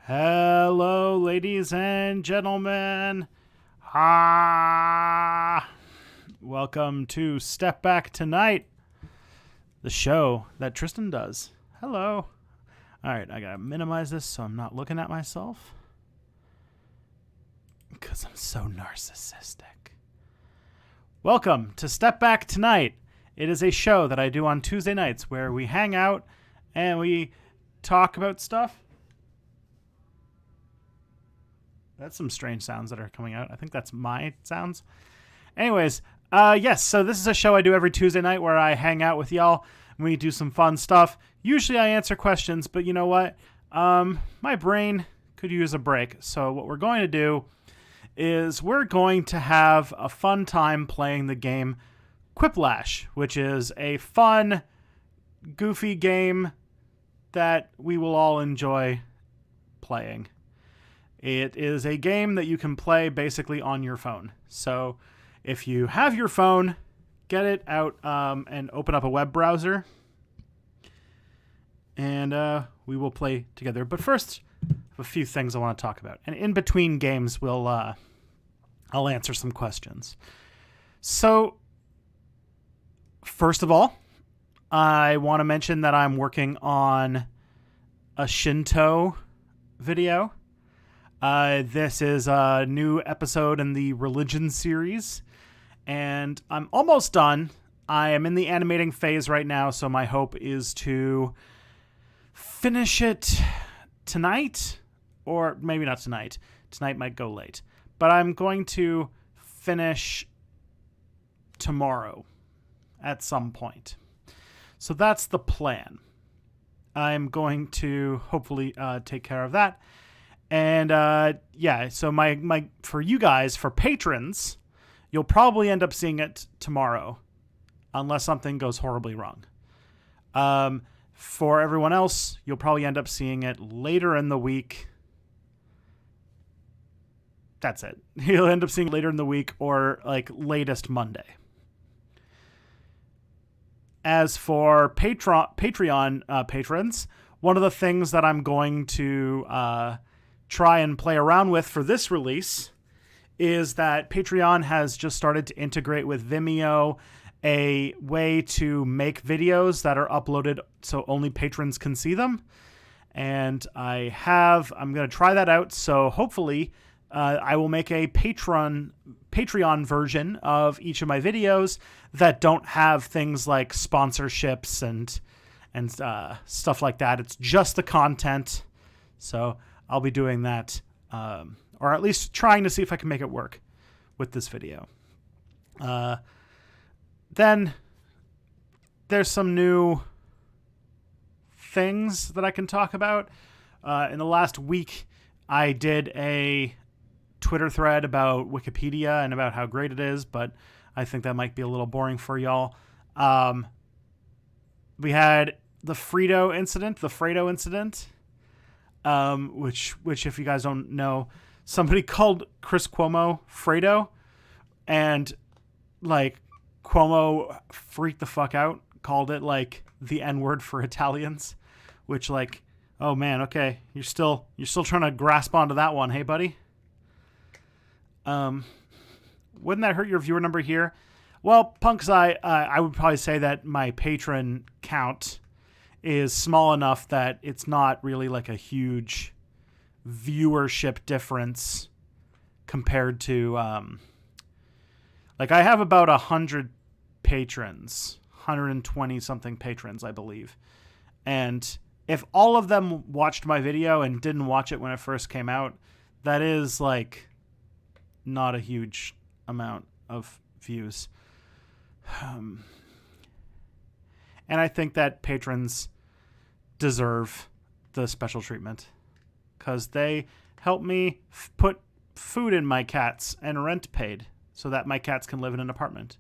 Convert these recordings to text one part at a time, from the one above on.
Hello, ladies and gentlemen. Ah, welcome to Step Back Tonight, the show that Tristan does. Hello. All right, I gotta minimize this so I'm not looking at myself because I'm so narcissistic. Welcome to Step Back Tonight. It is a show that I do on Tuesday nights where we hang out and we talk about stuff. That's some strange sounds that are coming out. I think that's my sounds. Anyways, yes, so this is a show I do every Tuesday night where I hang out with y'all and we do some fun stuff. Usually I answer questions, but you know what? My brain could use a break. So what we're going to do is we're going to have a fun time playing the game Quiplash, which is a fun, goofy game that we will all enjoy playing. It is a game that you can play basically on your phone. So if you have your phone, get it out and open up a web browser. And we will play together. But first, I have a few things I want to talk about. And in between games, I'll answer some questions. So, first of all, I want to mention that I'm working on a Shinto video. This is a new episode in the religion series, and I'm almost done. I am in the animating phase right now, so my hope is to finish it tonight, or maybe not tonight. Tonight might go late, but I'm going to finish tomorrow at some point. So that's the plan. I'm going to hopefully take care of that. And yeah, so my for you guys, for patrons, you'll probably end up seeing it tomorrow, unless something goes horribly wrong. For everyone else, you'll probably end up seeing it later in the week. That's it. You'll end up seeing it later in the week or like latest Monday. As for Patreon patrons, one of the things that I'm going to try and play around with for this release is that Patreon has just started to integrate with Vimeo a way to make videos that are uploaded so only patrons can see them. And I'm going to try that out. So hopefully I will make a Patreon version of each of my videos that don't have things like sponsorships and stuff like that. It's just the content. So I'll be doing that, or at least trying to see if I can make it work with this video. Then there's some new things that I can talk about. In the last week, I did a Twitter thread about Wikipedia and about how great it is, but I think that might be a little boring for y'all. We had the Fredo incident, which if you guys don't know, somebody called Chris Cuomo Fredo, and like Cuomo freaked the fuck out, called it like the N-word for Italians, which like, oh man, okay, you're still trying to grasp onto that one, hey buddy. Wouldn't that hurt your viewer number here? Well, punks, I would probably say that my patron count is small enough that it's not really like a huge viewership difference compared to like I have about 100 patrons, 120 something patrons, I believe. And if all of them watched my video and didn't watch it when it first came out, that is like not a huge amount of views. And I think that patrons deserve the special treatment because they help me put food in my cats and rent paid so that my cats can live in an apartment.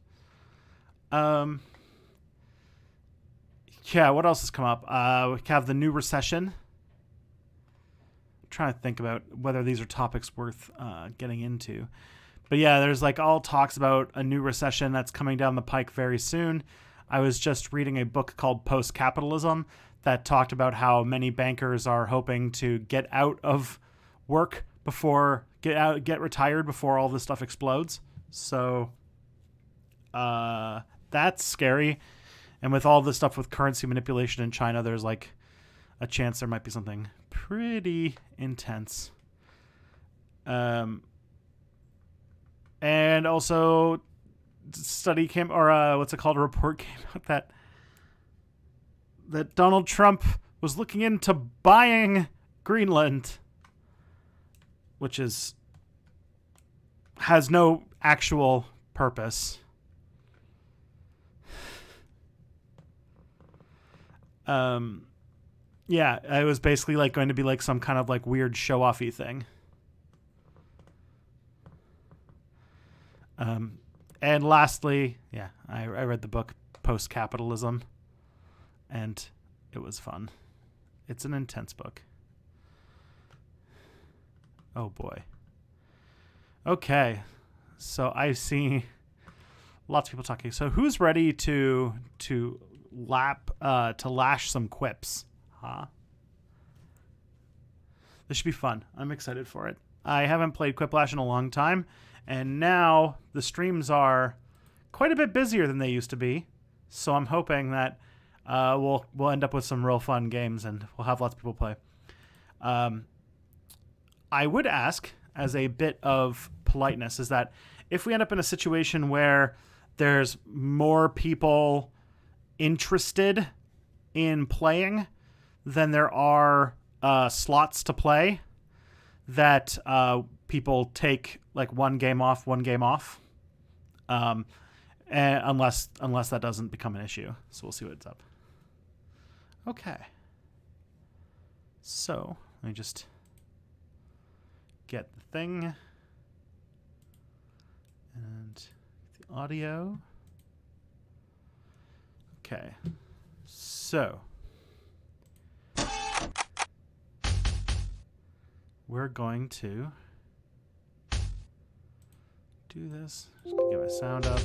Yeah, what else has come up? We have the new recession. I'm trying to think about whether these are topics worth getting into. But yeah, there's like all talks about a new recession that's coming down the pike very soon. I was just reading a book called Post-Capitalism that talked about how many bankers are hoping to get out of work get retired before all this stuff explodes. So that's scary. And with all this stuff with currency manipulation in China, there's like a chance there might be something pretty intense. And also study came, or what's it called? A report came out that Donald Trump was looking into buying Greenland, which has no actual purpose. Yeah, it was basically like going to be like some kind of like weird show-offy thing. And lastly, yeah, I read the book Post-Capitalism, and it was fun. It's an intense book. Oh boy. Okay, so I see lots of people talking. So who's ready to lash some quips? Huh? This should be fun. I'm excited for it. I haven't played Quiplash in a long time, and now the streams are quite a bit busier than they used to be. So I'm hoping that we'll end up with some real fun games, and we'll have lots of people play. I would ask, as a bit of politeness, is that if we end up in a situation where there's more people interested in playing than there are slots to play, that people take like one game off, and unless that doesn't become an issue. So we'll see what's up. Okay. So let me just get the thing and the audio. Okay. So we're going to do this. Just gonna get my sound up.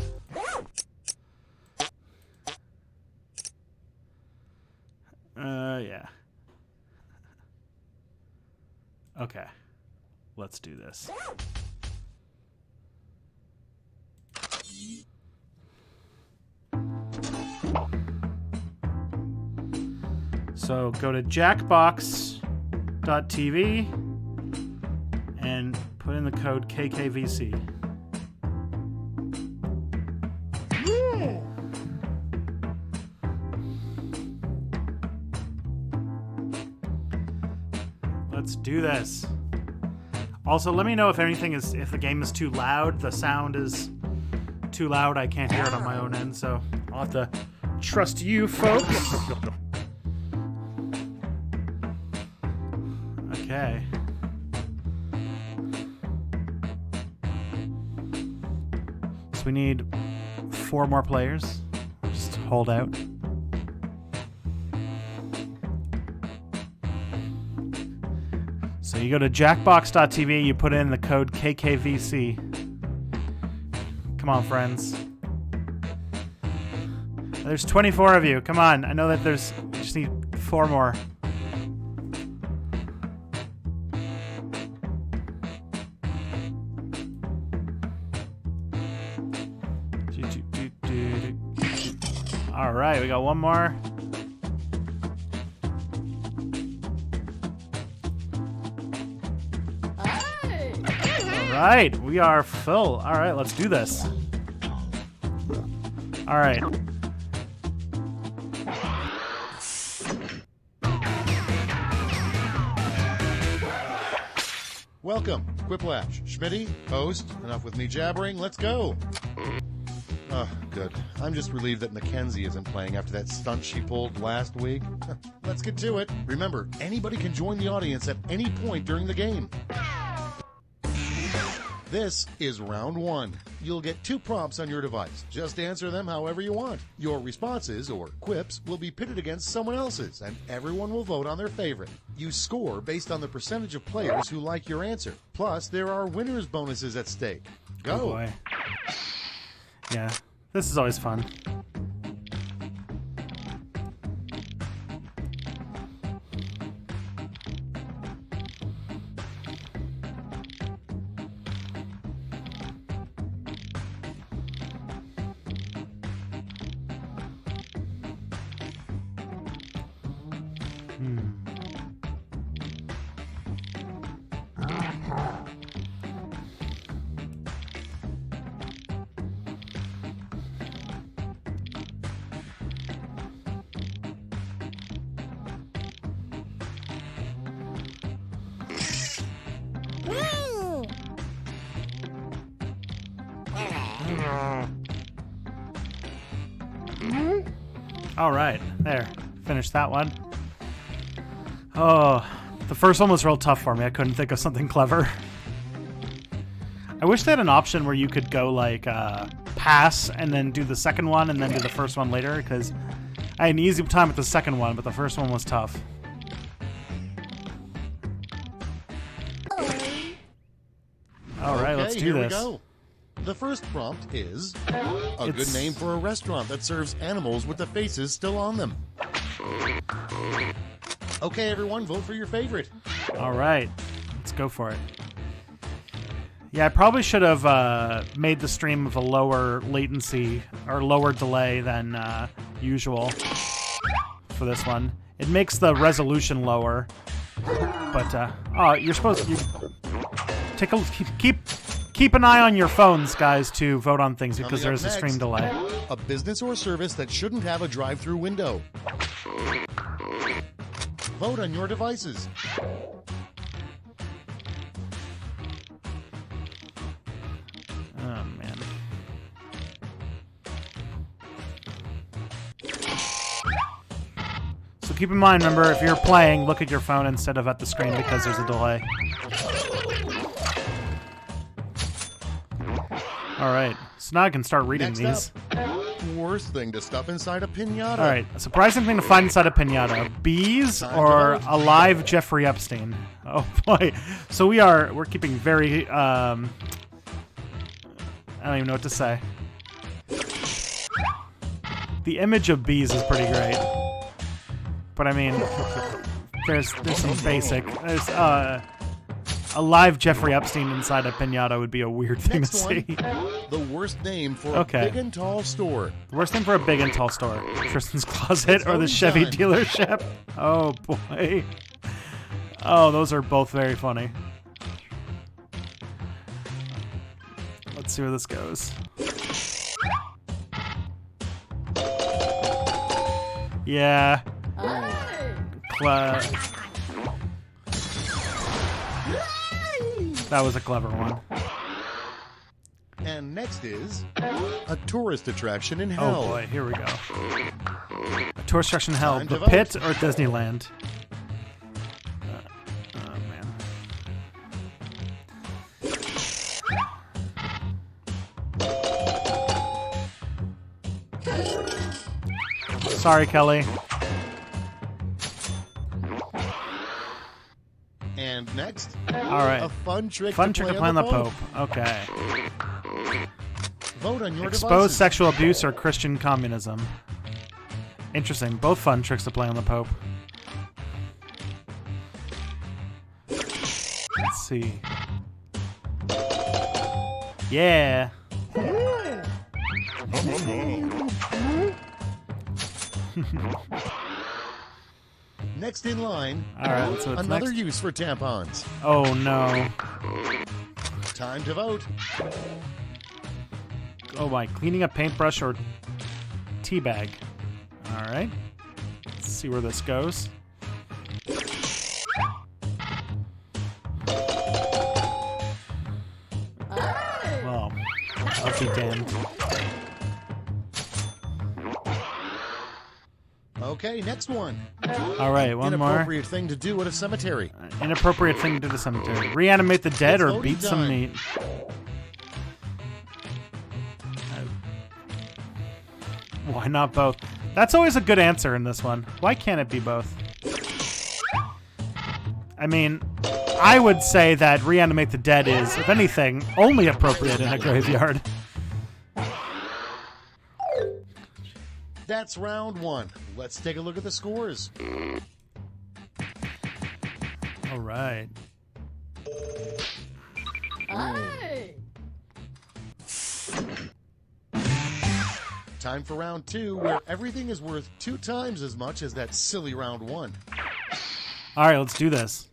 Yeah. Okay. Let's do this. So go to jackbox.tv and put in the code KKVC. Let's do this. Also, let me know if the game is too loud. The sound is too loud. I can't hear it on my own end, so I'll have to trust you folks. Okay. So we need 4 more players. Just hold out. So you go to jackbox.tv, you put in the code KKVC. Come on, friends. There's 24 of you. Come on. I know that you just need 4 more. All right, we got 1 more. All right, we are full. All right, let's do this. All right. Welcome, Quiplash. Schmitty, host. Enough with me jabbering. Let's go. Oh, good. I'm just relieved that Mackenzie isn't playing after that stunt she pulled last week. Let's get to it. Remember, anybody can join the audience at any point during the game. This is round 1. You'll get 2 prompts on your device. Just answer them however you want. Your responses, or quips, will be pitted against someone else's, and everyone will vote on their favorite. You score based on the percentage of players who like your answer. Plus, there are winners' bonuses at stake. Go! Oh boy. Yeah, this is always fun. All right, there. Finished that one. Oh, the first one was real tough for me. I couldn't think of something clever. I wish they had an option where you could go like pass and then do the second one and then do the first one later, because I had an easy time with the second one, but the first one was tough. All right, let's do here this. We go. The first prompt is a good name for a restaurant that serves animals with the faces still on them. Okay, everyone, vote for your favorite. All right, let's go for it. Yeah, I probably should have made the stream of a lower latency or lower delay than usual for this one. It makes the resolution lower, but oh, you're supposed to take a keep an eye on your phones, guys, to vote on things because there's a stream delay. A business or service that shouldn't have a drive-through window. Vote on your devices. Oh, man. So keep in mind, remember, if you're playing, look at your phone instead of at the screen because there's a delay. All right, so now I can start reading these. Worst thing to stuff inside a piñata. All right, a surprising thing to find inside a piñata: bees or a live Jeffrey Epstein. Oh boy! So we're keeping very. I don't even know what to say. The image of bees is pretty great, but I mean, there's some basic. There's a live Jeffrey Epstein inside a piñata would be a weird thing to see. The worst name for a big and tall store. The worst name for a big and tall store. Tristan's Closet or the Chevy dealership. Oh, boy. Oh, those are both very funny. Let's see where this goes. Yeah. That was a clever one. And next is a tourist attraction in hell. Oh boy, here we go. A tourist attraction in hell. Time The to Pit vote. or Disneyland? Oh man. Sorry, Kelly. And next, all right. a fun trick to play on the Pope. Pope. Okay. Vote on your Expose devices. sexual abuse or Christian communism. Interesting. Both fun tricks to play on the Pope. Let's see. Yeah. Next in line, all right, so it's another next. use for tampons. Oh no. Time to vote. Oh my, cleaning a paintbrush or tea bag. All right. Let's see where this goes. Well, I'll be damned. Okay, next one. All right, one more. Inappropriate thing to do at a cemetery. Inappropriate thing to do at the cemetery. Reanimate the dead or beat some meat. Why not both? That's always a good answer in this one. Why can't it be both? I mean, I would say that reanimate the dead is, if anything, only appropriate in a graveyard. That's round one. Let's take a look at the scores. All right. Time for round two, where everything is worth 2 times as much as that silly round one. All right, let's do this.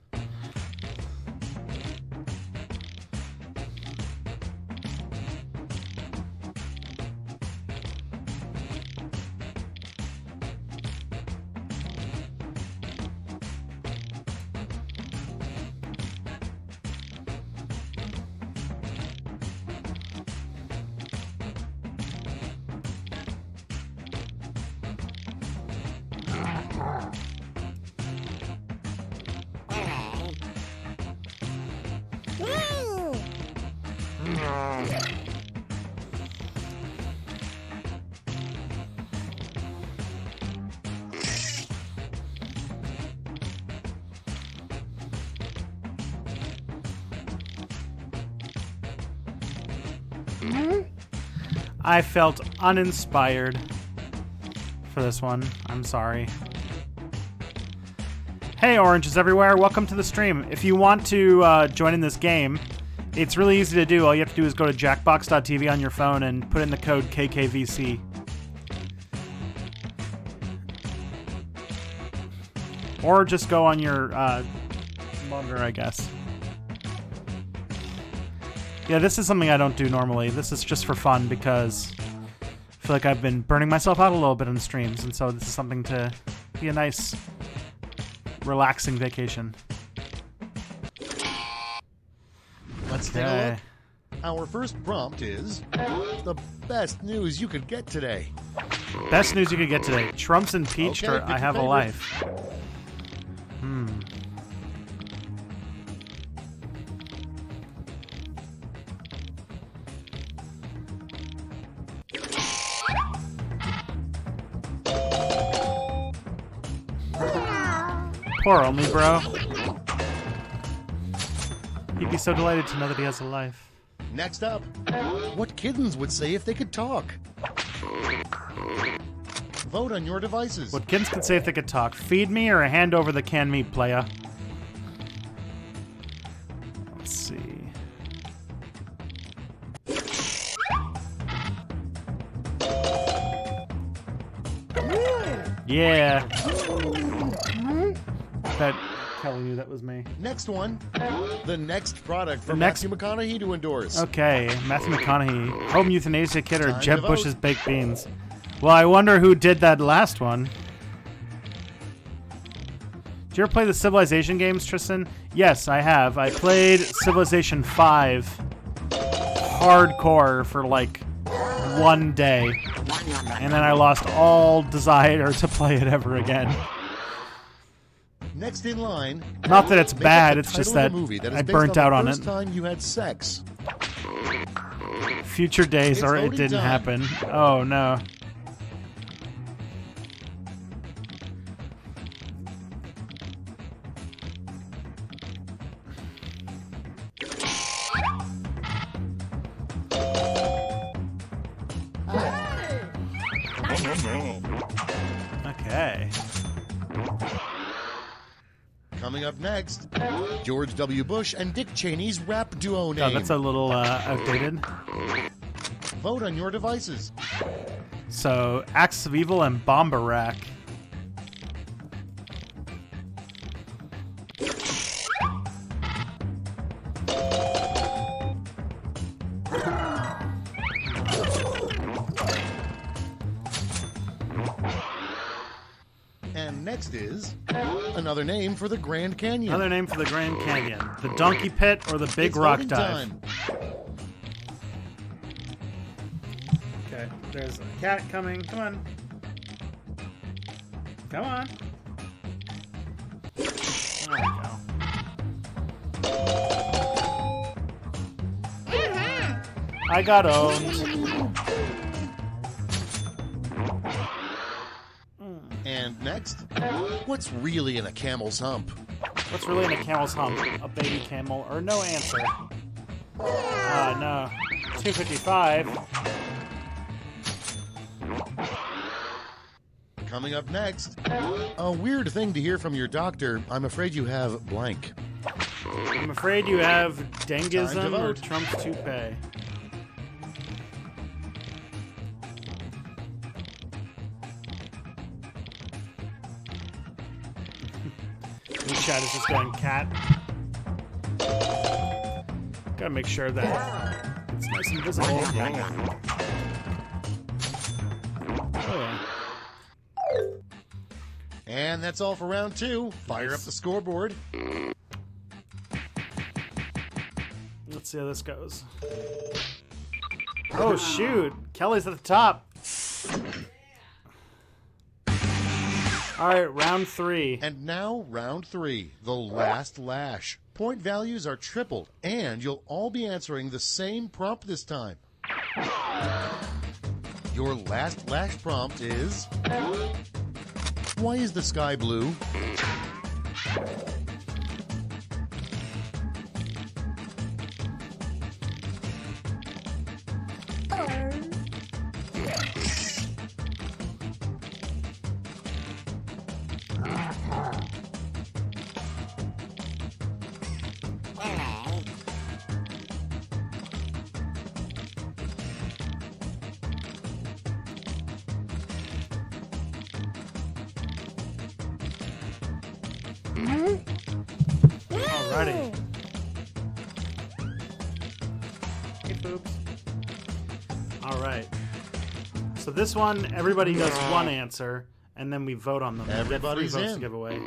I felt uninspired for this one. I'm sorry. Hey, oranges everywhere. Welcome to the stream. If you want to join in this game, it's really easy to do. All you have to do is go to jackbox.tv on your phone and put in the code KKVC. Or just go on your monitor, I guess. Yeah, this is something I don't do normally. This is just for fun because I feel like I've been burning myself out a little bit on streams, and so this is something to be a nice, relaxing vacation. Let's take a look. Our first prompt is the best news you could get today. Best news you could get today. Trump's impeached Okay, or pick I your have a favorite. life. Poor only bro. He'd be so delighted to know that he has a life. Next up, what kittens would say if they could talk? Vote on your devices. What kids could say if they could talk. Feed me or hand over the canned meat, playa. Let's see. Yeah. That telling you that was me. Next one, the next product for The next- Matthew McConaughey to endorse. Okay, Matthew McConaughey. Home euthanasia kit or Time Jeb to vote. Bush's baked beans. Well, I wonder who did that last one. Did you ever play the Civilization games, Tristan? Yes, I have. I played Civilization 5 hardcore for like one day. And then I lost all desire to play it ever again. Next in line, Not that it's make up bad, the it's just title of that a movie that is I based burnt out the on first it. time you had sex. Future days It's or it voting didn't time. happen. Oh no. Okay. Coming up next, George W. Bush and Dick Cheney's rap duo Oh, name. that's a little outdated. Vote on your devices. So, Axis of Evil and Bomber Rack. And next is another name for the Grand Canyon. Another name for the Grand Canyon. The Donkey Pit or the Big It's Rock voting Dive. time. Okay, there's a cat coming. Come on. Come on. There we go. I got owned. And next, what's really in a camel's hump? What's really in a camel's hump? A baby camel or no answer? No. 255. Coming up next, a weird thing to hear from your doctor. I'm afraid you have blank. I'm afraid you have Time Dengism to or vote. Trump's toupee. In chat is just going cat. Gotta make sure that it's nice and visible. Oh, yeah. And that's all for round 2. Fire up the scoreboard. Let's see how this goes. Oh, shoot. Kelly's at the top. All right, round 3. And now round 3, the last lash. Point values are tripled, and you'll all be answering the same prompt this time. Your last lash prompt is... Why is the sky blue? Alrighty. Hey, Poops. Alright. So this one, everybody does one answer, and then we vote on them. Everybody's we get 3 votes in. to give away.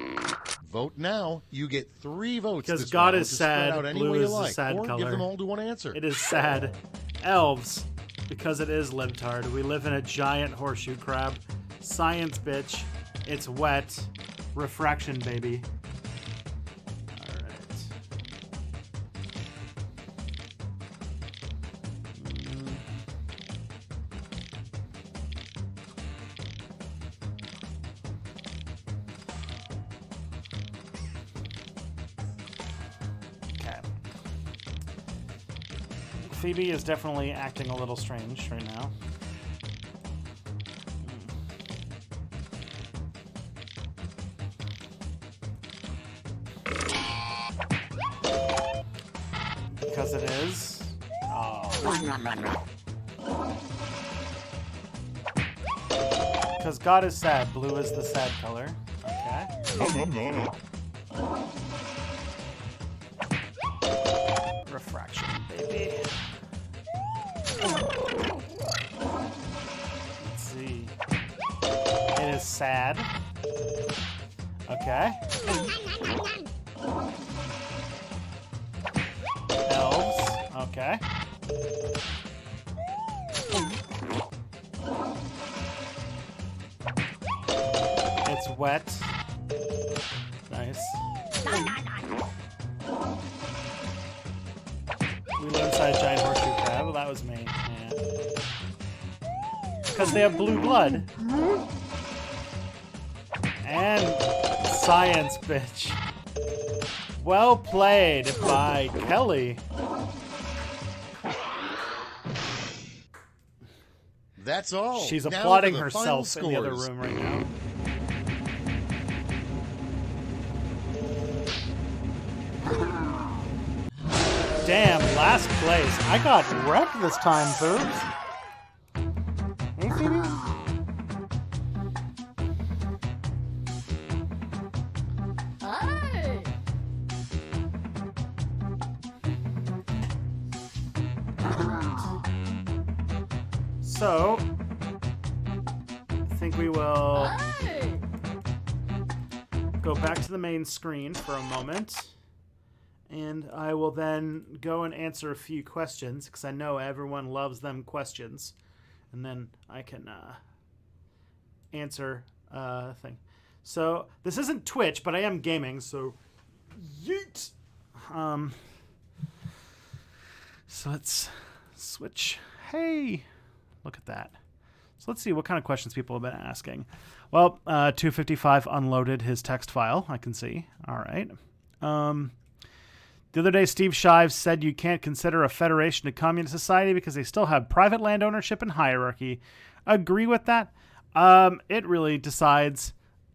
Vote now. You get 3 votes. Because this God round is to spread sad, out any blue way you is the like, sad or color. give them all to one answer. It is sad. Elves, because it is libtard. We live in a giant horseshoe crab. Science, bitch. It's wet. Refraction, baby. Alright. Okay. Phoebe is definitely acting a little strange right now. Because it is. Oh. Because God is sad. Blue is the sad color. Okay. Refraction, baby. Let's see. It is sad. Okay. Elves. Okay. It's wet. Nice. We live inside a giant horseshoe crab. Well, that was me. Yeah. Because they have blue blood. And science, bitch. Well played by Kelly. That's all. She's Now applauding for the final herself in the other scores. room right now. Damn, last place. I got wrecked this time, Boobs. Hey, Phoebe? Hey! So, I think we will Hey! go back to the main screen for a moment. And I will then go and answer a few questions, because I know everyone loves them questions. And then I can answer a thing. So, this isn't Twitch, but I am gaming, so yeet! So let's switch. Hey! Look at that. So let's see what kind of questions people have been asking. Well, 255 unloaded his text file, I can see. All right. The other day, Steve Shives said you can't consider a federation a communist society because they still have private land ownership and hierarchy. Agree with that? It really decides.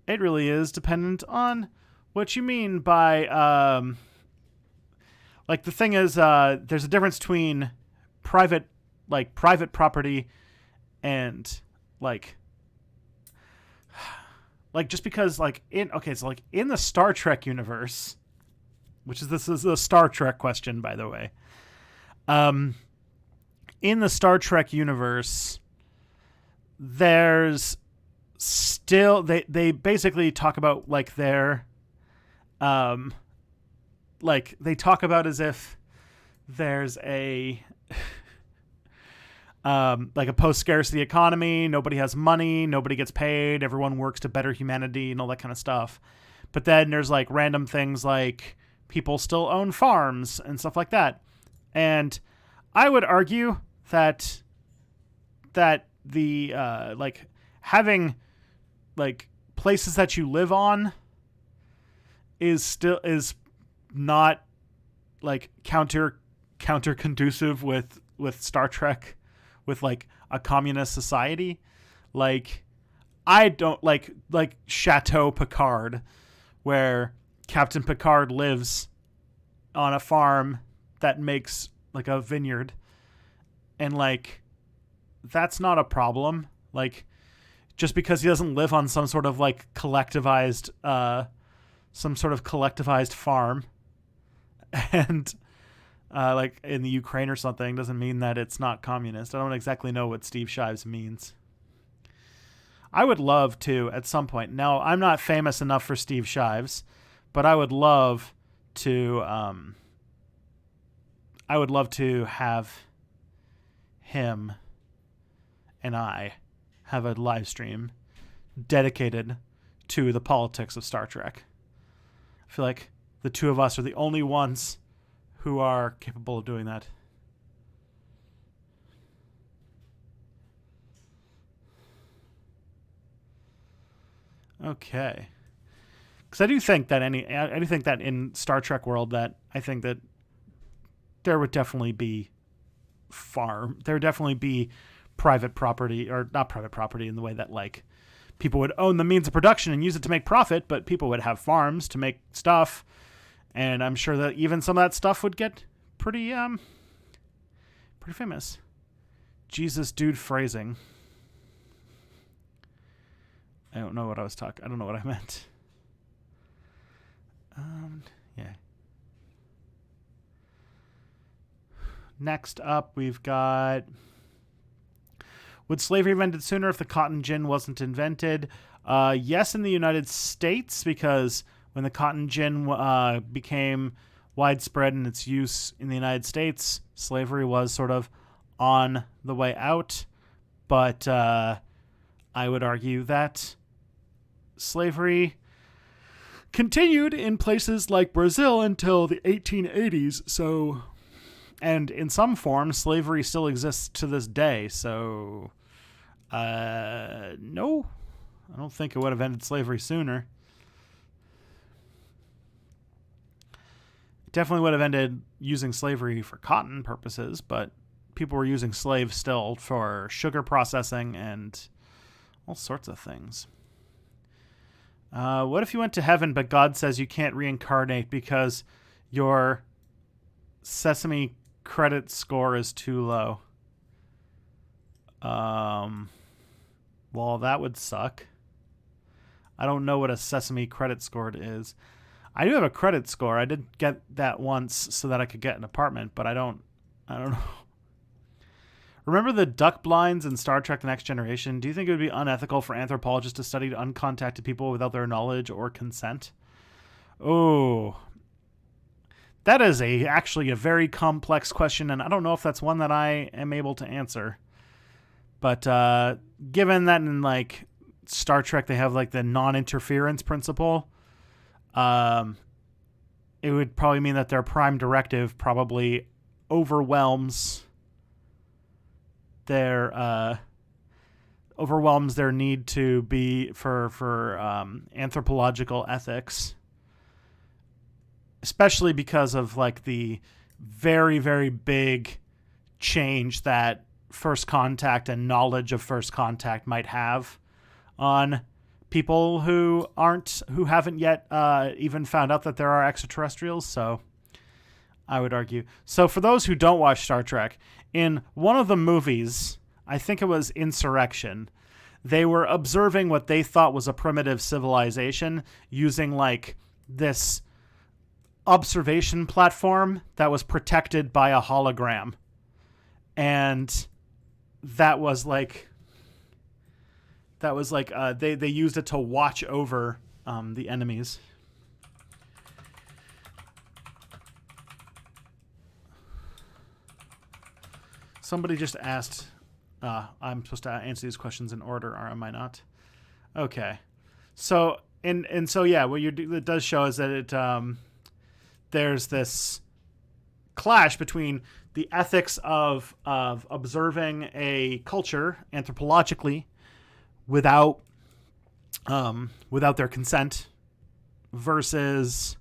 It really is dependent on what you mean by, like, the thing is, there's a difference between private property and, like, like just because like in the Star Trek universe, this is a Star Trek question, by the way. In the Star Trek universe, there's still they basically talk about like their like they talk about as if there's a like a post-scarcity economy, nobody has money, nobody gets paid, everyone works to better humanity and all that kind of stuff. But then there's like random things like people still own farms and stuff like that. And I would argue that the like having like places that you live on is not like counter conducive with Star Trek, with like a communist society. Like I don't like Chateau Picard, where Captain Picard lives on a farm that makes like a vineyard, and like that's not a problem. Like just because he doesn't live on some sort of like collectivized farm and like in the Ukraine or something, doesn't mean that it's not communist. I don't exactly know what Steve Shives means. I would love to at some point. Now, I'm not famous enough for Steve Shives, but I would love to have him and I have a live stream dedicated to the politics of Star Trek. I feel like the two of us are the only ones who are capable of doing that. Okay. Because I do think that in Star Trek world, that I think that there would definitely be private property, or not private property in the way that like people would own the means of production and use it to make profit, but people would have farms to make stuff. And I'm sure that even some of that stuff would get pretty famous. Jesus, dude, phrasing. I don't know what I was talking. I don't know what I meant. Yeah. Next up, we've got: would slavery have ended sooner if the cotton gin wasn't invented? Yes, in the United States, because when the cotton gin became widespread in its use in the United States, slavery was sort of on the way out. But I would argue that slavery continued in places like Brazil until the 1880s. So, and in some form, slavery still exists to this day. So, no, I don't think it would have ended slavery sooner. Definitely would have ended using slavery for cotton purposes, but people were using slaves still for sugar processing and all sorts of things. What if you went to heaven, but God says you can't reincarnate because your Sesame credit score is too low? Well, that would suck. I don't know what a Sesame credit score is. I do have a credit score. I did get that once so that I could get an apartment, but I don't know. Remember the duck blinds in Star Trek: The Next Generation? Do you think it would be unethical for anthropologists to study uncontacted people without their knowledge or consent? Oh, that is actually a very complex question, and I don't know if that's one that I am able to answer. But given that in like Star Trek they have like the non-interference principle, it would probably mean that their prime directive probably overwhelms their need to be for anthropological ethics, especially because of like the very, very big change that first contact and knowledge of first contact might have on people who haven't yet even found out that there are extraterrestrials. So I would argue. So for those who don't watch Star Trek, in one of the movies, I think it was Insurrection, they were observing what they thought was a primitive civilization using like this observation platform that was protected by a hologram. And that was like they used it to watch over the enemies. Somebody just asked, I'm supposed to answer these questions in order, or am I not? Okay. So, yeah, what it does show is that it, there's this clash between the ethics of observing a culture anthropologically without their consent versus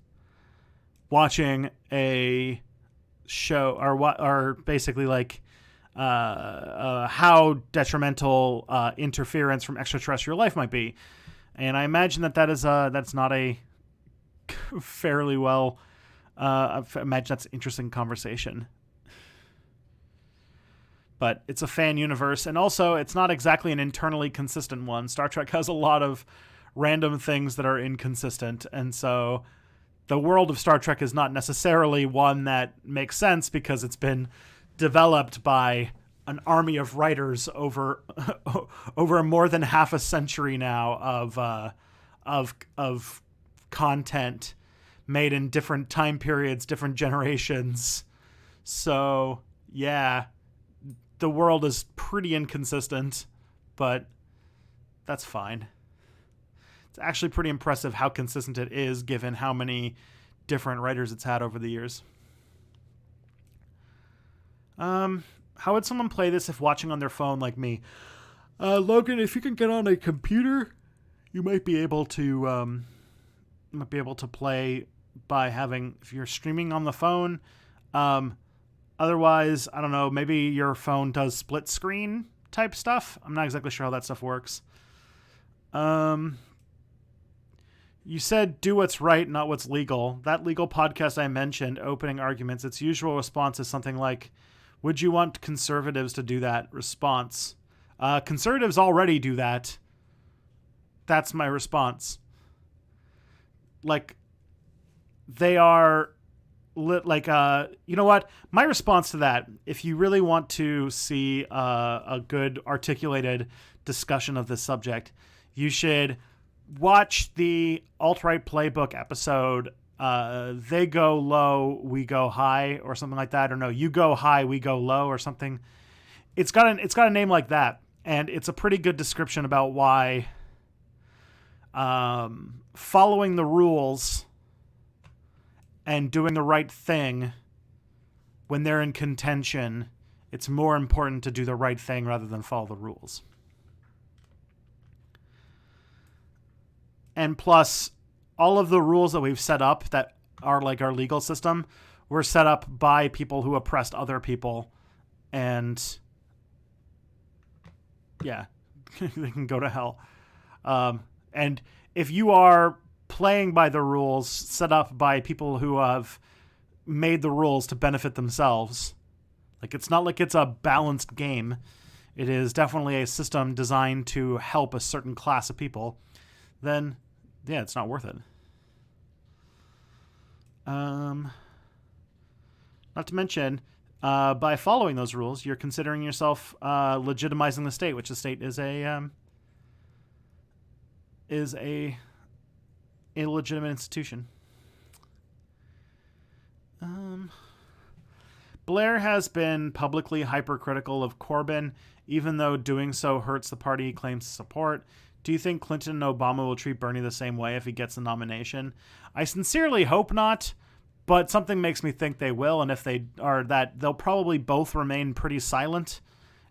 watching a show or basically like how detrimental interference from extraterrestrial life might be. And I imagine that's not a fairly well I imagine that's an interesting conversation. But it's a fan universe, and also it's not exactly an internally consistent one. Star Trek has a lot of random things that are inconsistent, and so the world of Star Trek is not necessarily one that makes sense because it's been developed by an army of writers over more than half a century now of content made in different time periods, different generations. So, yeah, the world is pretty inconsistent, but that's fine. It's actually pretty impressive how consistent it is given how many different writers it's had over the years. How would someone play this if watching on their phone like me? Logan, if you can get on a computer, you might be able to play by if you're streaming on the phone. Otherwise, I don't know, maybe your phone does split screen type stuff. I'm not exactly sure how that stuff works. You said do what's right, not what's legal. That legal podcast I mentioned, Opening Arguments, its usual response is something like, would you want conservatives to do that? Response. Conservatives already do that. That's my response. Like, they are you know what? My response to that, if you really want to see a good articulated discussion of this subject, you should watch the Alt-Right Playbook episode. They go low, we go high, or something like that. Or no, you go high, we go low, or something. It's got a name like that, and it's a pretty good description about why following the rules and doing the right thing when they're in contention, it's more important to do the right thing rather than follow the rules. And plus, all of the rules that we've set up that are like our legal system were set up by people who oppressed other people. And yeah, they can go to hell. And if you are playing by the rules set up by people who have made the rules to benefit themselves, like it's not like it's a balanced game. It is definitely a system designed to help a certain class of people. Then, yeah, it's not worth it. Not to mention, by following those rules, you're considering yourself legitimizing the state, which the state is a illegitimate institution. Blair has been publicly hypercritical of Corbyn, even though doing so hurts the party he claims to support. Do you think Clinton and Obama will treat Bernie the same way if he gets the nomination? I sincerely hope not, but something makes me think they will, and if they are, that they'll probably both remain pretty silent.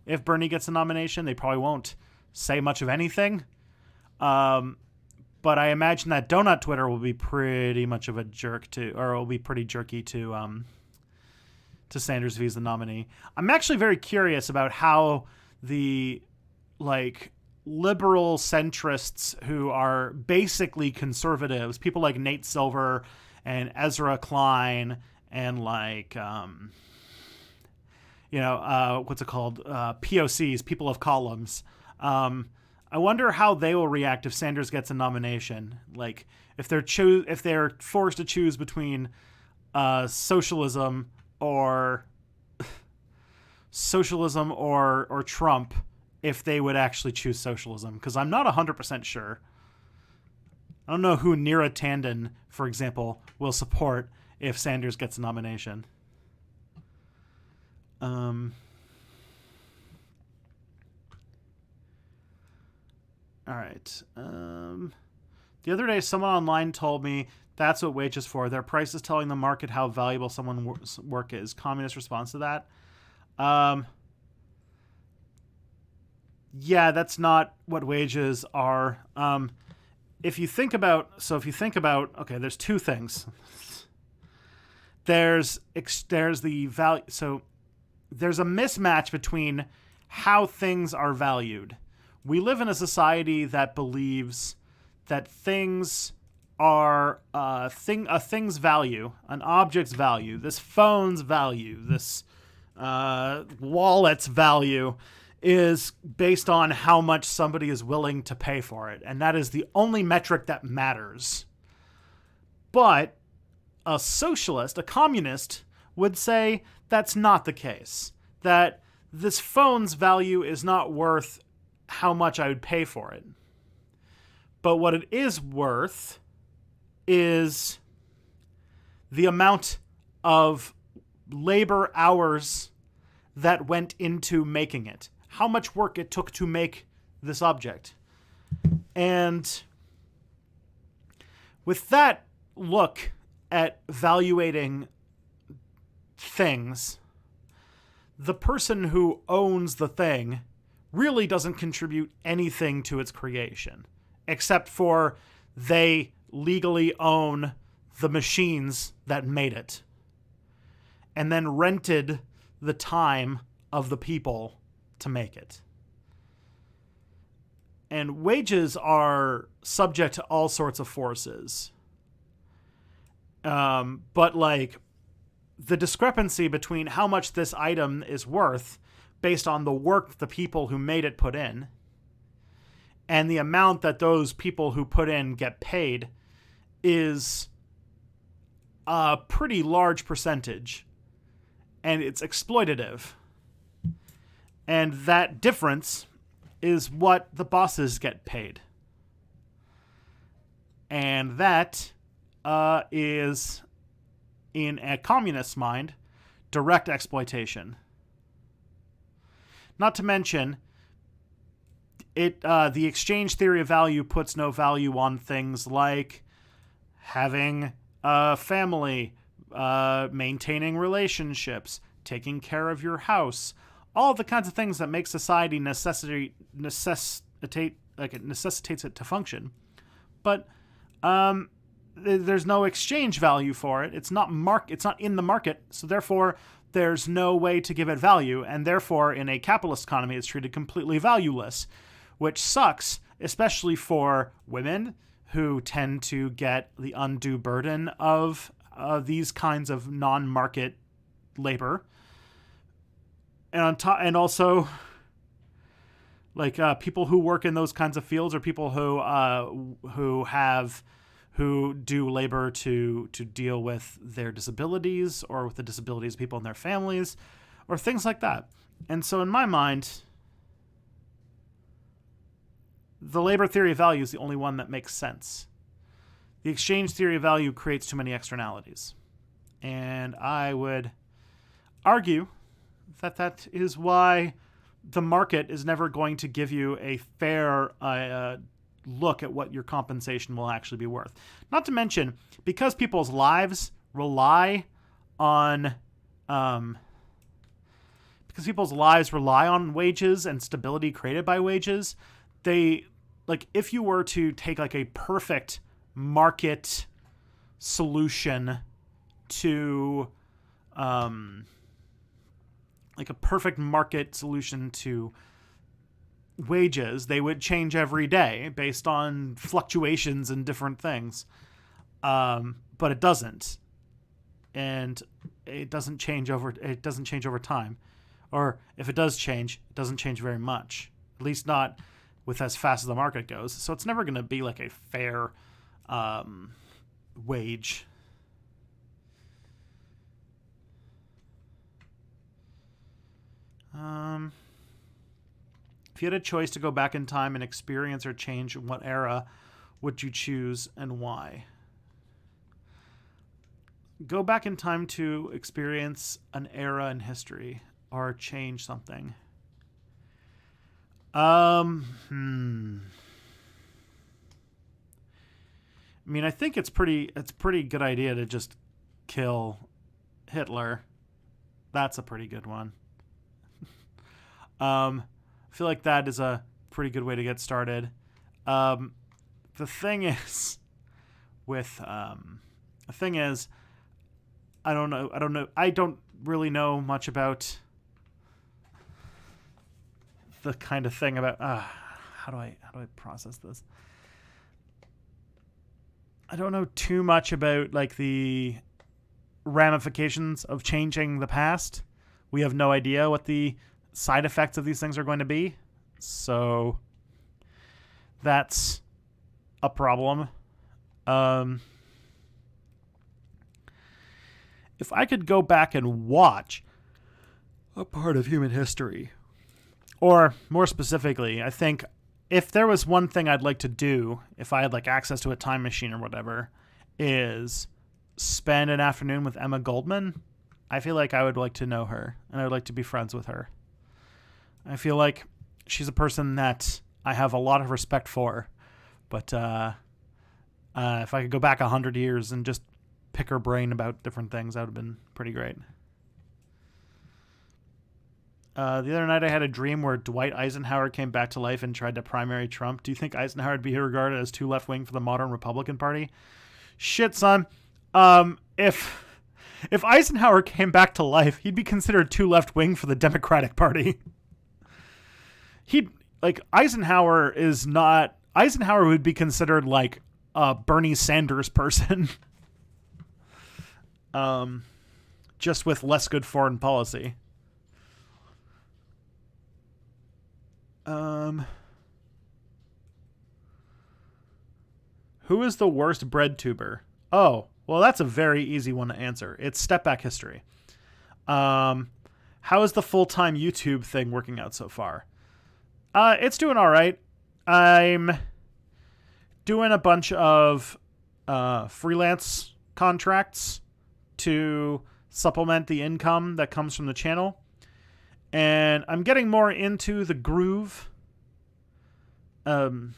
If Bernie gets the nomination, they probably won't say much of anything. But I imagine that Donut Twitter will be pretty much of a jerk or will be pretty jerky to Sanders if he's the nominee. I'm actually very curious about how the liberal centrists who are basically conservatives, people like Nate Silver and Ezra Klein and what's it called? POCs, people of columns. I wonder how they will react if Sanders gets a nomination. Like if they're forced to choose between socialism or Trump, if they would actually choose socialism, because I'm not 100% sure. I don't know who Neera Tanden, for example, will support if Sanders gets a nomination. All right. The other day, someone online told me that's what wage is for. Their price is telling the market how valuable someone's work is. Communist response to that? Yeah, that's not what wages are. If you think about, okay, there's two things. There's the value. So there's a mismatch between how things are valued. We live in a society that believes that things are a thing's value, an object's value, this phone's value, this wallet's value is based on how much somebody is willing to pay for it. And that is the only metric that matters. But a socialist, a communist, would say that's not the case. That this phone's value is not worth how much I would pay for it. But what it is worth is the amount of labor hours that went into making it. How much work it took to make this object. And with that look at evaluating things, the person who owns the thing really doesn't contribute anything to its creation, except for they legally own the machines that made it and then rented the time of the people to make it. And wages are subject to all sorts of forces. But like the discrepancy between how much this item is worth based on the work the people who made it put in and the amount that those people who put in get paid is a pretty large percentage. And it's exploitative. And that difference is what the bosses get paid. And that is, in a communist's mind, direct exploitation. Not to mention, the exchange theory of value puts no value on things like having a family, maintaining relationships, taking care of your house, all the kinds of things that make society necessitates it to function. But there's no exchange value for it. It's not in the market, so therefore there's no way to give it value, and therefore in a capitalist economy it's treated completely valueless, which sucks, especially for women who tend to get the undue burden of these kinds of non-market labor. And also, like people who work in those kinds of fields, or people who do labor to deal with their disabilities or with the disabilities of people in their families, or things like that. And so, in my mind, the labor theory of value is the only one that makes sense. The exchange theory of value creates too many externalities, and I would argue that is why the market is never going to give you a fair look at what your compensation will actually be worth. Not to mention, because people's lives rely on wages and stability created by wages, if you were to take like a perfect market solution to wages, they would change every day based on fluctuations and different things. But it doesn't. And it doesn't change over time. Or if it does change, it doesn't change very much. At least not with as fast as the market goes. So it's never going to be like a fair wage. If you had a choice to go back in time and experience or change what era would you choose and why? Go back in time to experience an era in history or change something. I mean, I think it's pretty good idea to just kill Hitler. That's a pretty good one. I feel like that is a pretty good way to get started. The thing is, I don't really know much about the kind of thing about how do I process this? I don't know too much about like the ramifications of changing the past. We have no idea what the side effects of these things are going to be. So that's a problem. If I could go back and watch a part of human history, or more specifically, I think if there was one thing I'd like to do, if I had like access to a time machine or whatever, is spend an afternoon with Emma Goldman. I feel like I would like to know her and I would like to be friends with her. I feel like she's a person that I have a lot of respect for, but if I could go back 100 years and just pick her brain about different things, that would have been pretty great. The other night I had a dream where Dwight Eisenhower came back to life and tried to primary Trump. Do you think Eisenhower would be regarded as too left-wing for the modern Republican Party? Shit, son. If Eisenhower came back to life, he'd be considered too left-wing for the Democratic Party. Eisenhower would be considered like a Bernie Sanders person. Just with less good foreign policy. Who is the worst bread tuber? Oh, well, that's a very easy one to answer. It's Step Back History. How is the full-time YouTube thing working out so far? It's doing all right. I'm doing a bunch of freelance contracts to supplement the income that comes from the channel. And I'm getting more into the groove. I'm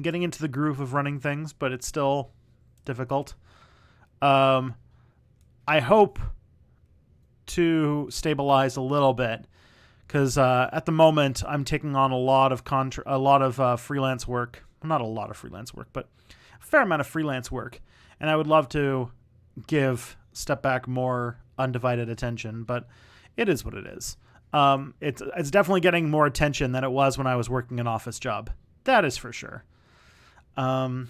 getting into the groove of running things, but it's still difficult. I hope to stabilize a little bit because at the moment I'm taking on a lot of freelance work. Not a lot of freelance work, but a fair amount of freelance work. And I would love to give Step Back more undivided attention, but it is what it is. It's definitely getting more attention than it was when I was working an office job. That is for sure. And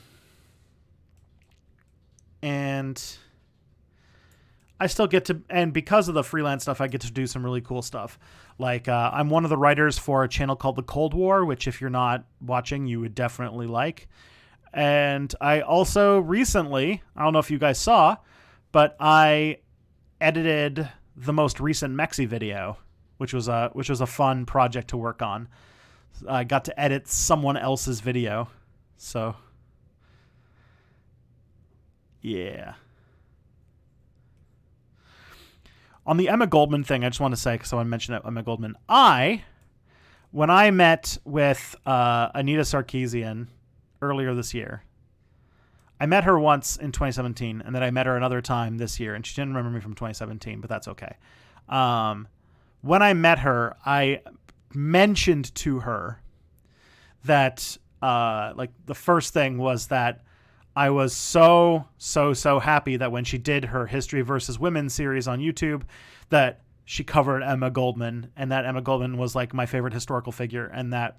I still get to, and because of the freelance stuff, I get to do some really cool stuff. Like, I'm one of the writers for a channel called The Cold War, which if you're not watching, you would definitely like. And I also recently, I don't know if you guys saw, but I edited the most recent Mexi video, which was a fun project to work on. I got to edit someone else's video. So, yeah. On the Emma Goldman thing, I just want to say, because I want to mention Emma Goldman. When I met with Anita Sarkeesian earlier this year, I met her once in 2017, and then I met her another time this year, and she didn't remember me from 2017, but that's okay. When I met her, I mentioned to her that, the first thing was that I was so happy that when she did her History versus Women series on YouTube, that she covered Emma Goldman, and that Emma Goldman was like my favorite historical figure, and that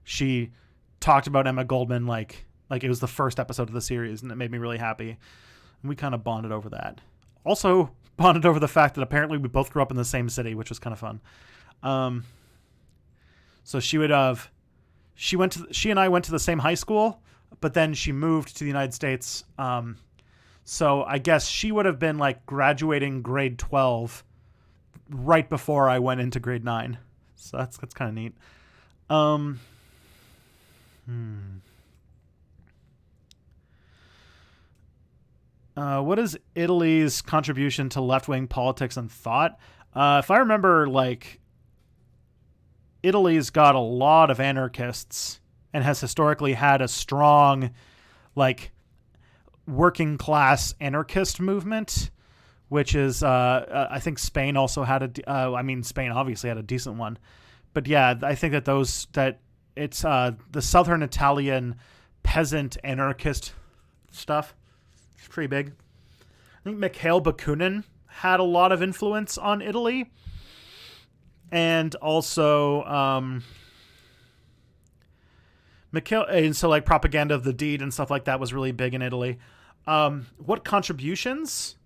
she talked about Emma Goldman like it was the first episode of the series, and it made me really happy. And we kind of bonded over that. Also bonded over the fact that apparently we both grew up in the same city, which was kind of fun. So she would have she and I went to the same high school, but then she moved to the United States. So I guess she would have been like graduating grade 12 right before I went into grade 9. So that's kind of neat. What is Italy's contribution to left-wing politics and thought? If I remember, like, Italy's got a lot of anarchists and has historically had a strong, like, working class anarchist movement, which is, I think Spain also had Spain obviously had a decent one. But yeah, I think that it's the southern Italian peasant anarchist stuff. It's pretty big. I think Mikhail Bakunin had a lot of influence on Italy. And also, so like Propaganda of the Deed and stuff like that was really big in Italy. What contributions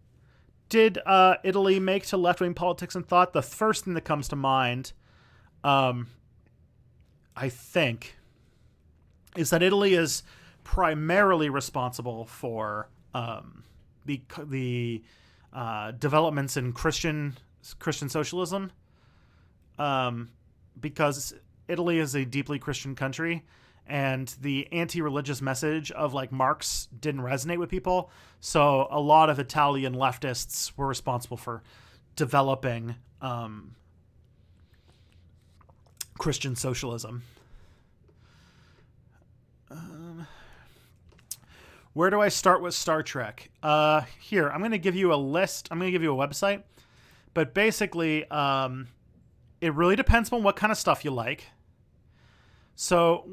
did Italy make to left-wing politics and thought? The first thing that comes to mind, I think, is that Italy is primarily responsible for the developments in Christian socialism, because Italy is a deeply Christian country, and the anti-religious message of like Marx didn't resonate with people. So a lot of Italian leftists were responsible for developing Christian socialism. Where do I start with Star Trek? Here, I'm going to give you a list. I'm going to give you a website. But basically, it really depends on what kind of stuff you like. So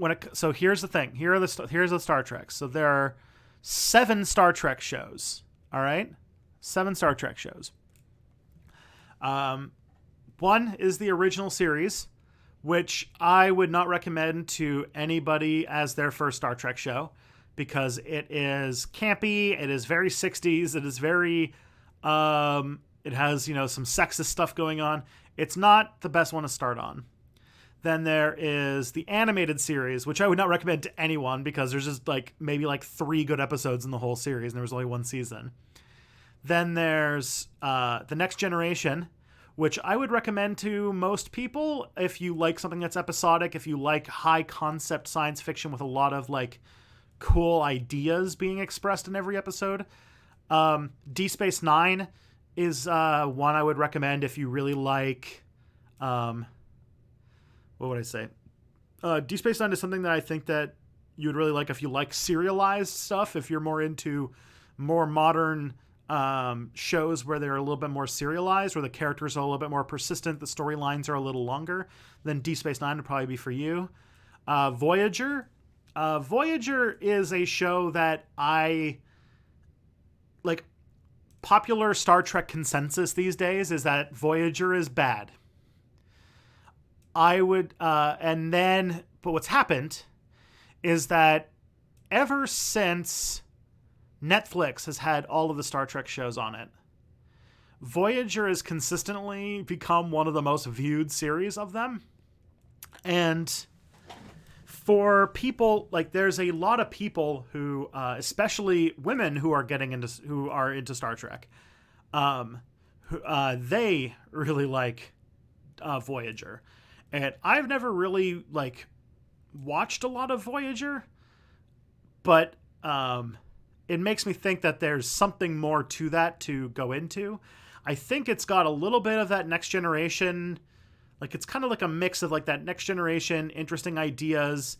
here's the thing. Here's the Star Trek. So there are 7 Star Trek shows. All right? 7 Star Trek shows. One is the original series, which I would not recommend to anybody as their first Star Trek show, because it is campy, it is very 60s, it is very, it has, some sexist stuff going on. It's not the best one to start on. Then there is the animated series, which I would not recommend to anyone because there's just maybe 3 good episodes in the whole series, and there was only 1 season. Then there's The Next Generation, which I would recommend to most people if you like something that's episodic, if you like high concept science fiction with a lot of cool ideas being expressed in every episode. D Space Nine is one I would recommend if you really like. What would I say? D Space Nine is something that I think that you would really like if you like serialized stuff. If you're more into more modern shows where they're a little bit more serialized, where the characters are a little bit more persistent, the storylines are a little longer, then D Space Nine would probably be for you. Voyager. Voyager is a show that I like. Popular Star Trek consensus these days is that Voyager is bad. I would, but what's happened is that ever since Netflix has had all of the Star Trek shows on it, Voyager has consistently become one of the most viewed series of them. And for people, there's a lot of people who, especially women who are into Star Trek, they really like Voyager. And I've never really watched a lot of Voyager, but it makes me think that there's something more to that to go into. I think it's got a little bit of that Next Generation, it's kind of like a mix of that Next Generation interesting ideas,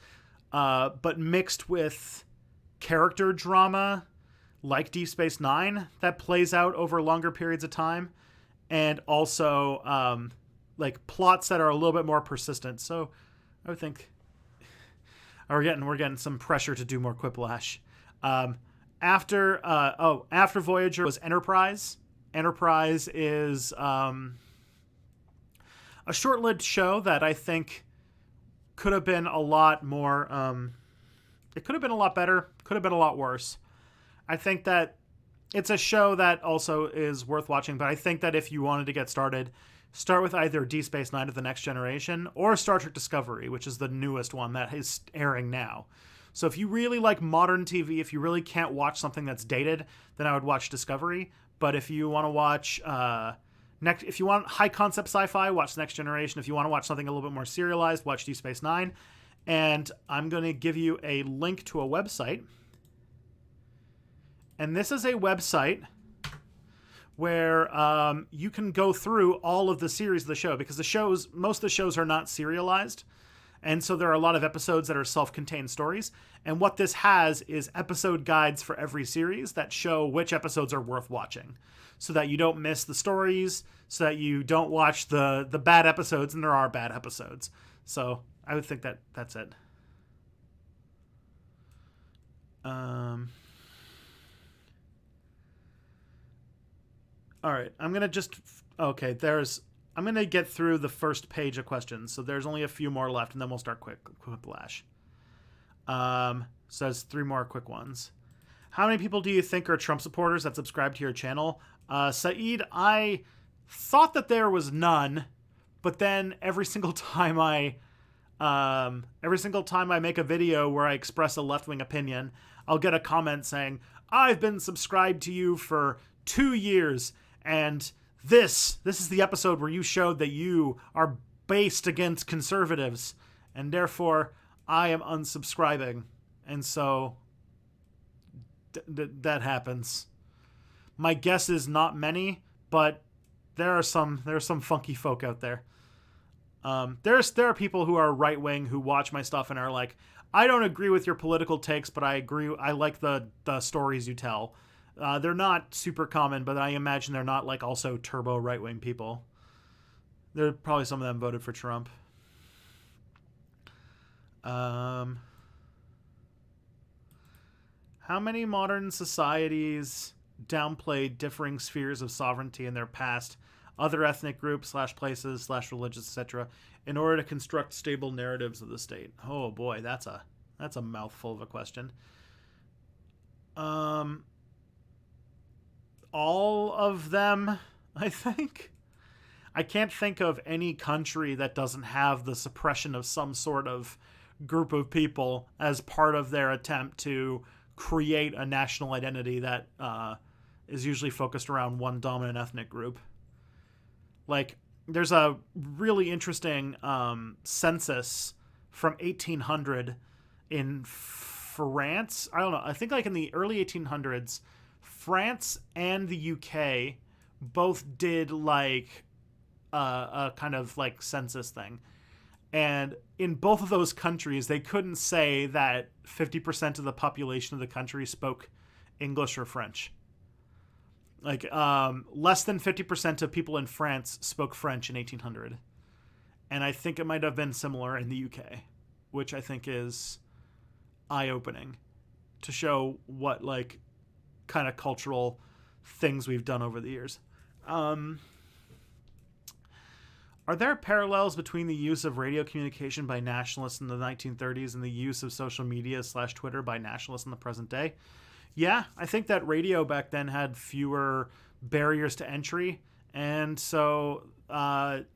but mixed with character drama like Deep Space Nine that plays out over longer periods of time, and also plots that are a little bit more persistent. So I would think we're getting some pressure to do more Quiplash. After Voyager was Enterprise. Enterprise is a short-lived show that I think could have been a lot more. It could have been a lot better. Could have been a lot worse. I think that it's a show that also is worth watching, but I think that if you wanted to get started, start with either Deep Space Nine or The Next Generation or Star Trek Discovery, which is the newest one that is airing now. So if you really like modern TV, if you really can't watch something that's dated, then I would watch Discovery. But if you want to watch if you want high concept sci-fi, watch The Next Generation. If you want to watch something a little bit more serialized, watch Deep Space Nine. And I'm going to give you a link to a website. And this is a website where you can go through all of the series of the show, because most of the shows are not serialized. And so there are a lot of episodes that are self-contained stories. And what this has is episode guides for every series that show which episodes are worth watching, so that you don't miss the stories, so that you don't watch the bad episodes, and there are bad episodes. So I would think that that's it. All right, I'm going to get through the first page of questions. So there's only a few more left, and then we'll start Quiplash. So there's 3 more quick ones. How many people do you think are Trump supporters that subscribe to your channel? Saeed, I thought that there was none, but then every single time I make a video where I express a left-wing opinion, I'll get a comment saying, I've been subscribed to you for 2 years, and this is the episode where you showed that you are based against conservatives, and therefore I am unsubscribing. And so that happens. My guess is not many, but there are some funky folk out there. There are people who are right wing who watch my stuff and are like, I don't agree with your political takes, but I agree. I like the stories you tell. They're not super common, but I imagine they're not like also turbo right wing people. There probably some of them voted for Trump. How many modern societies downplay differing spheres of sovereignty in their past, other ethnic groups / places / religions, etc., in order to construct stable narratives of the state? Oh boy, that's a mouthful of a question. All of them, I think. I can't think of any country that doesn't have the suppression of some sort of group of people as part of their attempt to create a national identity that is usually focused around one dominant ethnic group. Like, there's a really interesting census from 1800 in France. I don't know. I think like in the early 1800s, France and the UK both did like a kind of like census thing. And in both of those countries, they couldn't say that 50% of the population of the country spoke English or French. Like, less than 50% of people in France spoke French in 1800. And I think it might have been similar in the UK, which I think is eye-opening to show what, like, kind of cultural things we've done over the years. Are there parallels between the use of radio communication by nationalists in the 1930s and the use of social media / Twitter by nationalists in the present day? Yeah, I think that radio back then had fewer barriers to entry, and so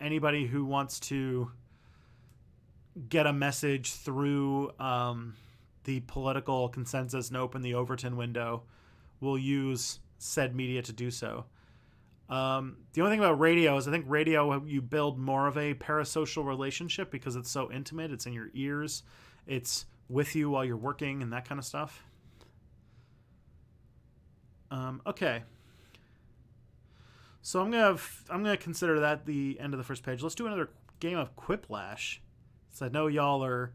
anybody who wants to get a message through the political consensus and open the Overton window will use said media to do so. The only thing about radio is I think radio, you build more of a parasocial relationship because it's so intimate. It's in your ears. It's with you while you're working and that kind of stuff. Okay. So I'm gonna consider that the end of the first page. Let's do another game of Quiplash. So I know y'all are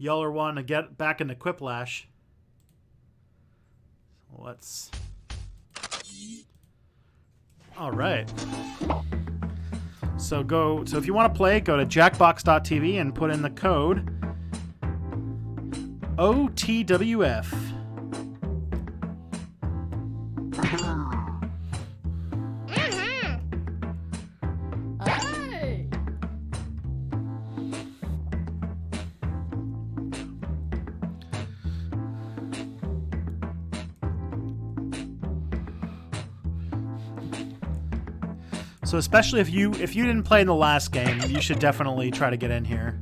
wanting to get back into Quiplash. Let's. All right. So if you want to play, go to jackbox.tv and put in the code OTWF. So especially if you didn't play in the last game, you should definitely try to get in here.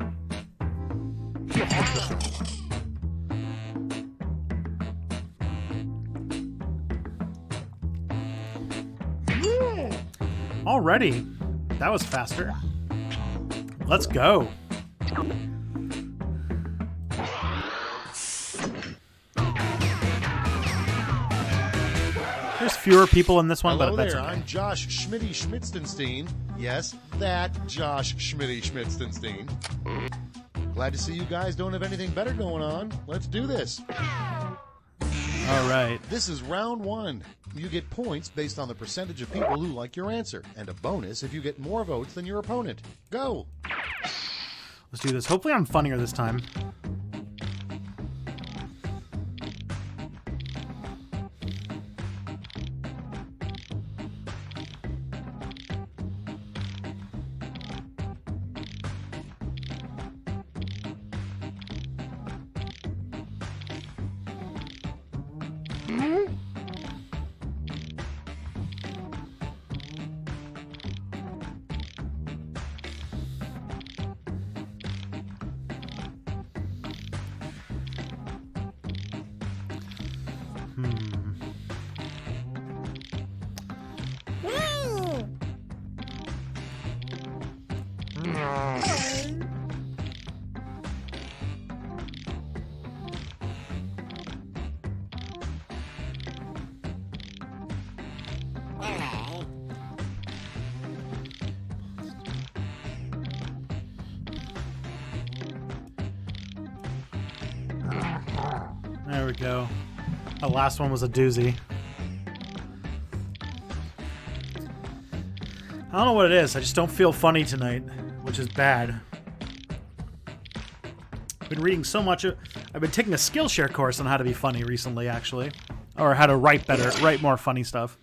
Alrighty. That was faster. Let's go. There's fewer people in this one, Hello but that's there, okay. I'm Josh Schmitty Schmitzenstein. Yes, that Josh Schmitty Schmitzenstein. Glad to see you guys don't have anything better going on. Let's do this. All right. This is round one. You get points based on the percentage of people who like your answer, and a bonus if you get more votes than your opponent. Go! Let's do this. Hopefully I'm funnier this time. There we go. The last one was a doozy. I don't know what it is. I just don't feel funny tonight, which is bad. I've been reading so much. I've been taking a Skillshare course on how to be funny recently, actually. Or how to write better, write more funny stuff.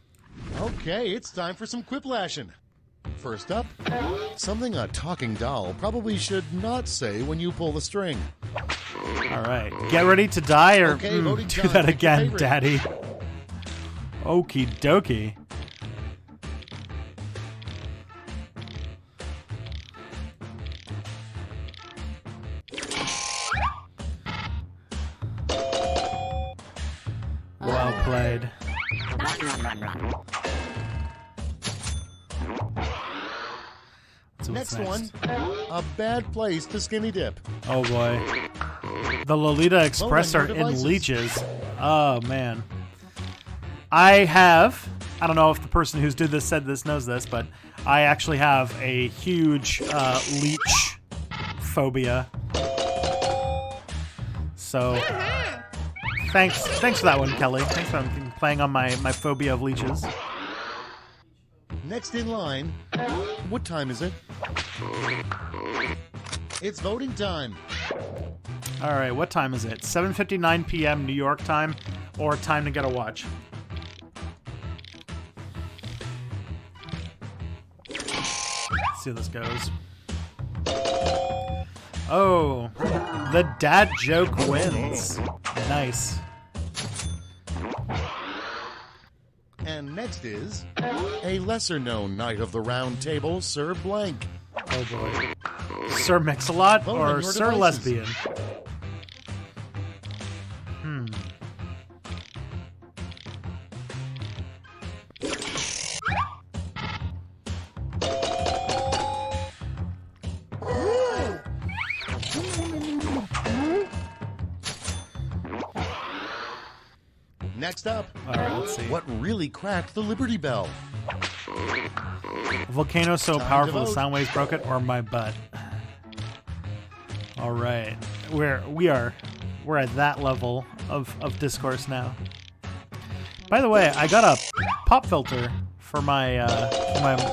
Okay, it's time for some quiplashing. First up, something a talking doll probably should not say when you pull the string. All right. Get ready to die or Okay, voting do time. that Pick your again, favorite. Daddy. Okie dokie. Well played. So what's Next one, a bad place to skinny dip. Oh boy. The Lolita Express Vote are on your in devices. leeches. Oh man. I don't know if the person who's did this said this knows this, but I actually have a huge leech phobia. So thanks for that one, Kelly. Thanks for playing on my phobia of leeches. Next in line, what time is it? It's voting time. All right, what time is it? 7:59 p.m. New York time, or time to get a watch? Let's see how this goes. Oh, the dad joke wins. Nice. And next is a lesser-known Knight of the Round Table, Sir Blank. Oh boy. Sir Mix-a-Lot Vote on or your Sir devices. Lesbian? Next up, All right, let's see. what really cracked the Liberty Bell? A volcano so Time to powerful the vote. sound waves broke it, or my butt? All right, we're at that level of discourse now. By the way, I got a pop filter for my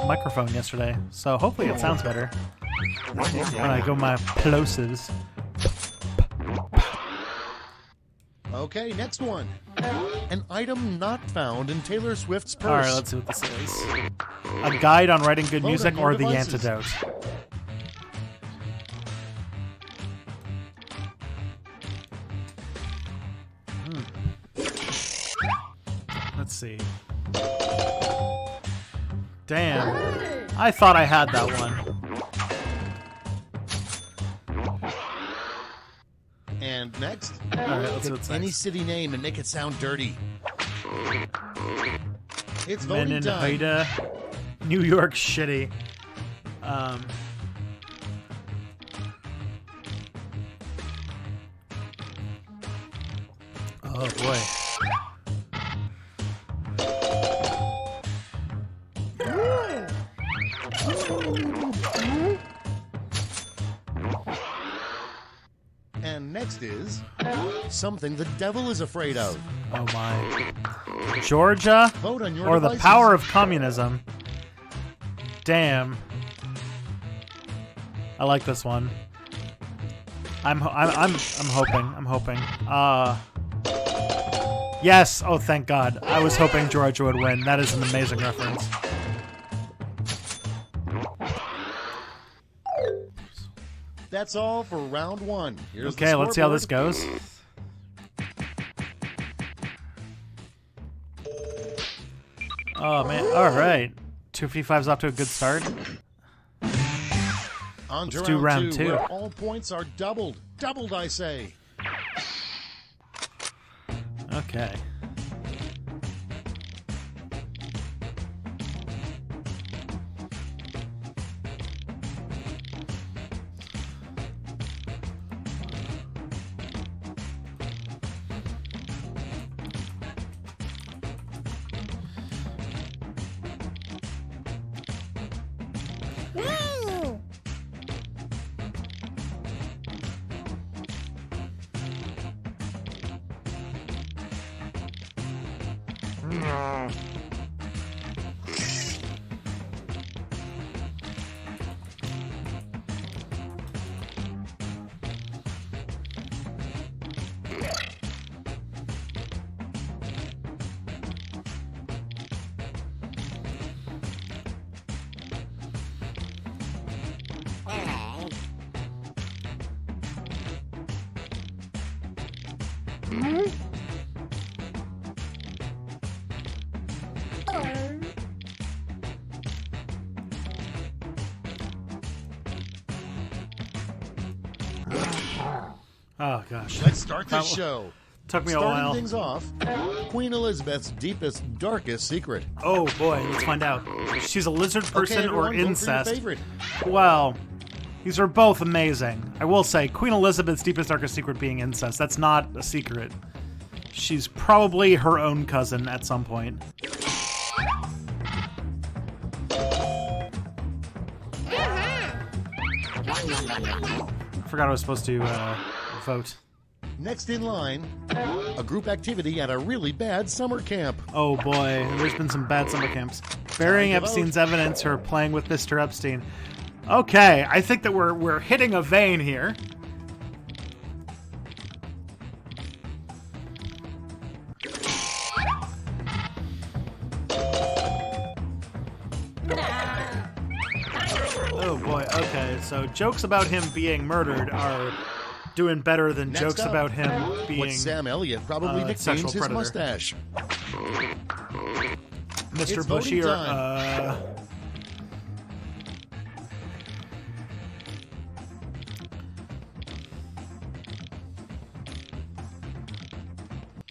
microphone yesterday, so hopefully it sounds better when I go my plosives. Okay, next one. An item not found in Taylor Swift's purse. All right, let's see what this is. A guide on writing good Vote on music your or the devices. antidote? Let's see. Damn. I thought I had that one. And next, All right, let's see pick what's any next. city name and make it sound dirty. It's voting time. Menenhoida, New York shitty. Oh boy. And next is something the devil is afraid of. Oh my. Georgia Vote on your or the devices. power of communism. Damn. I like this one. I'm hoping. Yes. Oh, thank God. I was hoping Georgia would win. That is an amazing reference. That's all for round one. Here's the Okay, let's see how this scoreboard. goes. Oh man. All right. 255's off to a good start. On to Let's do round two. where all points are doubled. Doubled, I say. Okay. Oh gosh. Let's start That this show. Took me a Starting while. things off, Queen Elizabeth's deepest, darkest secret. Oh boy, let's find out. She's a lizard person Okay, or everyone, vote for your incest. favorite. Well, these are both amazing. I will say, Queen Elizabeth's deepest, darkest secret being incest. That's not a secret. She's probably her own cousin at some point. Forgot I was supposed to vote. Next in line, a group activity at a really bad summer camp. Oh boy, there's been some bad summer camps. Burying Time to Epstein's vote. evidence or playing with Mr. Epstein. Okay, I think that we're hitting a vein here. Oh boy, okay, so jokes about him being murdered are doing better than Next jokes up, about him being What Sam Elliott probably sexual nicknames his predator. mustache. Mr. It's Bushy voting or time.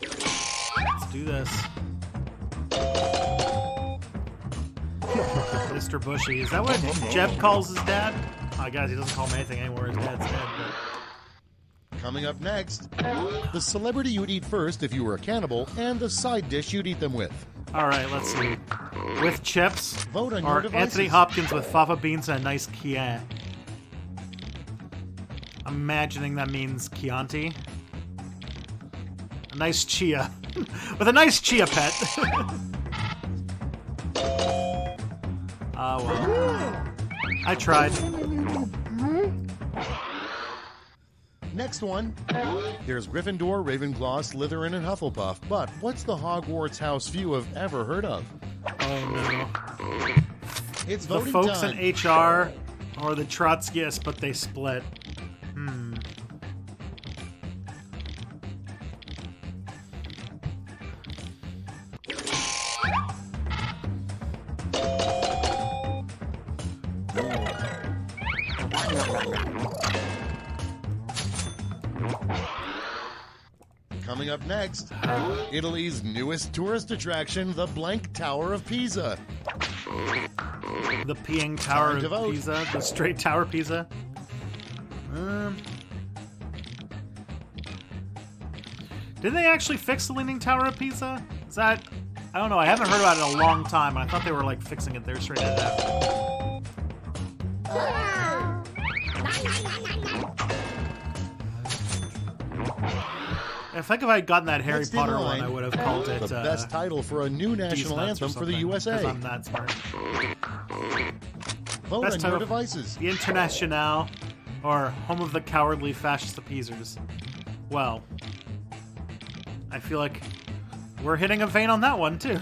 Let's do this. Mr. Bushy. Is that what Jeb calls his dad? Oh, guys, he doesn't call him anything anymore. His dad's dead. Coming up next, the celebrity you'd eat first if you were a cannibal, and the side dish you'd eat them with. But... All right, let's see. With chips Vote on your or devices. Anthony Hopkins with fava beans and a nice Chianti. I'm imagining that means Chianti. A nice chia. With a nice chia pet. Well. I tried. Next one, there's Gryffindor, Ravenclaw, Slytherin, and Hufflepuff. But what's the Hogwarts house few have ever heard of? Oh no. It's The voting folks time. in HR or the Trotskyists, but they split. Coming up next, Italy's newest tourist attraction, the blank Tower of Pisa. The peeing Tower Time to of vote. Pisa, the straight Tower of Pisa. Did they actually fix the Leaning Tower of Pisa? Is that... I don't know. I haven't heard about it in a long time. I thought they were like fixing it there straight out. I think if I had gotten that Harry Next in Potter line, one, I would have called it the best title for a new national Nuts or anthem for the something, 'cause USA. I'm that smart. Vote Best on title- your devices. The Internationale, or Home of the Cowardly Fascist Appeasers. Well, I feel like we're hitting a vein on that one, too.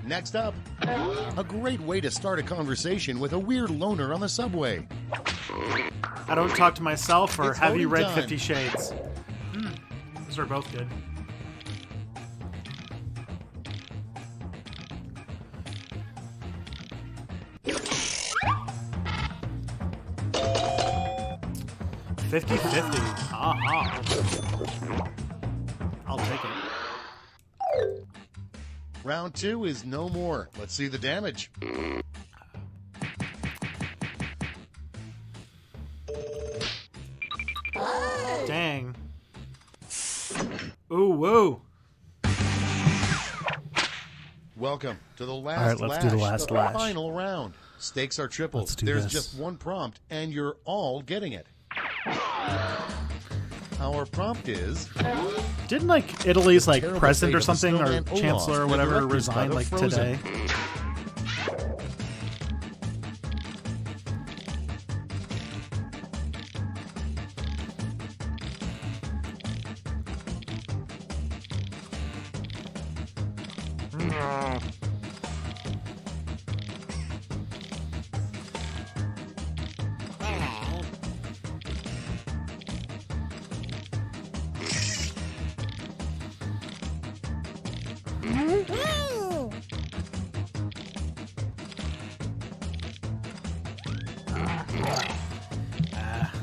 Next up, a great way to start a conversation with a weird loner on the subway. I don't talk to myself, or It's have you voting read time. 50 Shades? Those are both good. $50-50. Aha. I'll take it. Round 2 is no more. Let's see the damage. Dang. Ooh, woo. Welcome to the last All right, let's do the last lash. final round. Stakes are triple. Let's do There's this. just one prompt, and you're all getting it. Our prompt is... Didn't like Italy's like terrible president fate or of the something or snowman Olaf chancellor or in the whatever director's cut resign of like Frozen. today?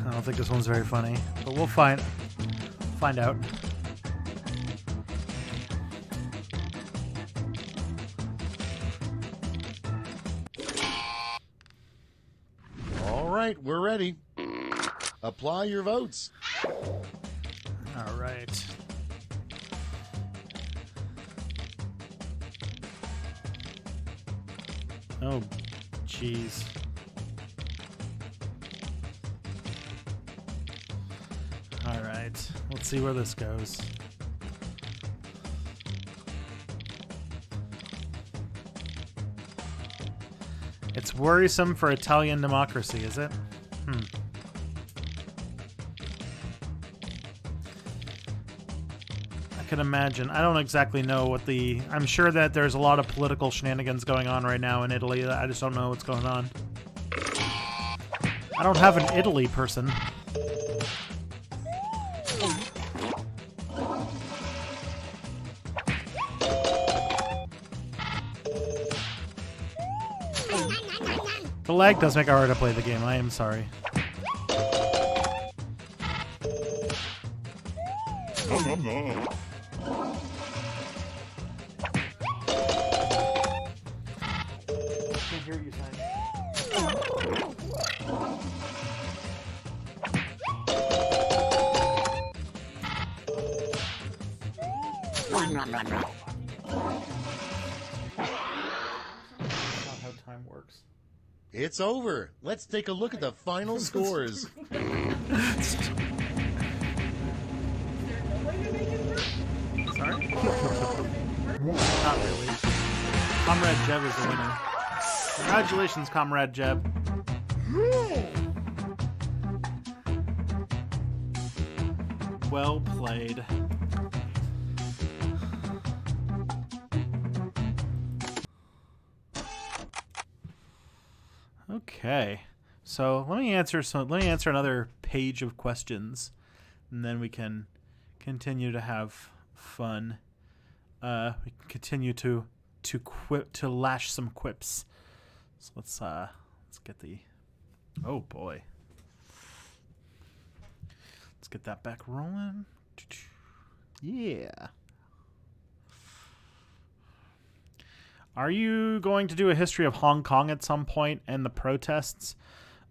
I don't think this one's very funny, but we'll find out. All right, we're ready. Apply your votes. All right. Oh, jeez. All right. Let's see where this goes. It's worrisome for Italian democracy, is it? I can imagine. I don't exactly know what the... I'm sure that there's a lot of political shenanigans going on right now in Italy. I just don't know what's going on. I don't have an Italy person. The lag does make it hard to play the game. I am sorry. Can't hear you, Not how time works. It's over. Let's take a look at the final scores. Sorry? Not really. Comrade Jeb is the winner. Congratulations, Comrade Jeb. Well played. Okay. So let me answer another page of questions and then we can continue to have fun. We can continue to lash some quips. So let's get the. Oh boy. Let's get that back rolling. Yeah. Are you going to do a history of Hong Kong at some point and the protests?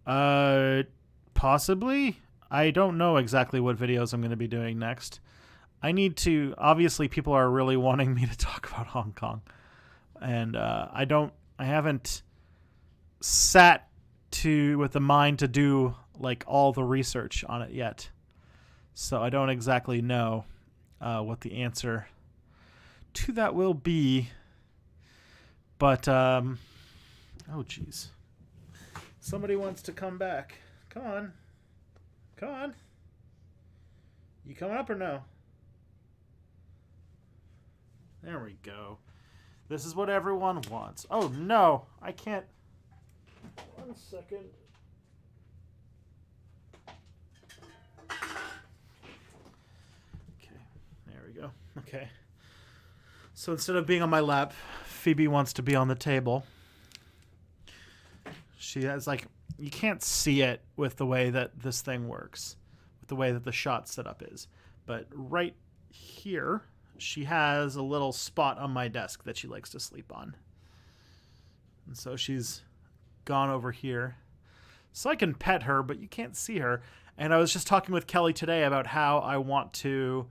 Possibly. I don't know exactly what videos I'm going to be doing next. I need to. Obviously, people are really wanting me to talk about Hong Kong, and I haven't sat with the mind to do like all the research on it yet, so I don't exactly know what the answer to that will be. But oh jeez, somebody wants to come back. Come on. You coming up or no? There we go. This is what everyone wants. Oh no, I can't. 1 second. Okay, there we go. Okay. So instead of being on my lap, Phoebe wants to be on the table. She has you can't see it with the way that this thing works, with the way that the shot setup is. But right here, she has a little spot on my desk that she likes to sleep on. And so she's gone over here. So I can pet her, but you can't see her. And I was just talking with Kelly today about how I want to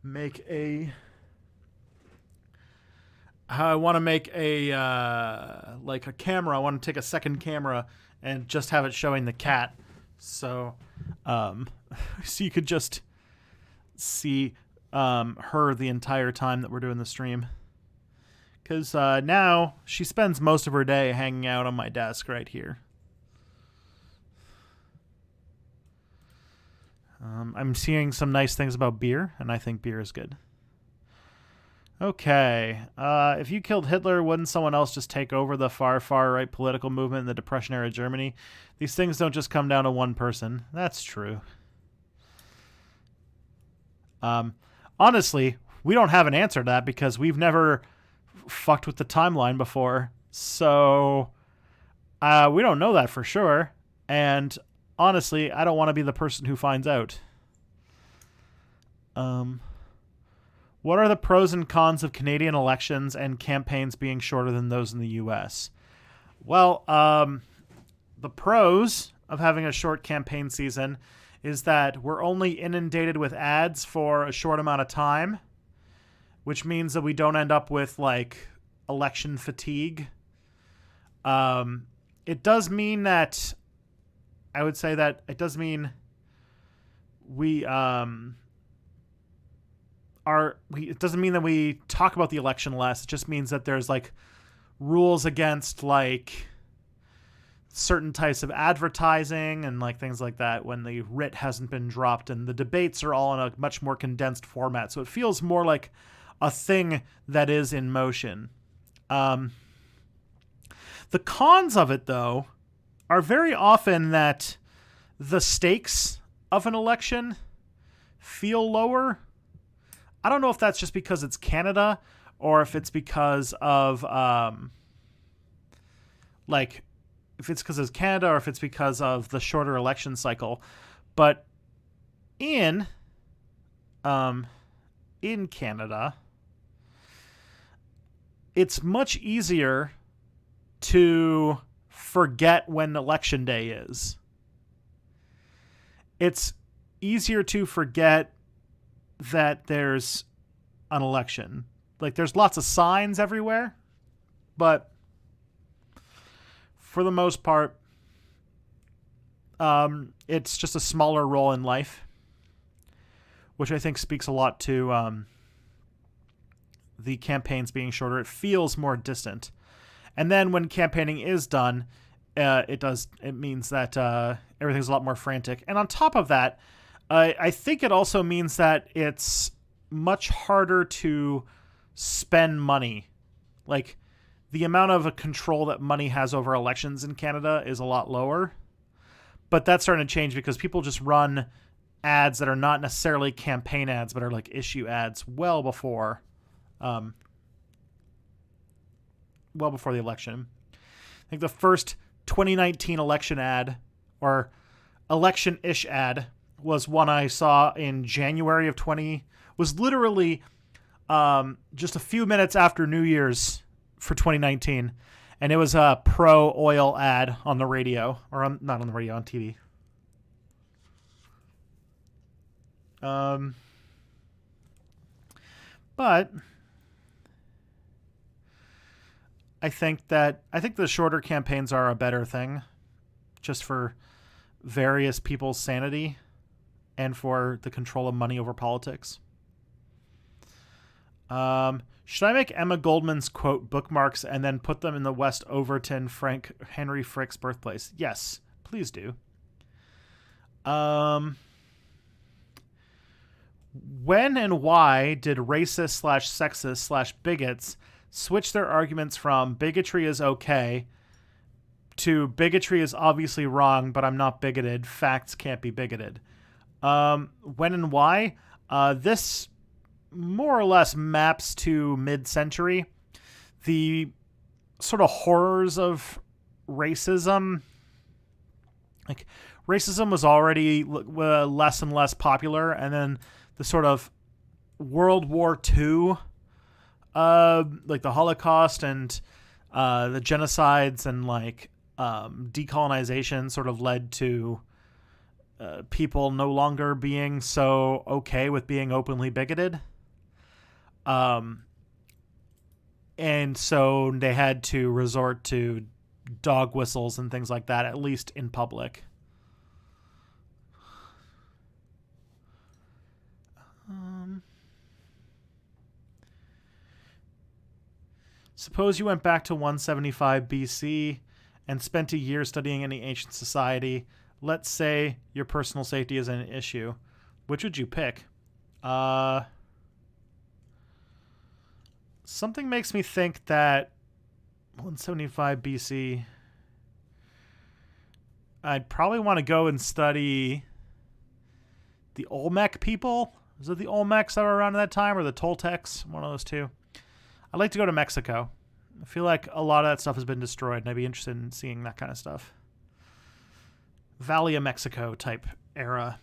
make a camera. I want to take a second camera and just have it showing the cat. So so you could just see her the entire time that we're doing the stream. Because now she spends most of her day hanging out on my desk right here. I'm seeing some nice things about beer, and I think beer is good. Okay. If you killed Hitler, wouldn't someone else just take over the far right political movement in the Depression-era Germany? These things don't just come down to one person. That's true. Honestly, we don't have an answer to that because we've never fucked with the timeline before. So we don't know that for sure. And honestly, I don't want to be the person who finds out. What are the pros and cons of Canadian elections and campaigns being shorter than those in the U.S.? Well, the pros of having a short campaign season is that we're only inundated with ads for a short amount of time, which means that we don't end up with election fatigue. It does mean that I would say that it does mean it doesn't mean that we talk about the election less. It just means that there's rules against certain types of advertising and things like that when the writ hasn't been dropped, and the debates are all in a much more condensed format. So it feels more like a thing that is in motion. The cons of it, though, are very often that the stakes of an election feel lower. I don't know if that's just because it's Canada or if it's because of if it's because it's Canada or if it's because of the shorter election cycle. But in Canada, it's much easier to forget when election day is. It's easier to forget that there's an election. There's lots of signs everywhere, but for the most part, it's just a smaller role in life, which I think speaks a lot to the campaigns being shorter. It feels more distant. And then when campaigning is done, it means that everything's a lot more frantic. And on top of that, I think it also means that it's much harder to spend money. The amount of control that money has over elections in Canada is a lot lower. But that's starting to change because people just run ads that are not necessarily campaign ads, but are like issue ads well before the election. I think the first 2019 election ad or election-ish ad was one I saw in January of was literally just a few minutes after New Year's for 2019. And it was a pro-oil ad on the radio, or not on the radio, on TV. But I think the shorter campaigns are a better thing, just for various people's sanity and for the control of money over politics. Should I make Emma Goldman's quote bookmarks and then put them in the West Overton Henry Frick's birthplace? Yes, please do. When and why did racist/sexist/bigots switch their arguments from bigotry is okay to bigotry is obviously wrong, but I'm not bigoted. Facts can't be bigoted. When and why? This more or less maps to mid-century. The sort of horrors of racism. Like, racism was already less and less popular, and then the sort of World War II, like the Holocaust and the genocides and like decolonization sort of led to people no longer being so okay with being openly bigoted. And so they had to resort to dog whistles and things like that, at least in public. Suppose you went back to 175 BC and spent a year studying any ancient society. Let's say your personal safety is an issue. Which would you pick? Something makes me think that 175 BC, I'd probably want to go and study the Olmec people. Was it the Olmecs that were around at that time, or the Toltecs? One of those two. I'd like to go to Mexico. I feel like a lot of that stuff has been destroyed, and I'd be interested in seeing that kind of stuff. Valley of Mexico type era.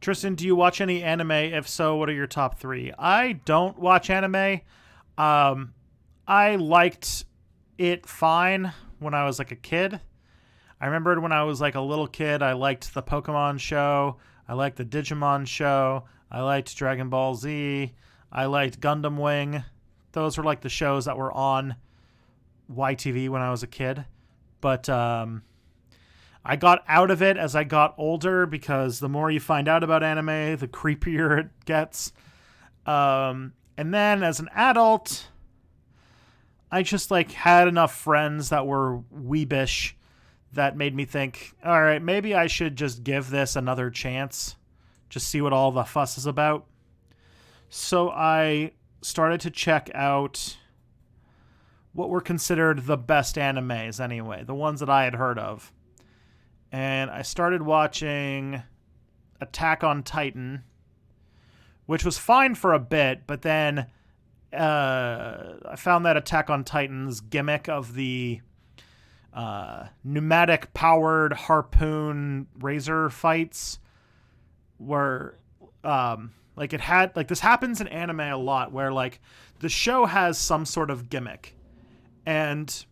Tristan, do you watch any anime? If so, what are your top 3? I don't watch anime. I liked it fine when I was like a kid. I remembered when I was like a little kid, I liked the Pokemon show. I liked the Digimon show. I liked Dragon Ball Z. I liked Gundam Wing. Those were like the shows that were on YTV when I was a kid. But I got out of it as I got older because the more you find out about anime, the creepier it gets. And then as an adult, I just like had enough friends that were weebish that made me think, all right, maybe I should just give this another chance. Just see what all the fuss is about. So I started to check out what were considered the best animes anyway, the ones that I had heard of. And I started watching Attack on Titan, which was fine for a bit, but then I found that Attack on Titan's gimmick of the pneumatic-powered harpoon razor fights were like it had like this happens in anime a lot where like the show has some sort of gimmick and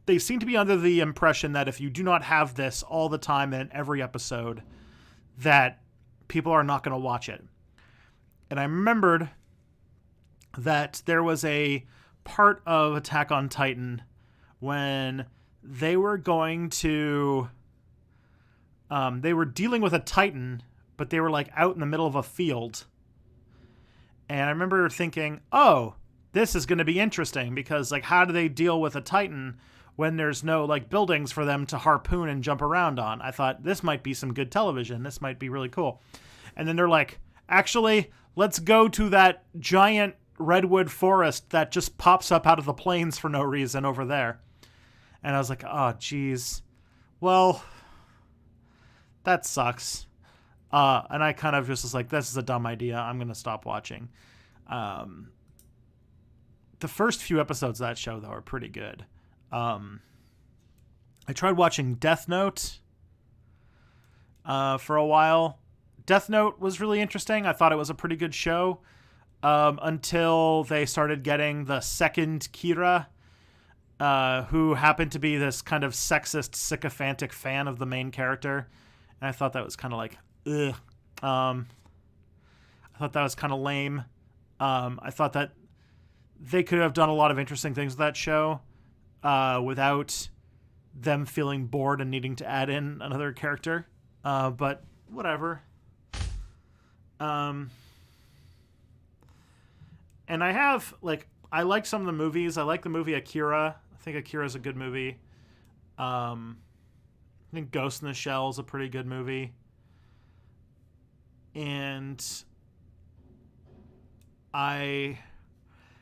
they seem to be under the impression that if you do not have this all the time in every episode that people are not going to watch it. And I remembered that there was a part of Attack on Titan when they were going to they were dealing with a Titan, but they were like out in the middle of a field. And I remember thinking, oh, this is going to be interesting because like, how do they deal with a Titan when there's no like buildings for them to harpoon and jump around on? I thought this might be some good television. This might be really cool. And then they're like, actually, let's go to that giant redwood forest that just pops up out of the plains for no reason over there. And I was like, oh, geez. Well, that sucks. And I kind of just was like, this is a dumb idea. I'm going to stop watching. The first few episodes of that show, though, are pretty good. I tried watching Death Note for a while. Death Note was really interesting. I thought it was a pretty good show until they started getting the second Kira, who happened to be this kind of sexist, sycophantic fan of the main character. And I thought that was kind of like, ugh. I thought that was kind of lame. I thought that they could have done a lot of interesting things with that show without them feeling bored and needing to add in another character. But whatever. And I have, like, I like some of the movies. I like the movie Akira. I think Akira is a good movie. I think Ghost in the Shell is a pretty good movie. And I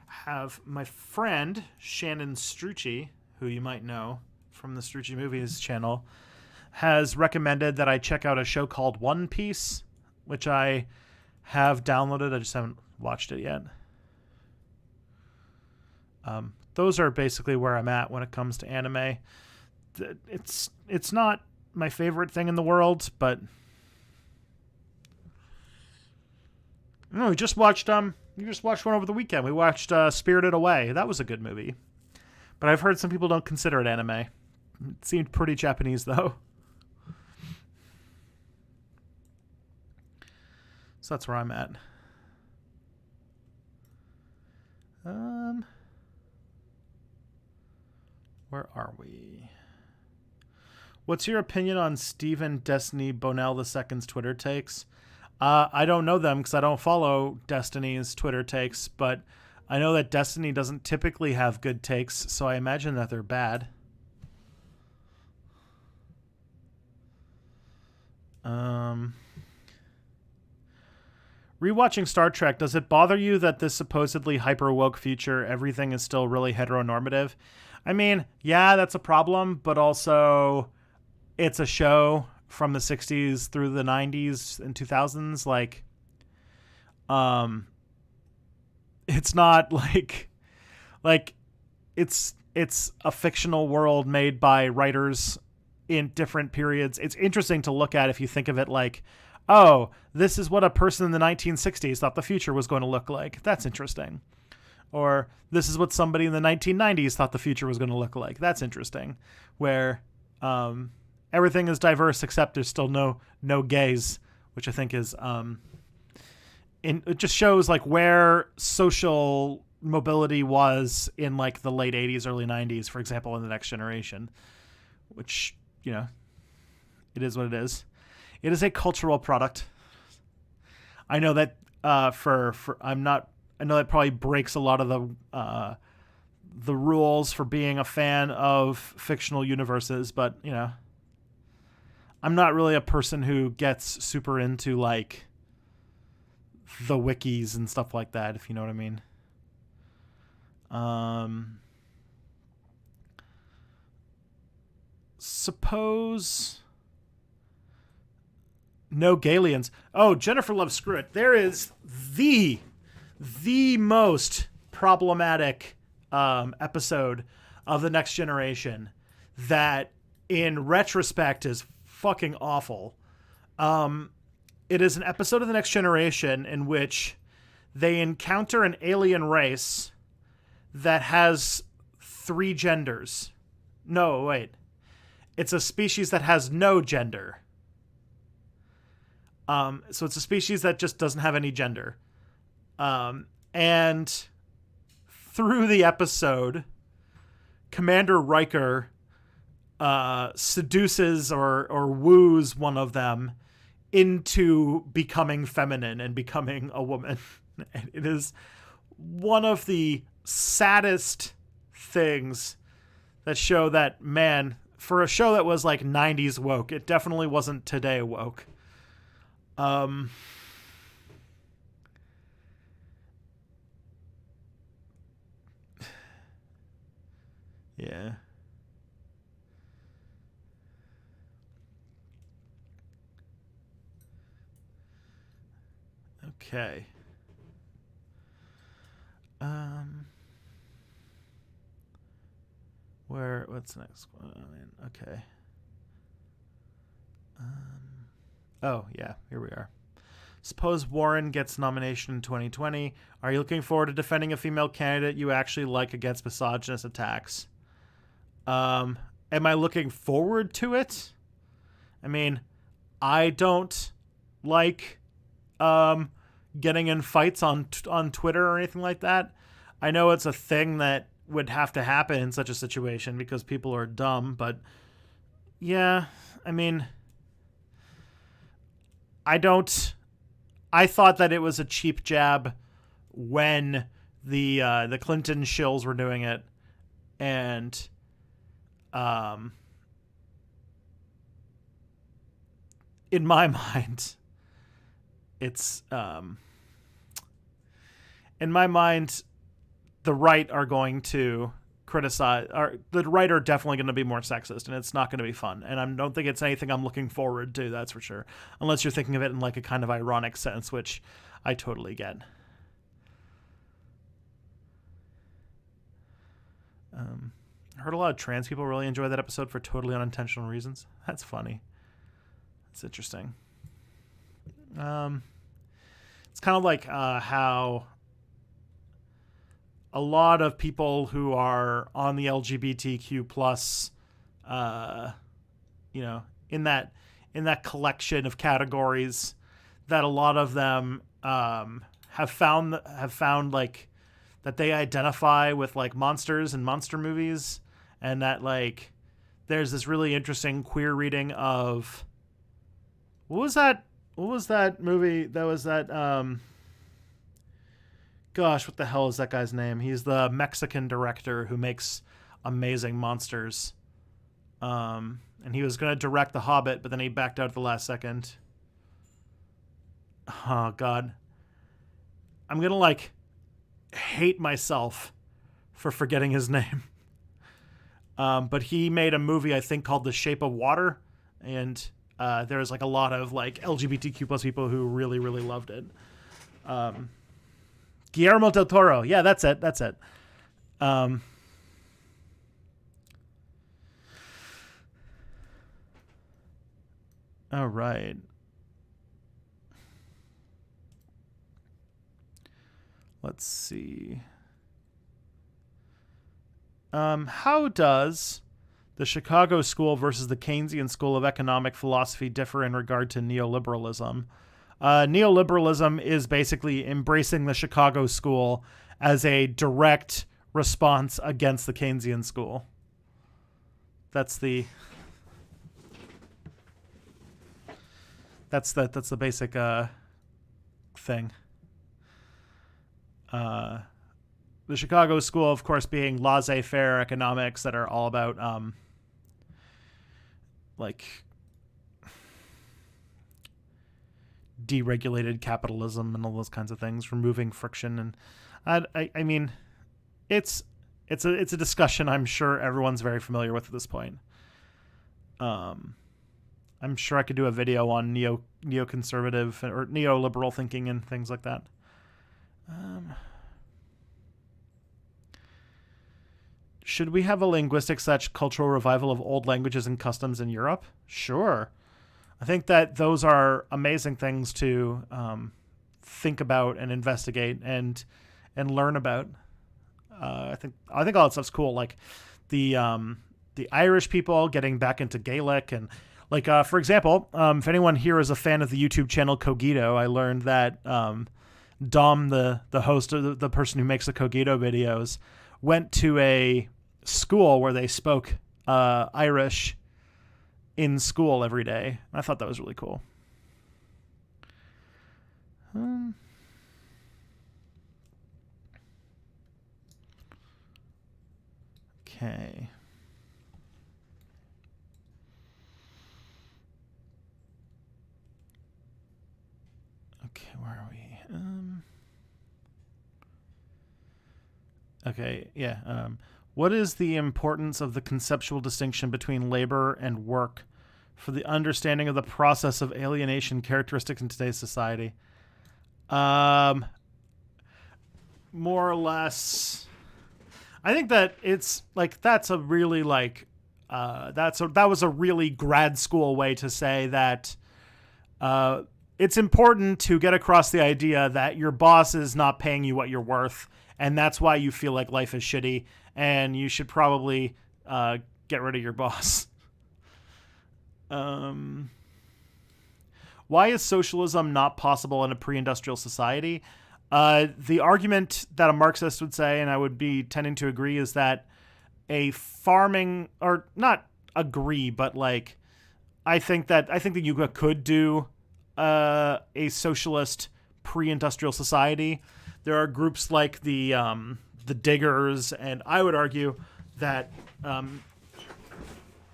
have my friend, Shannon Strucci, who you might know from the Strucci Movies channel, has recommended that I check out a show called One Piece, which I have downloaded. I just haven't watched it yet. Those are basically where I'm at when it comes to anime. It's not my favorite thing in the world, but no, we just watched one over the weekend. We watched Spirited Away. That was a good movie. But I've heard some people don't consider it anime. It seemed pretty Japanese though. So that's where I'm at. Where are we? What's your opinion on Stephen Destiny Bonell II's Twitter takes? I don't know them because I don't follow Destiny's Twitter takes, but I know that Destiny doesn't typically have good takes, so I imagine that they're bad. Rewatching Star Trek, does it bother you that this supposedly hyper-woke future, everything is still really heteronormative? I mean, yeah, that's a problem, but also it's a show from the 60s through the 90s and 2000s. Like, it's not like it's a fictional world made by writers in different periods. It's interesting to look at if you think of it like, oh, this is what a person in the 1960s thought the future was going to look like. That's interesting. Or this is what somebody in the 1990s thought the future was going to look like. That's interesting. Where everything is diverse except there's still no gays, which I think is it just shows like where social mobility was in like the late 80s, early 90s, for example, in The Next Generation, which, you know, it is what it is. It is a cultural product. I know that I know that probably breaks a lot of the rules for being a fan of fictional universes, but, you know, I'm not really a person who gets super into like the wikis and stuff like that, if you know what I mean. Suppose no Galians. Oh, Jennifer Love Screwitt. There is the most problematic episode of The Next Generation that in retrospect is fucking awful. It is an episode of The Next Generation in which they encounter an alien race that has 3 genders. No, wait. It's a species that has no gender. So it's a species that just doesn't have any gender. And through the episode, Commander Riker seduces or woos one of them into becoming feminine and becoming a woman. And it is one of the saddest things that show that, man, for a show that was like 90s woke, it definitely wasn't today woke. Yeah. Okay. What's next one? Okay. Oh, yeah, here we are. Suppose Warren gets nomination in 2020. Are you looking forward to defending a female candidate you actually like against misogynist attacks? Am I looking forward to it? I mean, I don't like getting in fights on Twitter or anything like that. I know it's a thing that would have to happen in such a situation because people are dumb, but yeah, I mean, I thought that it was a cheap jab when the Clinton shills were doing it, and in my mind, it's in my mind, the right are going to criticize, or the right are definitely going to be more sexist, and it's not going to be fun. And I don't think it's anything I'm looking forward to, that's for sure. Unless you're thinking of it in like a kind of ironic sense, which I totally get. I heard a lot of trans people really enjoy that episode for totally unintentional reasons. That's funny. That's interesting. It's kind of like how a lot of people who are on the LGBTQ plus, in that collection of categories, that a lot of them have found like that they identify with like monsters and monster movies, and that like there's this really interesting queer reading of what was that movie that was that gosh, what the hell is that guy's name? He's the Mexican director who makes amazing monsters. And he was going to direct The Hobbit, but then he backed out at the last second. Oh, God. I'm going to, like, hate myself for forgetting his name. But he made a movie, I think, called The Shape of Water. And there's, like, a lot of, like, LGBTQ plus people who really, really loved it. Guillermo del Toro. Yeah, that's it. All right. Let's see. How does the Chicago School versus the Keynesian School of Economic Philosophy differ in regard to neoliberalism? Neoliberalism is basically embracing the Chicago School as a direct response against the Keynesian school. That's the basic thing. The Chicago School, of course, being laissez-faire economics that are all about like deregulated capitalism and all those kinds of things, removing friction. And I mean, it's a discussion I'm sure everyone's very familiar with at this point. I'm sure I could do a video on neoconservative or neoliberal thinking and things like that. Should we have a linguistic/cultural revival of old languages and customs in Europe? Sure. I think that those are amazing things to think about and investigate and learn about. I think all that stuff's cool. Like the Irish people getting back into Gaelic, and like for example, if anyone here is a fan of the YouTube channel Cogito, I learned that Dom, the host, the person who makes the Cogito videos, went to a school where they spoke Irish in school every day. I thought that was really cool. Okay. Okay, where are we? Okay, yeah. What is the importance of the conceptual distinction between labor and work for the understanding of the process of alienation characteristic in today's society? Um, more or less, I think that it's like that's a really like that was a really grad school way to say that it's important to get across the idea that your boss is not paying you what you're worth, and that's why you feel like life is shitty, and you should probably get rid of your boss. Why is socialism not possible in a pre-industrial society? The argument that a Marxist would say, and I would be tending to agree, is that a farming, or not agree, but like, I think that you could do a socialist pre-industrial society. There are groups like the Diggers, and I would argue that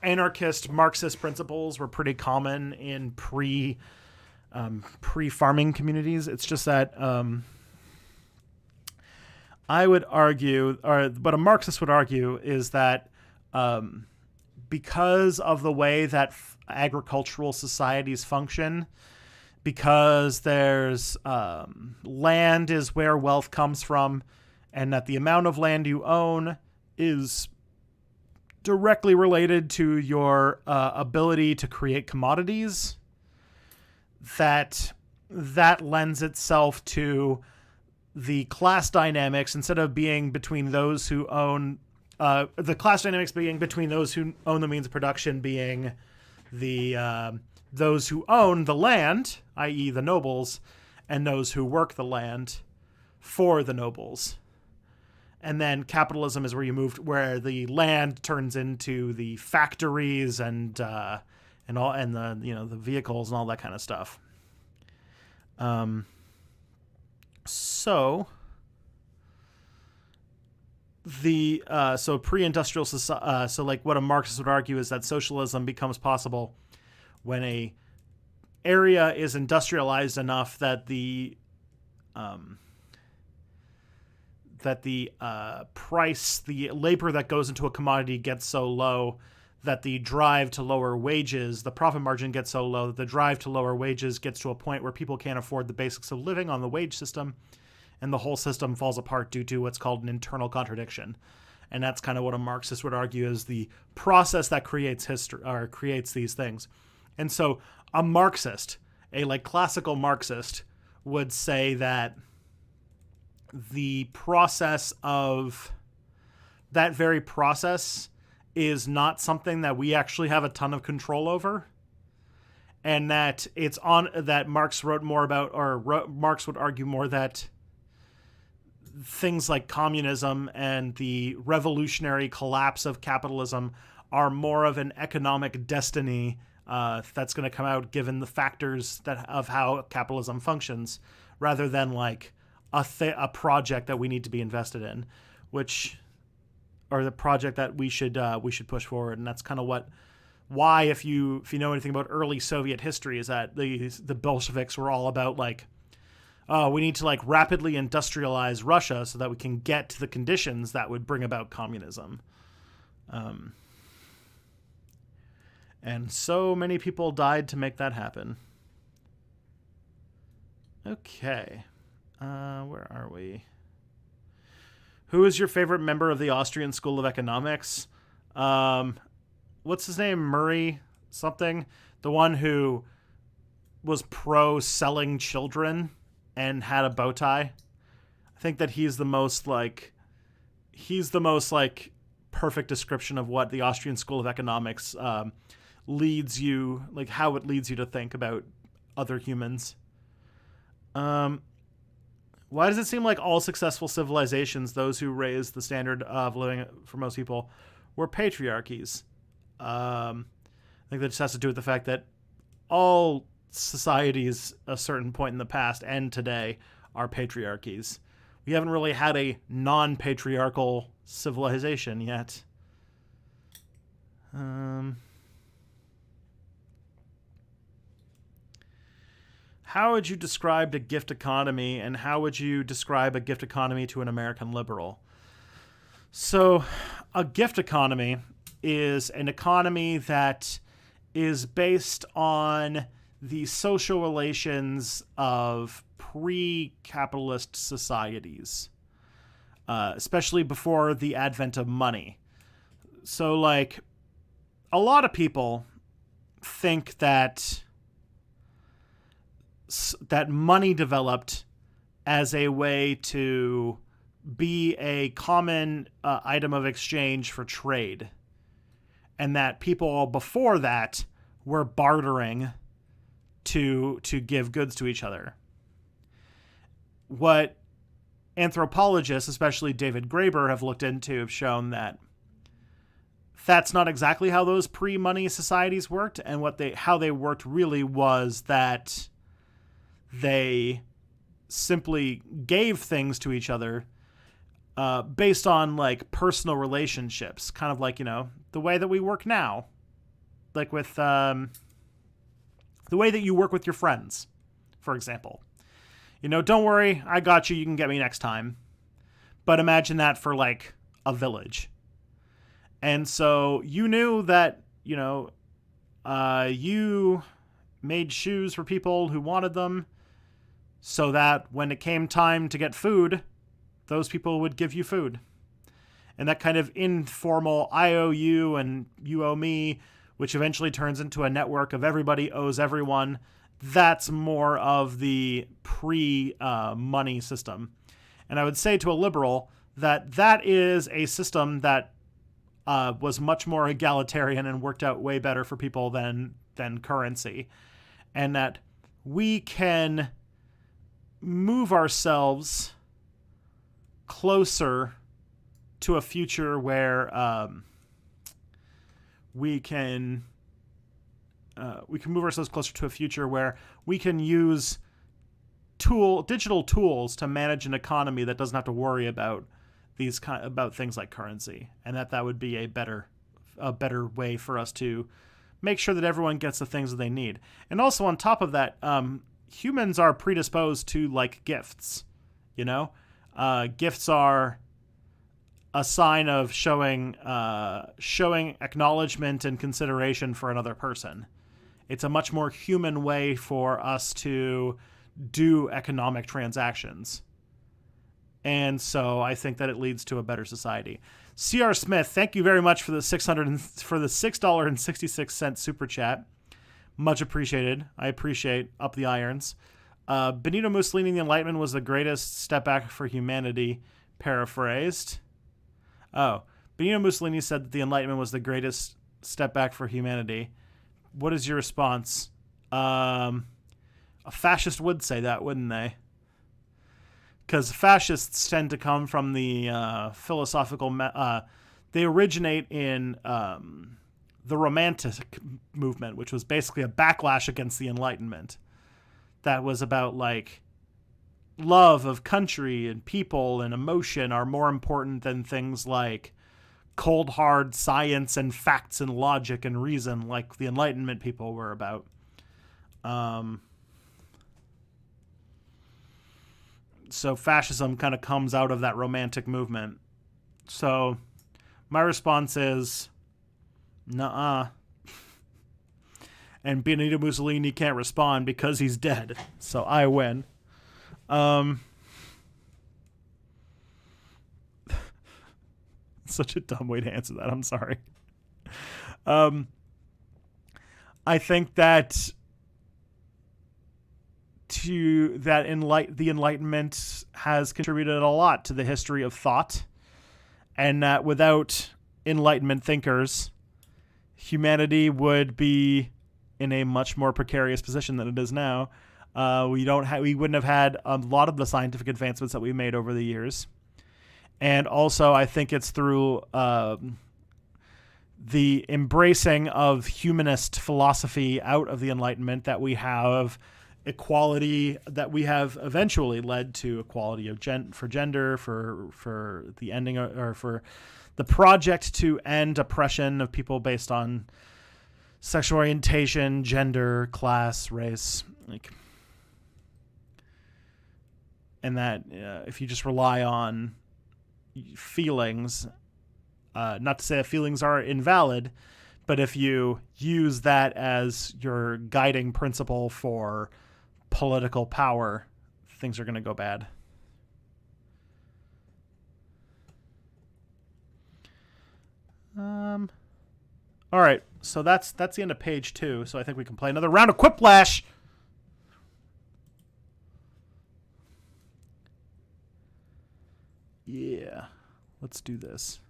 anarchist Marxist principles were pretty common in pre-farming communities. It's just that I would argue, or but a Marxist would argue, is that because of the way that agricultural societies function, because there's land is where wealth comes from, and that the amount of land you own is directly related to your ability to create commodities, that lends itself to the class dynamics, instead of being between those who own the class dynamics being between those who own the means of production, being the those who own the land, i.e. the nobles, and those who work the land for the nobles. And then capitalism is where you move, where the land turns into the factories and the the vehicles and all that kind of stuff. So pre-industrial society. So like what a Marxist would argue is that socialism becomes possible when a area is industrialized enough that the price, the labor that goes into a commodity gets so low that the drive to lower wages, the profit margin gets so low that the drive to lower wages gets to a point where people can't afford the basics of living on the wage system, and the whole system falls apart due to what's called an internal contradiction. And that's kind of what a Marxist would argue is the process that creates history, or creates these things. And so a Marxist, a like classical Marxist, would say that the process of that very process is not something that we actually have a ton of control over, and that it's on that Marx wrote more about, or Marx would argue more that things like communism and the revolutionary collapse of capitalism are more of an economic destiny that's going to come out given the factors of how capitalism functions, rather than like a project that we need to be invested in, or the project that we should push forward. And that's kind of why if you know anything about early Soviet history, is that the Bolsheviks were all about like, oh, we need to like rapidly industrialize Russia so that we can get to the conditions that would bring about communism. And so many people died to make that happen. Okay. Where are we? Who is your favorite member of the Austrian School of Economics? What's his name? Murray something? The one who was pro selling children and had a bow tie. I think that he's the most perfect description of what the Austrian School of Economics leads you, like how it leads you to think about other humans. Why does it seem like all successful civilizations, those who raised the standard of living for most people, were patriarchies? I think that just has to do with the fact that all societies at a certain point in the past and today are patriarchies. We haven't really had a non-patriarchal civilization yet. How would you describe a gift economy, and how would you describe a gift economy to an American liberal? So, a gift economy is an economy that is based on the social relations of pre-capitalist societies, especially before the advent of money. So, like, a lot of people think that money developed as a way to be a common item of exchange for trade, and that people before that were bartering to give goods to each other. What anthropologists, especially David Graeber, have looked into have shown that that's not exactly how those pre-money societies worked, and how they worked really was that they simply gave things to each other based on like personal relationships, kind of like, the way that we work now, like with the way that you work with your friends, for example. Don't worry, I got you. You can get me next time. But imagine that for like a village. And so you knew that, you made shoes for people who wanted them, so that when it came time to get food, those people would give you food. And that kind of informal I owe you and you owe me, which eventually turns into a network of everybody owes everyone, that's more of the pre-money system. And I would say to a liberal that is a system that was much more egalitarian and worked out way better for people than currency. And that we can move ourselves closer to a future where we can move ourselves closer to a future where we can use digital tools to manage an economy that doesn't have to worry about about things like currency, and that would be a better way for us to make sure that everyone gets the things that they need. And also on top of that, humans are predisposed to like gifts. Gifts are a sign of showing acknowledgement and consideration for another person. It's a much more human way for us to do economic transactions. And so I think that it leads to a better society. C.R. Smith, thank you very much for the $6.66 super chat. Much appreciated. I appreciate up the irons. Benito Mussolini, the Enlightenment was the greatest step back for humanity, paraphrased. Oh, Benito Mussolini said that the Enlightenment was the greatest step back for humanity. What is your response? A fascist would say that, wouldn't they? Because fascists tend to come from the philosophical... they originate in the Romantic movement, which was basically a backlash against the Enlightenment. That was about, like, love of country and people and emotion are more important than things like cold, hard science and facts and logic and reason, like the Enlightenment people were about. So fascism kind of comes out of that Romantic movement. So my response is, nuh-uh. And Benito Mussolini can't respond because he's dead. So I win. Such a dumb way to answer that. I'm sorry. I think that the Enlightenment has contributed a lot to the history of thought, and that without Enlightenment thinkers, humanity would be in a much more precarious position than it is now. We wouldn't have had a lot of the scientific advancements that we made over the years. And also, I think it's through the embracing of humanist philosophy out of the Enlightenment that we have equality, that we have eventually led to equality of for gender, for the ending, or for the project to end oppression of people based on sexual orientation, gender, class, race, and that if you just rely on feelings, not to say that feelings are invalid, but if you use that as your guiding principle for political power, things are going to go bad. All right, so that's the end of page 2. So I think we can play another round of Quiplash. Yeah, let's do this.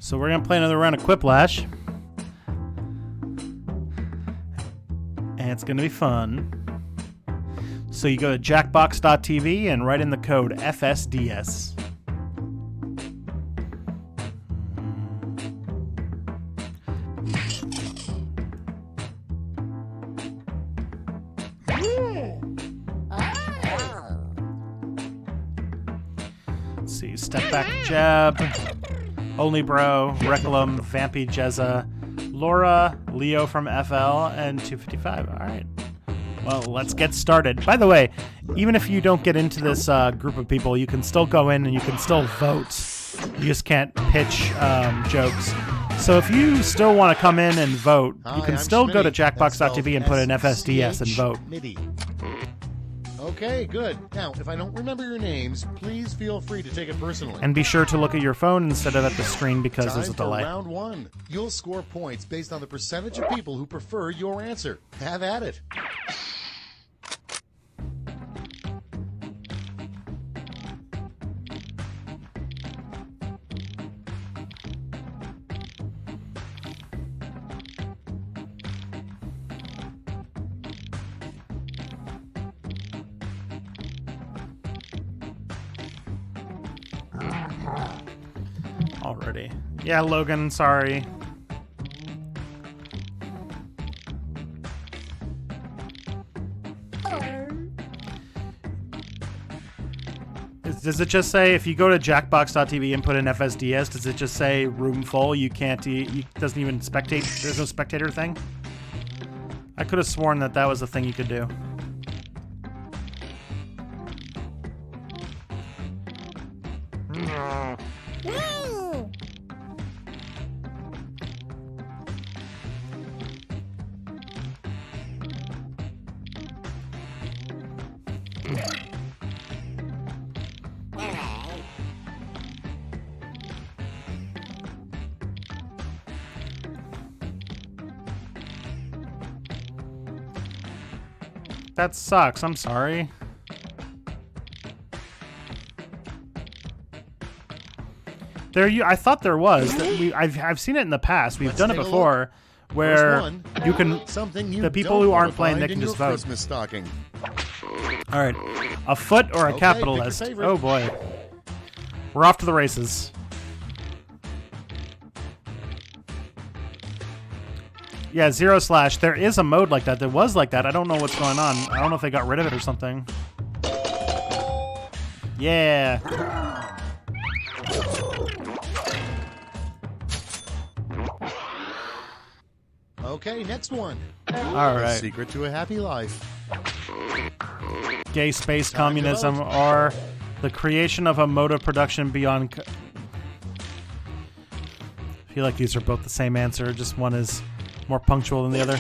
So we're going to play another round of Quiplash. And it's going to be fun. So you go to jackbox.tv and write in the code FSDS. Let's see. Step back jab. Only Bro, Reculum, Vampy Jezza, Laura, Leo from FL, and 255. All right. Well, let's get started. By the way, even if you don't get into this group of people, you can still go in and you can still vote. You just can't pitch jokes. So if you still want to come in and vote, you can still go to jackbox.tv and put in FSDS and vote. Okay, good. Now, if I don't remember your names, please feel free to take it personally. And be sure to look at your phone instead of at the screen because there's a delay. Round 1. You'll score points based on the percentage of people who prefer your answer. Have at it. Already. Yeah, Logan, sorry. Does it just say, if you go to jackbox.tv and put in FSDS, does it just say room full? You can't, doesn't even spectate, there's no spectator thing? I could have sworn that was a thing you could do. That sucks. I'm sorry. I thought there was. I've seen it in the past. We've done it before, where you can. The people who aren't playing, they can just vote. All right, a foot or a capitalist. Oh boy, we're off to the races. Yeah, 0/. There is a mode like that. There was like that. I don't know what's going on. I don't know if they got rid of it or something. Yeah. Okay, next one. All right. The secret to a happy life. Gay space communism or the creation of a mode of production beyond... I feel like these are both the same answer. Just one is more punctual than the other.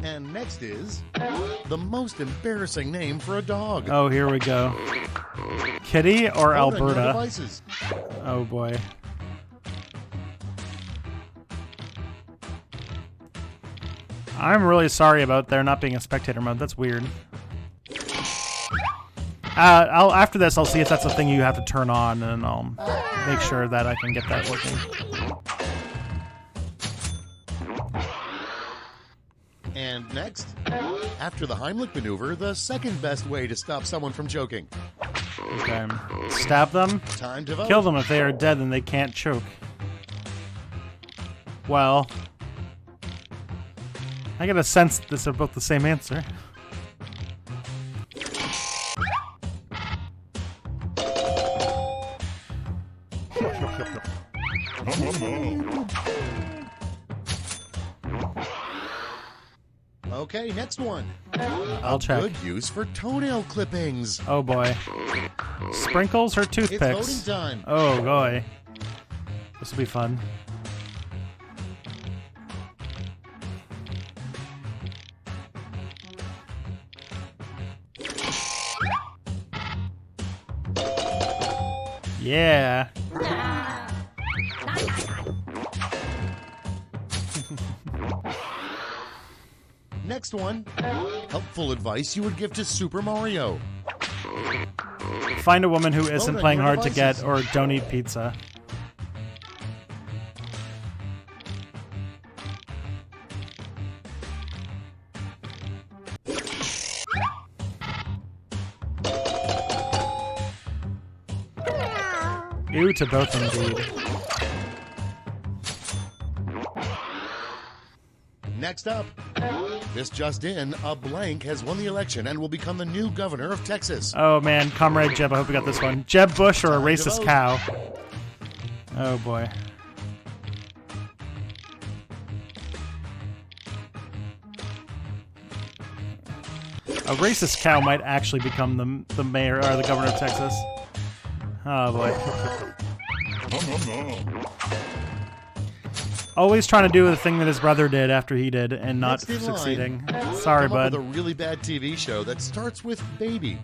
And next is the most embarrassing name for a dog. Oh, here we go. Kitty or Alberta? Oh boy. I'm really sorry about there not being a spectator mode. That's weird. After this, I'll see if that's a thing you have to turn on, and I'll make sure that I can get that working. And next, after the Heimlich maneuver, the second best way to stop someone from choking. Okay. Stab them. Time to vote. Kill them if they are dead and they can't choke. Well, I get a sense that these are both the same answer. Okay, next one. I'll check. Good use for toenail clippings. Oh boy. Sprinkles or It's toothpicks? voting time. Oh boy. This will be fun. Yeah. Next one. Helpful advice you would give to Super Mario. Find a woman who isn't on playing your hard to devices. get or don't eat pizza. Ew to both indeed. Next up. This just in, a blank has won the election and will become the new governor of Texas. Oh man, Comrade Jeb, I hope we got this one. Jeb Bush or a Time to racist vote. cow? Oh boy. A racist cow might actually become the mayor or the governor of Texas. Oh boy. Always trying to do the thing that his brother did after he did and not Next in line. succeeding. Sorry, Come up bud. with a really bad TV show that starts with baby.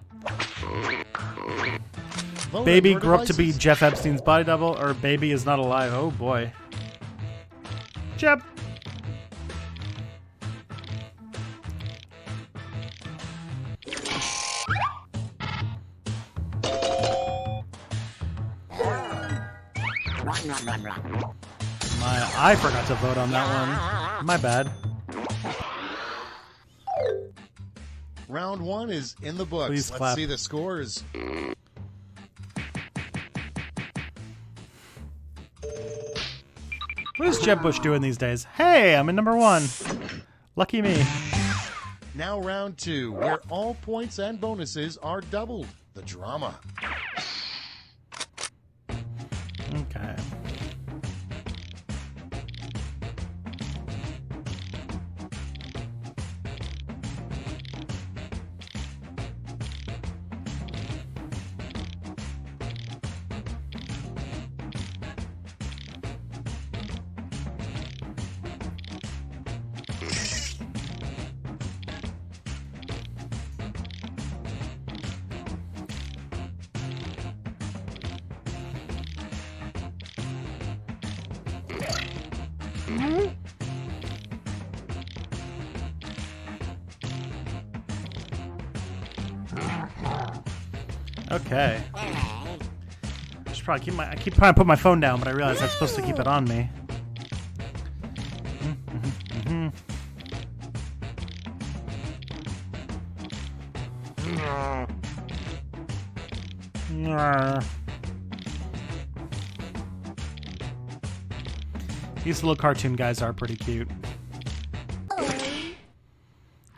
Vote on Baby your grew up to be devices. Jeff Epstein's body double, or Baby is not alive. Oh boy. Jeb. I forgot to vote on that one. My bad. Round one is in the books. Please Let's clap. see the scores. What is Jeb Bush doing these days? Hey, I'm in number one. Lucky me. Now round two, where all points and bonuses are doubled. The drama. Okay. Okay. Should probably I keep trying to put my phone down, but I realize I'm supposed to keep it on me. These little cartoon guys are pretty cute.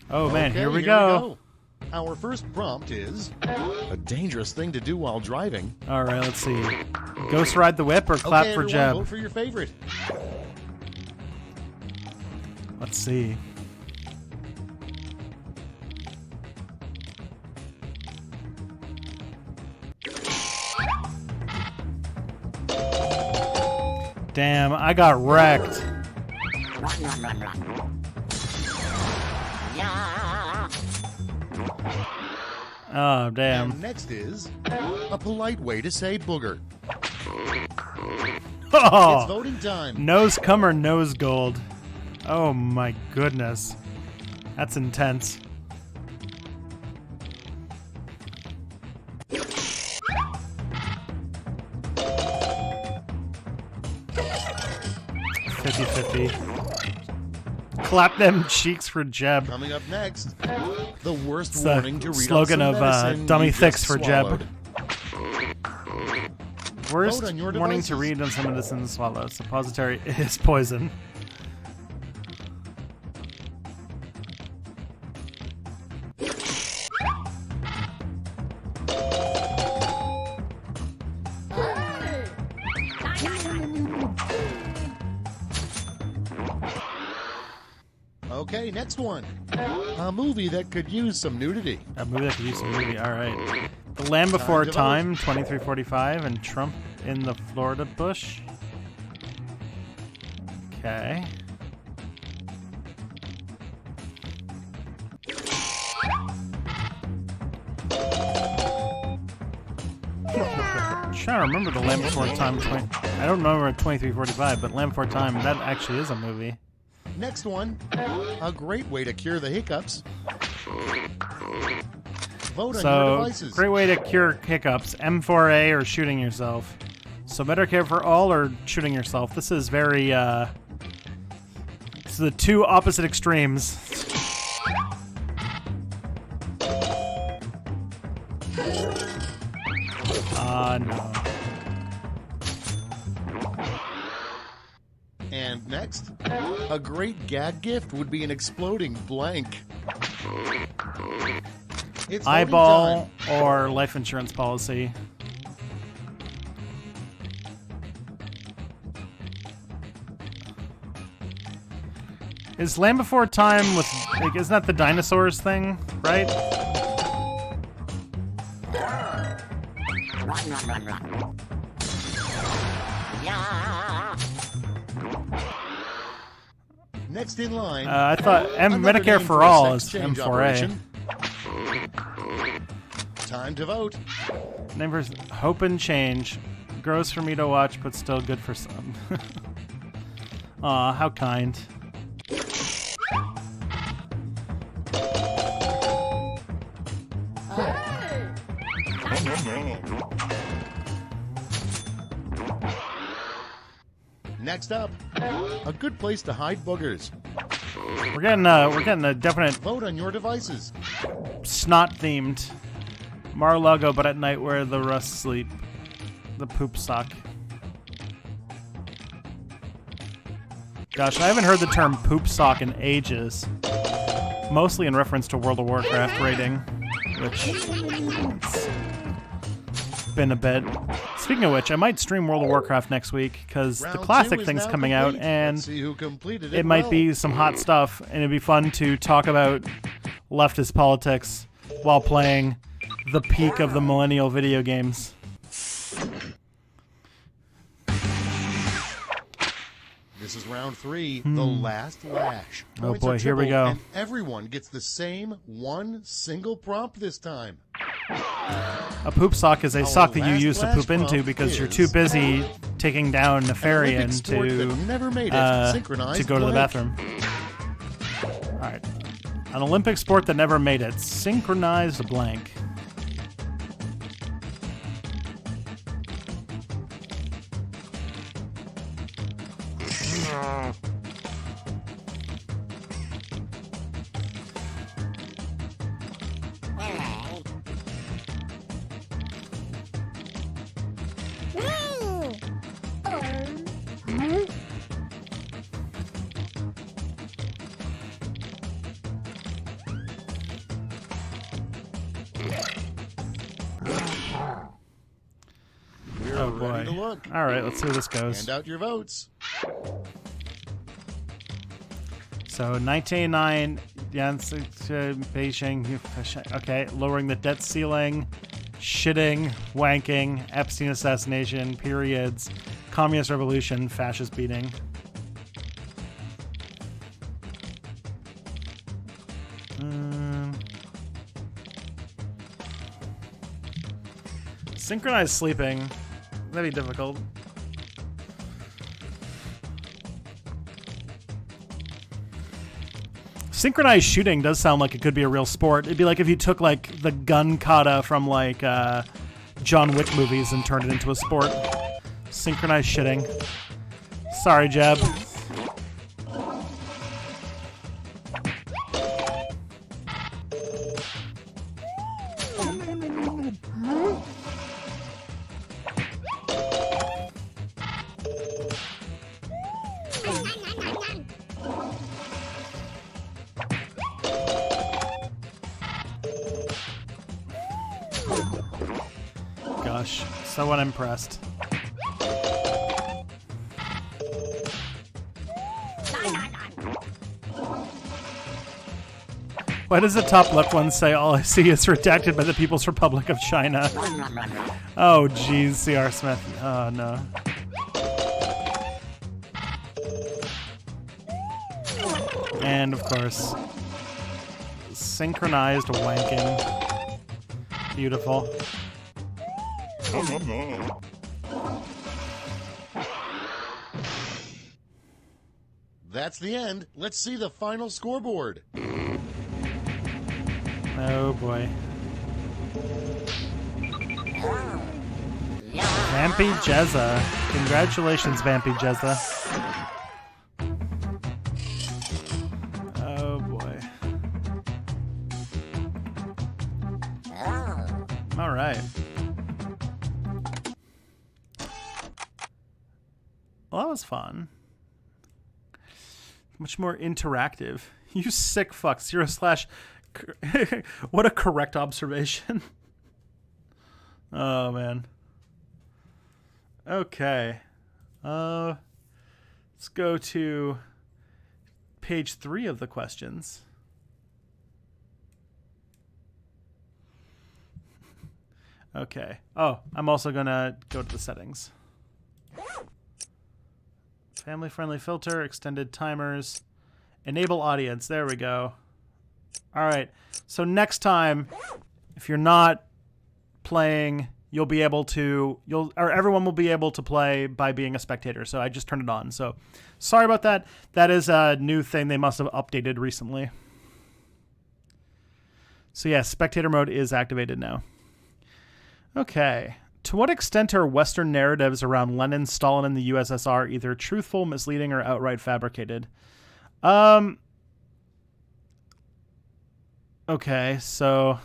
Oh man, Okay, here we go. Our first prompt is a dangerous thing to do while driving. All right, let's see. Ghost ride the whip or clap okay, for everyone, Jeb? vote for your favorite. Let's see. Damn, I got wrecked. Oh, damn. And next is a polite way to say booger. It's Oh, voting time. nose cum or nose gold? Oh my goodness. That's intense. Clap them cheeks for Jeb. Coming up next, the worst It's warning the to read slogan on of some medicine Dummy you Thicks just for Jeb. swallowed. Worst Vote on your warning to devices. read on some medicine to swallow. Suppository is poison. Okay, next one. A movie that could use some nudity. A movie that could use some movie. All right. The Land Before Time, 2345, and Trump in the Florida bush. Okay. I'm trying to remember the Land Before Time. I don't remember 2345, but Land Before Time, that actually is a movie. Next one. A great way to cure the hiccups. Vote on your devices. Great way to cure hiccups. M4A or shooting yourself. So Medicare for all or shooting yourself. This is very, this is the two opposite extremes. No. And next, a great gag gift would be an exploding blank. It's Eyeball or life insurance policy. Is Land Before Time with, like, isn't that the dinosaurs thing, right? Next in line. I thought Medicare for all is M4A. Operation. Time to vote. Name for Hope and Change. Gross for me to watch, but still good for some. Aw, how kind. Next up, a good place to hide boogers. We're getting a definite Vote on your devices. snot themed Mar-a-Lago, but at night where the rust sleep. The poop sock. Gosh, I haven't heard the term poop sock in ages. Mostly in reference to World of Warcraft rating, which it's been a bit. Speaking of which, I might stream World of Warcraft next week because the classic thing's coming out, and see who completed it might be some hot stuff, and it'd be fun to talk about leftist politics while playing the peak of the millennial video games. This is round 3, the last lash. Oh Points boy, are here we triple, go. And everyone gets the same one single prompt this time. A poop sock is a Our sock that you last use to flash poop into prompt because you're is too busy taking down Nefarian Olympic sport to that never made it, synchronized to go to the blank. bathroom. All right, an Olympic sport that never made it. Synchronized blank. Oh boy. Ready to look. All right, let's see where this goes. Hand out your votes. So 1989, Beijing, okay, lowering the debt ceiling, shitting, wanking, Epstein assassination, periods, communist revolution, fascist beating. Synchronized sleeping, that'd be difficult. Synchronized shooting does sound like it could be a real sport. It'd be like if you took like the gun kata from like John Wick movies and turned it into a sport. Synchronized shitting. Sorry, Jeb. Gosh, so unimpressed. Why does the top left one say all I see is redacted by the People's Republic of China? Oh, jeez, C.R. Smith. Oh, no. And, of course, synchronized wanking. Beautiful. That's the end. Let's see the final scoreboard. Oh boy. Vampy Jezza. Congratulations, Vampy Jezza. Oh boy. Alright. Well, that was fun. Much more interactive. You sick fuck. 0/ What a correct observation. Oh, man. Okay. Let's go to page 3 of the questions. Okay. Oh, I'm also going to go to the settings. Family-friendly filter, extended timers, enable audience. There we go. All right. So next time, if you're not playing, you'll be able to, everyone will be able to play by being a spectator. So I just turned it on. So sorry about that. That is a new thing they must have updated recently. So yeah, spectator mode is activated now. Okay. To what extent are Western narratives around Lenin, Stalin, and the USSR either truthful, misleading, or outright fabricated? Okay, so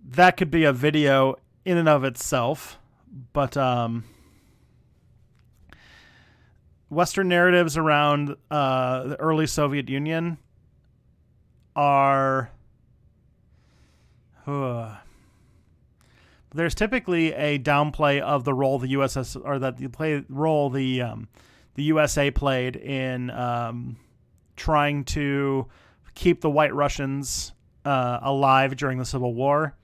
that could be a video in and of itself, but Western narratives around the early Soviet Union are... There's typically a downplay of the role the USS or that the USA played in trying to keep the White Russians alive during the Civil War.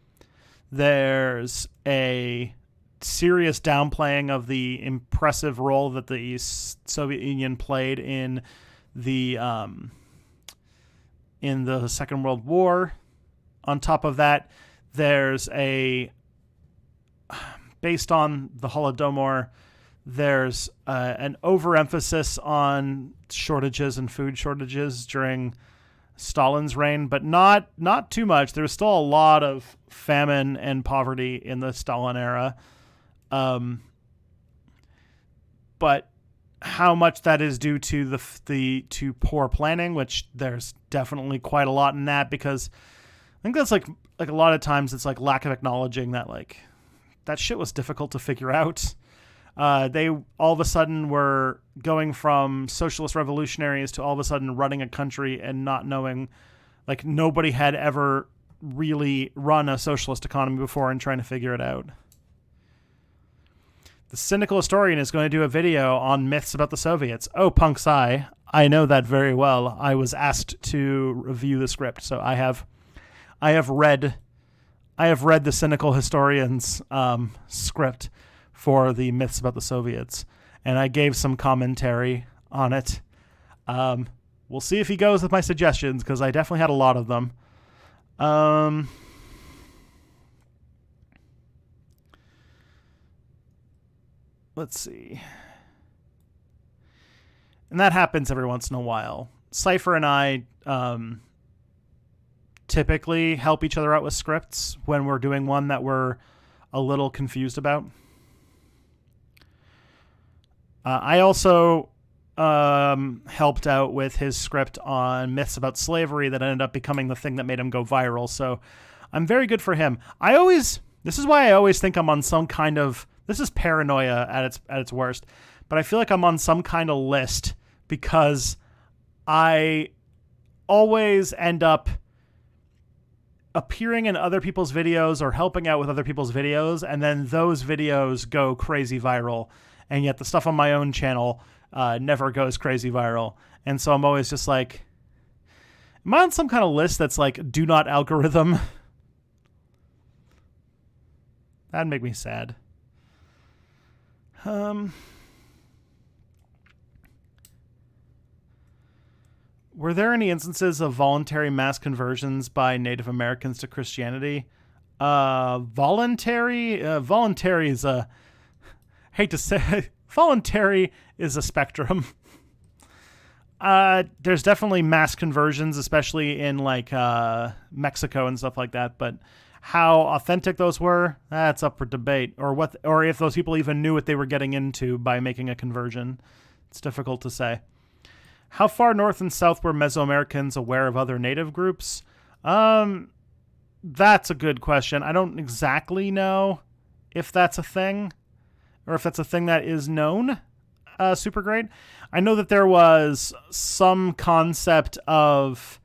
There's a serious downplaying of the impressive role that the Soviet Union played in the Second World War. On top of that, there's based on the Holodomor, there's an overemphasis on shortages and food shortages during Stalin's reign, but not too much. There's still a lot of famine and poverty in the Stalin era. But how much that is due to to poor planning, which there's definitely quite a lot in that, because I think that's like a lot of times it's like lack of acknowledging that like that shit was difficult to figure out. They all of a sudden were going from socialist revolutionaries to all of a sudden running a country and not knowing, like nobody had ever really run a socialist economy before and trying to figure it out. The cynical historian is going to do a video on myths about the Soviets. Oh, Punk Sai, I know that very well. I was asked to review the script, so I have read the cynical historian's script for the myths about the Soviets, and I gave some commentary on it. We'll see if he goes with my suggestions, because I definitely had a lot of them. Let's see. And that happens every once in a while. Cypher and I typically help each other out with scripts when we're doing one that we're a little confused about. I also helped out with his script on myths about slavery that ended up becoming the thing that made him go viral. So I'm very good for him. This is why I always think I'm on some kind of, this is paranoia at its worst, but I feel like I'm on some kind of list because I always end up appearing in other people's videos or helping out with other people's videos, and then those videos go crazy viral, and yet the stuff on my own channel never goes crazy viral. And so I'm always just like, Am I on some kind of list that's like, do not algorithm? That'd make me sad. Were there any instances of voluntary mass conversions by Native Americans to Christianity? Voluntary is a, hate to say, voluntary is a spectrum. There's definitely mass conversions, especially in like Mexico and stuff like that. But how authentic those were, that's up for debate. Or if those people even knew what they were getting into by making a conversion. It's difficult to say. How far north and south were Mesoamericans aware of other native groups? That's a good question. I don't exactly know if that's a thing, or if that's a thing that is known super great. I know that there was some concept of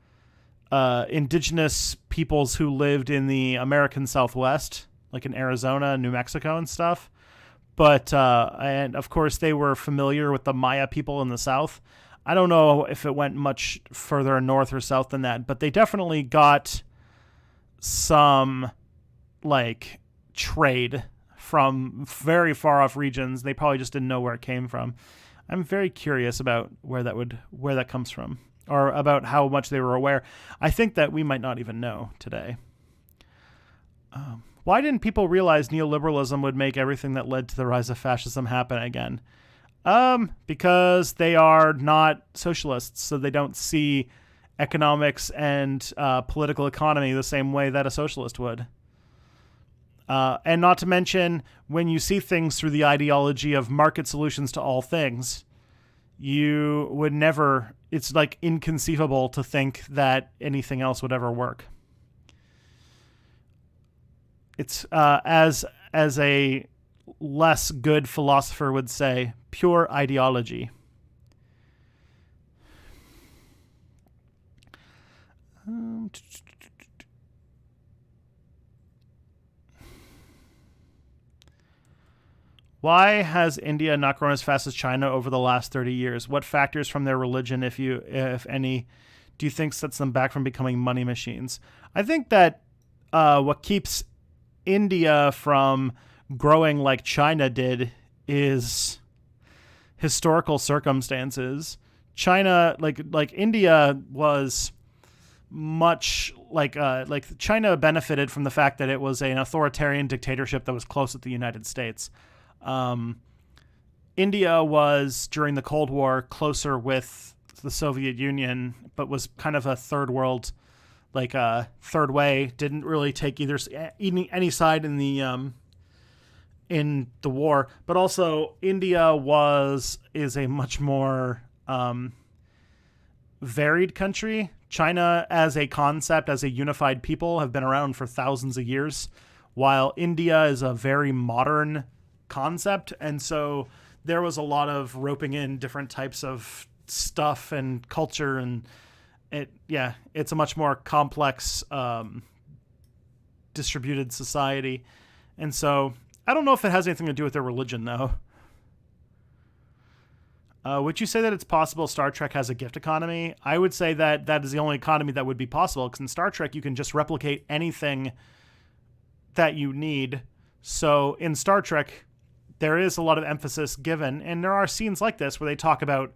indigenous peoples who lived in the American Southwest, like in Arizona, New Mexico, and stuff. But and of course they were familiar with the Maya people in the South. I don't know if it went much further north or south than that, but they definitely got some like trade from very far off regions. They probably just didn't know where it came from. I'm very curious about where that comes from, or about how much they were aware. I think that we might not even know today. Why didn't people realize neoliberalism would make everything that led to the rise of fascism happen again? Because they are not socialists, so they don't see economics and political economy the same way that a socialist would. And not to mention, when you see things through the ideology of market solutions to all things, you would never, it's like inconceivable to think that anything else would ever work. It's, as a less good philosopher would say, pure ideology. Why has India not grown as fast as China over the last 30 years? What factors from their religion, if any, do you think sets them back from becoming money machines? I think that what keeps India from growing like China did is historical circumstances. China, like India was much like China benefited from the fact that it was an authoritarian dictatorship that was close with the United States. India was, during the Cold War, closer with the Soviet Union, but was kind of a third world, like a third way, didn't really take any side in the war. But also India is a much more varied country. China as a concept, as a unified people, have been around for thousands of years, while India is a very modern concept. And so there was a lot of roping in different types of stuff and culture, and it's a much more complex distributed society. And so I don't know if it has anything to do with their religion, though. Would you say that it's possible Star Trek has a gift economy? I would say that is the only economy that would be possible, because in Star Trek you can just replicate anything that you need. So in Star Trek, there is a lot of emphasis given, and there are scenes like this where they talk about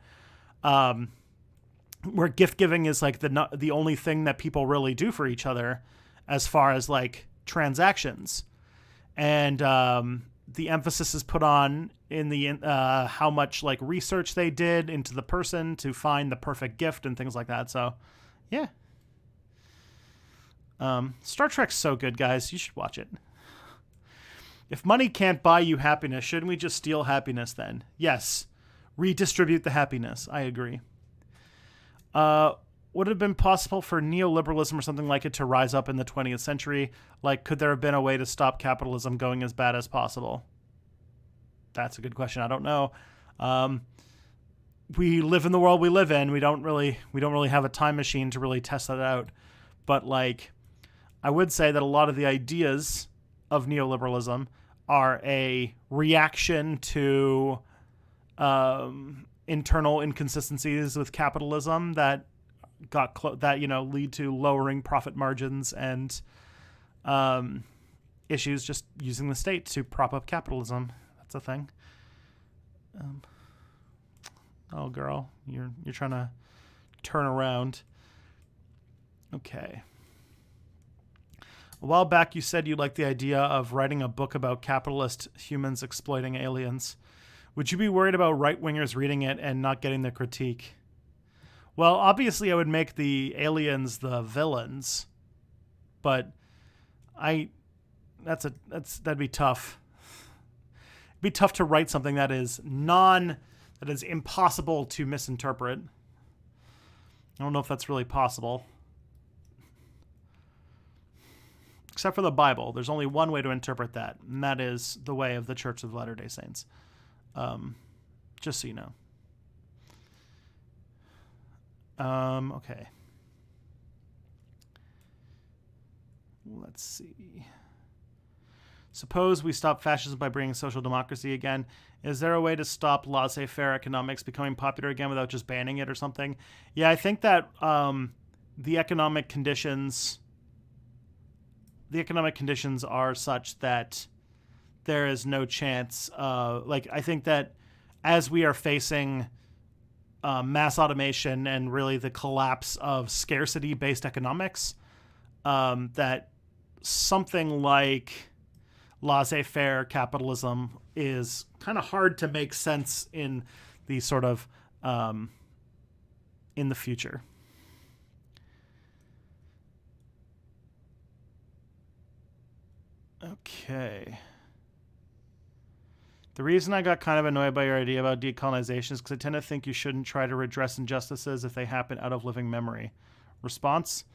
where gift giving is like the only thing that people really do for each other as far as like transactions. And the emphasis is put on in the how much like research they did into the person to find the perfect gift and things like that. So, yeah. Star Trek's so good, guys. You should watch it. If money can't buy you happiness, shouldn't we just steal happiness then? Yes. Redistribute the happiness. I agree. Would it have been possible for neoliberalism or something like it to rise up in the 20th century? Like, could there have been a way to stop capitalism going as bad as possible? That's a good question. I don't know. We live in the world we live in. We don't really have a time machine to really test that out. But like, I would say that a lot of the ideas of neoliberalism are a reaction to internal inconsistencies with capitalism that lead to lowering profit margins and issues just using the state to prop up capitalism. That's a thing. Oh, girl, you're trying to turn around. Okay. A while back, you said you liked the idea of writing a book about capitalist humans exploiting aliens. Would you be worried about right-wingers reading it and not getting the critique? Well, obviously, I would make the aliens the villains, but that'd be tough. It'd be tough to write something that is impossible to misinterpret. I don't know if that's really possible. Except for the Bible. There's only one way to interpret that, and that is the way of the Church of Latter-day Saints. Just so you know. Okay. Let's see. Suppose we stop fascism by bringing social democracy again. Is there a way to stop laissez-faire economics becoming popular again without just banning it or something? Yeah, I think that the economic conditions are such that there is no chance. I think that as we are facing mass automation and really the collapse of scarcity-based economics, that something like laissez-faire capitalism is kind of hard to make sense in the sort of in the future. Okay. The reason I got kind of annoyed by your idea about decolonization is because I tend to think you shouldn't try to redress injustices if they happen out of living memory. Response?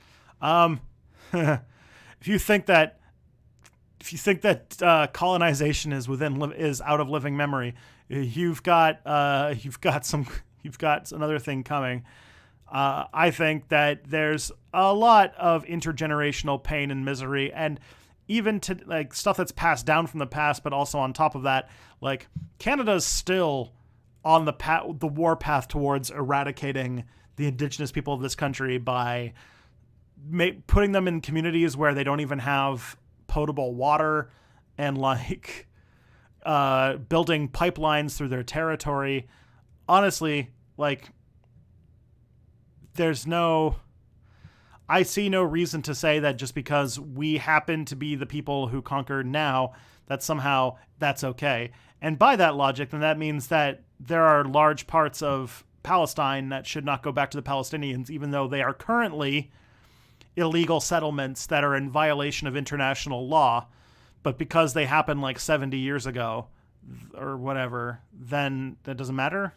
If you think that colonization is out of living memory, you've got another thing coming. I think that there's a lot of intergenerational pain and misery, and even to like stuff that's passed down from the past, but also on top of that, like Canada's still on the war path towards eradicating the Indigenous people of this country by putting them in communities where they don't even have potable water, and like building pipelines through their territory. Honestly, like I see no reason to say that just because we happen to be the people who conquered now, that somehow that's okay. And by that logic, then that means that there are large parts of Palestine that should not go back to the Palestinians, even though they are currently illegal settlements that are in violation of international law. But because they happened like 70 years ago or whatever, then that doesn't matter.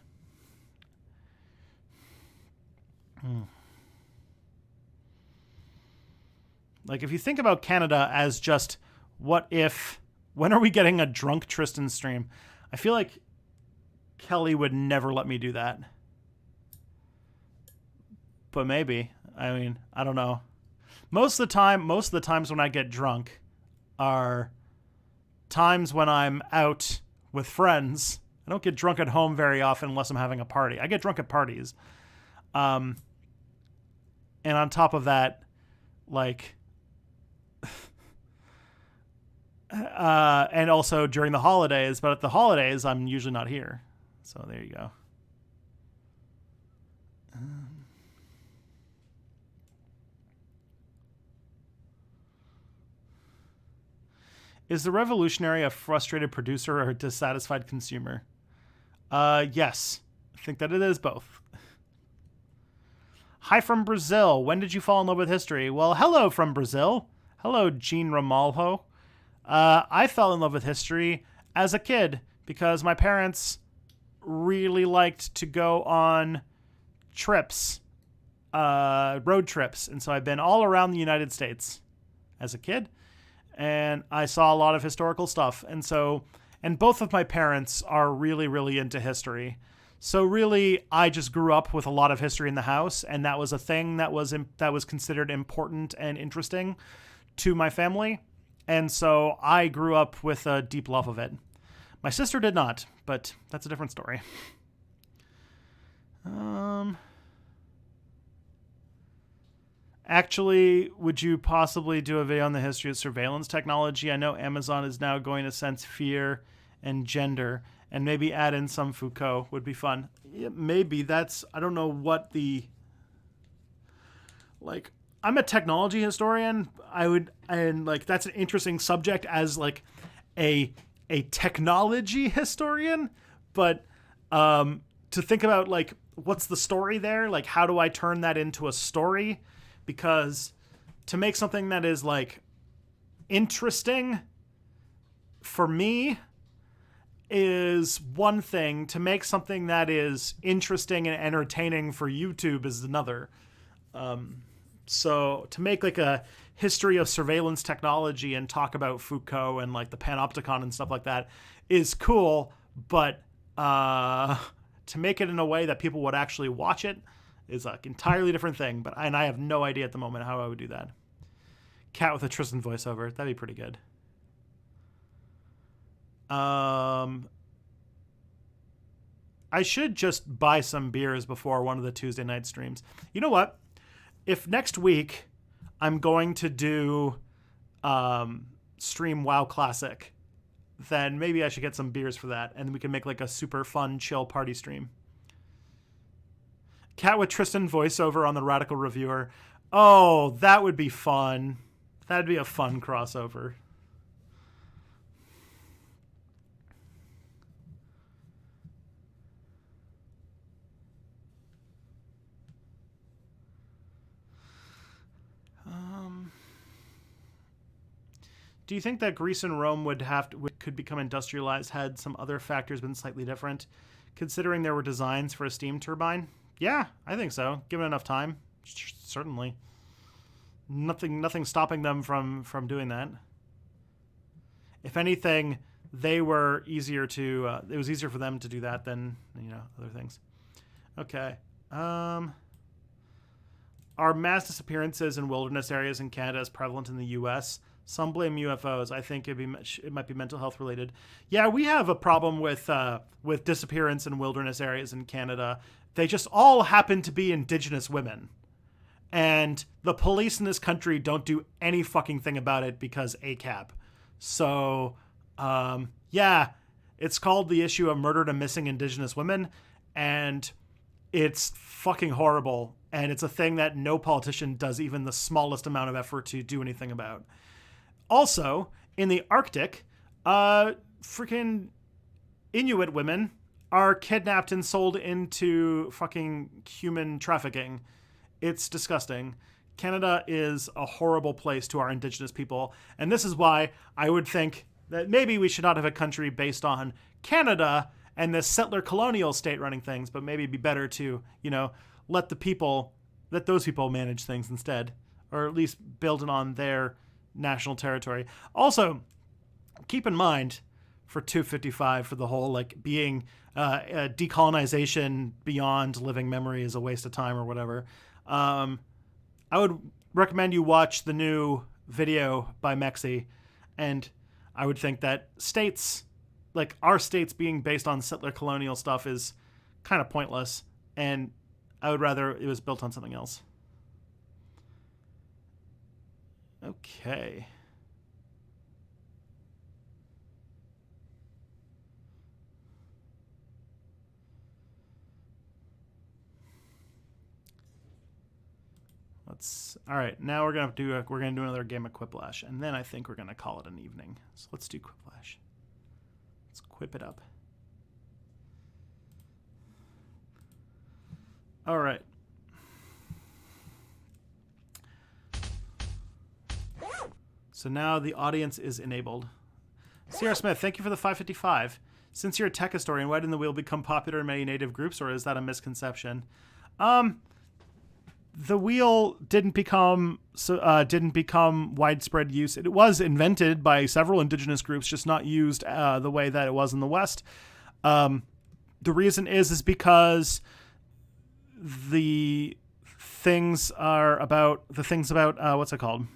Like, if you think about Canada as just when are we getting a drunk Tristan stream? I feel like Kelly would never let me do that. But maybe. I mean, I don't know. Most of the times when I get drunk are times when I'm out with friends. I don't get drunk at home very often unless I'm having a party. I get drunk at parties. And on top of that, like, and also during the holidays, but at the holidays, I'm usually not here. So there you go. Is the revolutionary a frustrated producer or a dissatisfied consumer? Yes. I think that it is both. Hi from Brazil. When did you fall in love with history? Well, hello from Brazil. Hello, Jean Ramalho. I fell in love with history as a kid because my parents really liked to go on trips, road trips. And so I've been all around the United States as a kid. And I saw a lot of historical stuff. And both of my parents are really, really into history. So really, I just grew up with a lot of history in the house. And that was a thing that was considered important and interesting to my family. And so I grew up with a deep love of it. My sister did not, but that's a different story. Actually, would you possibly do a video on the history of surveillance technology? I know Amazon is now going to sense fear and gender, and maybe add in some Foucault would be fun. Yeah, maybe that's, I don't know what the, like, I'm a technology historian. That's an interesting subject as like a technology historian, but to think about like, what's the story there? Like, how do I turn that into a story? Because to make something that is like interesting for me is one thing. To make something that is interesting and entertaining for YouTube is another. So to make like a history of surveillance technology and talk about Foucault and like the panopticon and stuff like that is cool, but to make it in a way that people would actually watch it is an entirely different thing. But I have no idea at the moment how I would do that. Cat with a Tristan voiceover, that'd be pretty good. I should just buy some beers before one of the Tuesday night streams. You know what? If next week I'm going to do stream WoW Classic, then maybe I should get some beers for that, and we can make like a super fun, chill party stream. Cat with Tristan voiceover on the Radical Reviewer. Oh, that would be fun. That'd be a fun crossover. Do you think that Greece and Rome could become industrialized had some other factors been slightly different, considering there were designs for a steam turbine? Yeah, I think so. Given enough time, certainly. Nothing stopping them from doing that. If anything, they were easier to. It was easier for them to do that than other things. Okay. Are mass disappearances in wilderness areas in Canada as prevalent in the U.S.? Some blame UFOs. I think it might be mental health related. Yeah, we have a problem with disappearance in wilderness areas in Canada. They just all happen to be Indigenous women. And the police in this country don't do any fucking thing about it because ACAB. So, yeah, it's called the issue of murdered and missing Indigenous women. And it's fucking horrible. And it's a thing that no politician does even the smallest amount of effort to do anything about. Also, in the Arctic, freaking Inuit women are kidnapped and sold into fucking human trafficking. It's disgusting. Canada is a horrible place to our Indigenous people. And this is why I would think that maybe we should not have a country based on Canada and this settler colonial state running things, but maybe it'd be better to, let those people manage things instead, or at least build it on their national territory. Also, keep in mind for 255 for the whole being decolonization beyond living memory is a waste of time or whatever. I would recommend you watch the new video by Mexi, and I would think that states, like our states being based on settler colonial stuff, is kind of pointless, and I would rather it was built on something else. Okay. All right, now we're gonna do another game of Quiplash, and then I think we're gonna call it an evening. So let's do Quiplash. Let's quip it up. All right. So now the audience is enabled. Sierra Smith, thank you for the 555. Since you're a tech historian, why didn't the wheel become popular in many native groups, or is that a misconception? The wheel didn't become widespread use. It was invented by several indigenous groups, just not used the way that it was in the West. The reason is because the things about what's it called?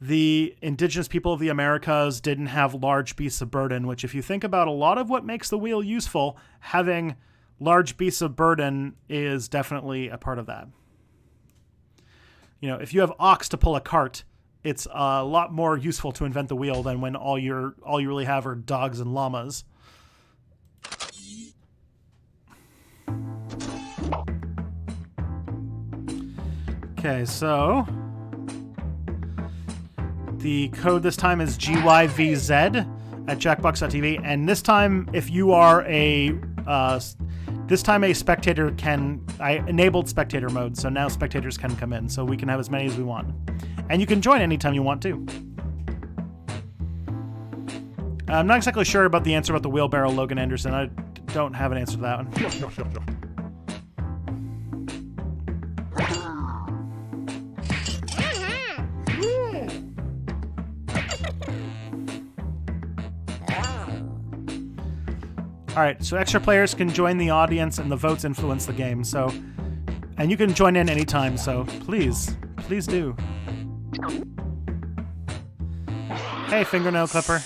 The indigenous people of the Americas didn't have large beasts of burden, which if you think about a lot of what makes the wheel useful, having large beasts of burden is definitely a part of that. if you have ox to pull a cart, it's a lot more useful to invent the wheel than when all you really have are dogs and llamas. Okay, so the code this time is GYVZ at jackbox.tv, and this time, if you are a spectator I enabled spectator mode, so now spectators can come in, so we can have as many as we want. And you can join anytime you want to. I'm not exactly sure about the answer about the wheelbarrow, Logan Anderson. I don't have an answer to that one. All right, so extra players can join the audience and the votes influence the game. And you can join in anytime, so please do. Hey, fingernail clipper.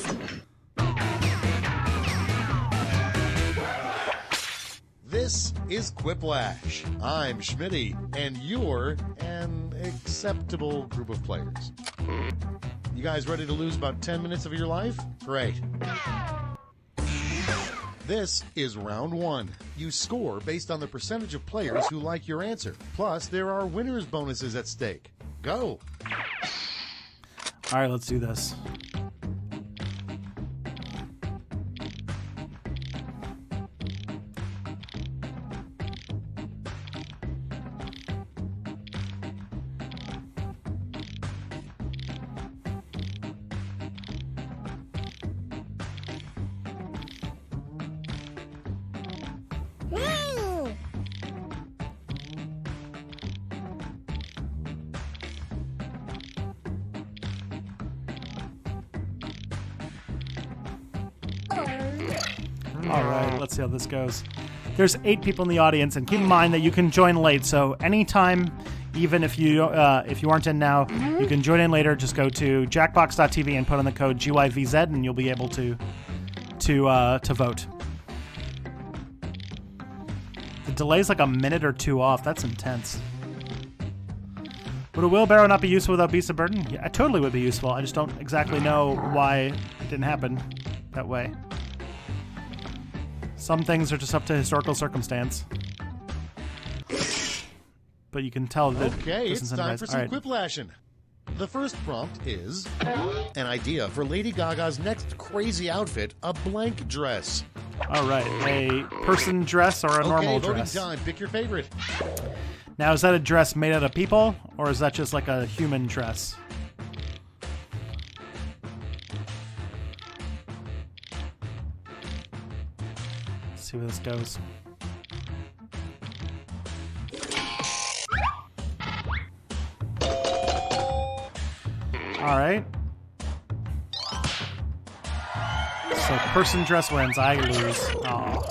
This is Quiplash. I'm Schmitty, and you're an acceptable group of players. You guys ready to lose about 10 minutes of your life? Great. This is round 1. You score based on the percentage of players who like your answer. Plus, there are winners' bonuses at stake. Go! All right, let's do this. All right, let's see how this goes. There's 8 people in the audience, and keep in mind that you can join late. So anytime, even if you aren't in now, you can join in later. Just go to jackbox.tv and put on the code GYVZ, and you'll be able to vote. The delay's like a minute or 2 off. That's intense. Would a wheelbarrow not be useful without beasts of burden? Yeah, it totally would be useful. I just don't exactly know why it didn't happen that way. Some things are just up to historical circumstance. But you can tell that okay, it's time for some quiplashing. The first prompt is an idea for Lady Gaga's next crazy outfit, a blank dress. All right, a person dress or a normal dress? Okay, voting time. Pick your favorite. Now, is that a dress made out of people, or is that just like a human dress? Let's see where this goes. All right. So person dress wins. I lose. Oh.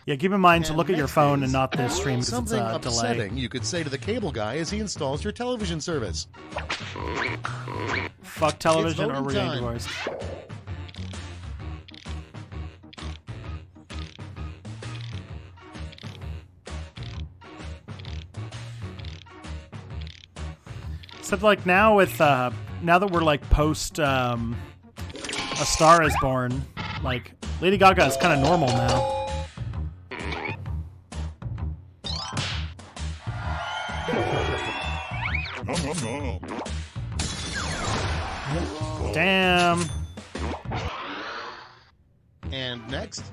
Yeah, keep in mind to look at your phone and not the stream because it's a delay. Something upsetting you could say to the cable guy as he installs your television service. Fuck television or we're getting divorced. Except like now with now that we're like post A Star Is Born, like Lady Gaga is kind of normal now. Damn. And next,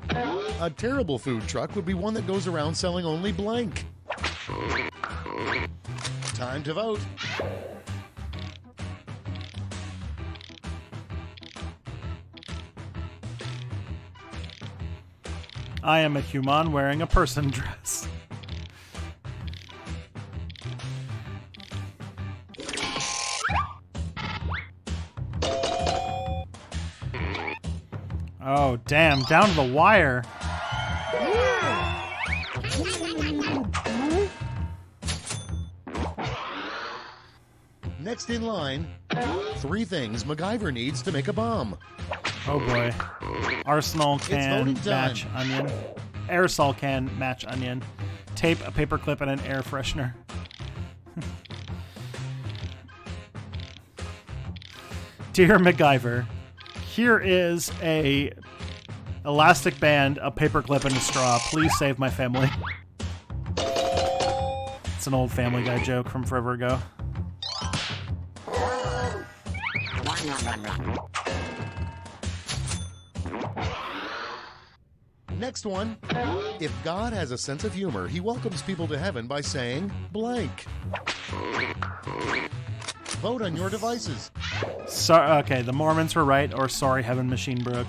a terrible food truck would be one that goes around selling only blank. Time to vote. I am a human wearing a person dress. Oh, damn. Down to the wire. Next in line, 3 things MacGyver needs to make a bomb. Oh, boy. Arsenal can match onion. Aerosol can match onion. tape, a paperclip, and an air freshener. Dear MacGyver, here is a elastic band, a paperclip, and a straw. Please save my family. It's an old Family Guy joke from forever ago. Next one. If God has a sense of humor, he welcomes people to heaven by saying blank. Vote on your devices. So, okay, the Mormons were right, or sorry, Heaven Machine broke.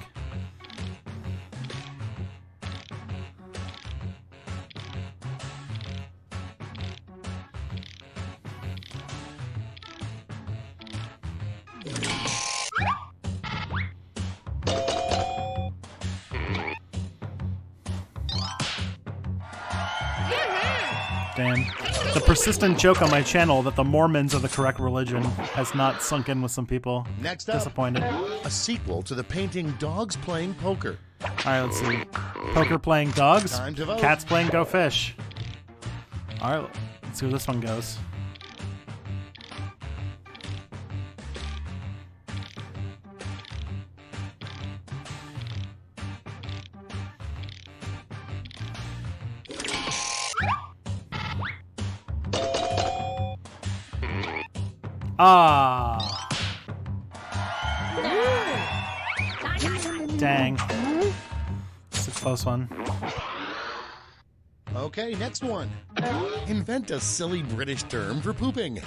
Damn. The persistent joke on my channel that the Mormons are the correct religion has not sunk in with some people. Next up, disappointed. A sequel to the painting Dogs Playing Poker. Alright, let's see. Poker playing dogs, Time to vote. cats playing Go Fish. Alright, let's see where this one goes. Ah. Dang. It's a close one. Okay, next one. Invent a silly British term for pooping.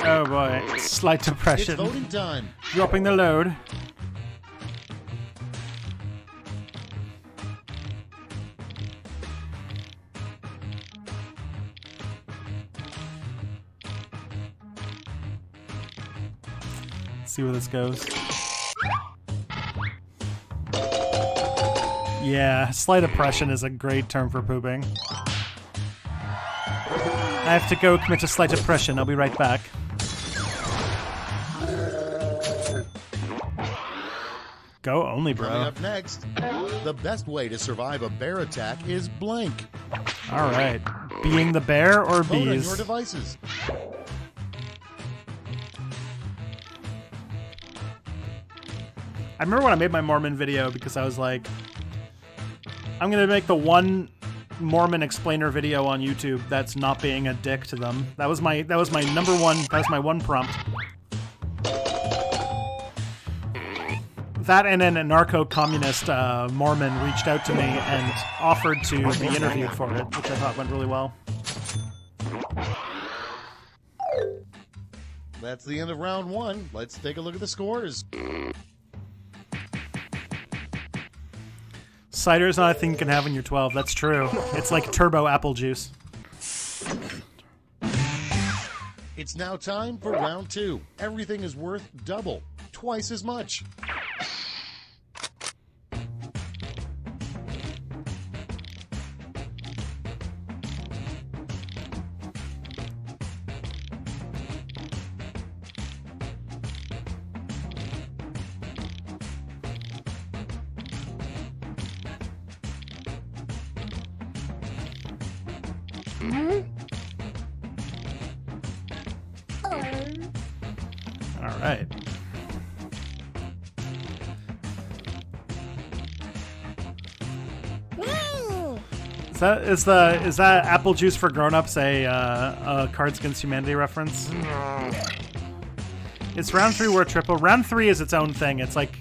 Oh boy. Slight It's depression. voting time. Dropping the load. Let's see where this goes. Yeah, slight depression is a great term for pooping. I have to go commit to slight depression. I'll be right back. Go only, Coming bro. up next, the best way to survive a bear attack is blank. All right. Being the bear or Vote on your bees? devices. I remember when I made my Mormon video because I was like, I'm going to make the one Mormon explainer video on YouTube that's not being a dick to them. That was my number one, that was my one prompt. That and then a narco-communist Mormon reached out to me and offered to be interviewed for it, which I thought went really well. That's the end of round one. Let's take a look at the scores. Cider is not a thing you can have when you're 12. That's true. It's like turbo apple juice. It's now time for round two. Everything is worth double, twice as much. All right. Is that apple juice for grown-ups a Cards Against Humanity reference? It's round 3 or triple. Round 3 is its own thing. It's like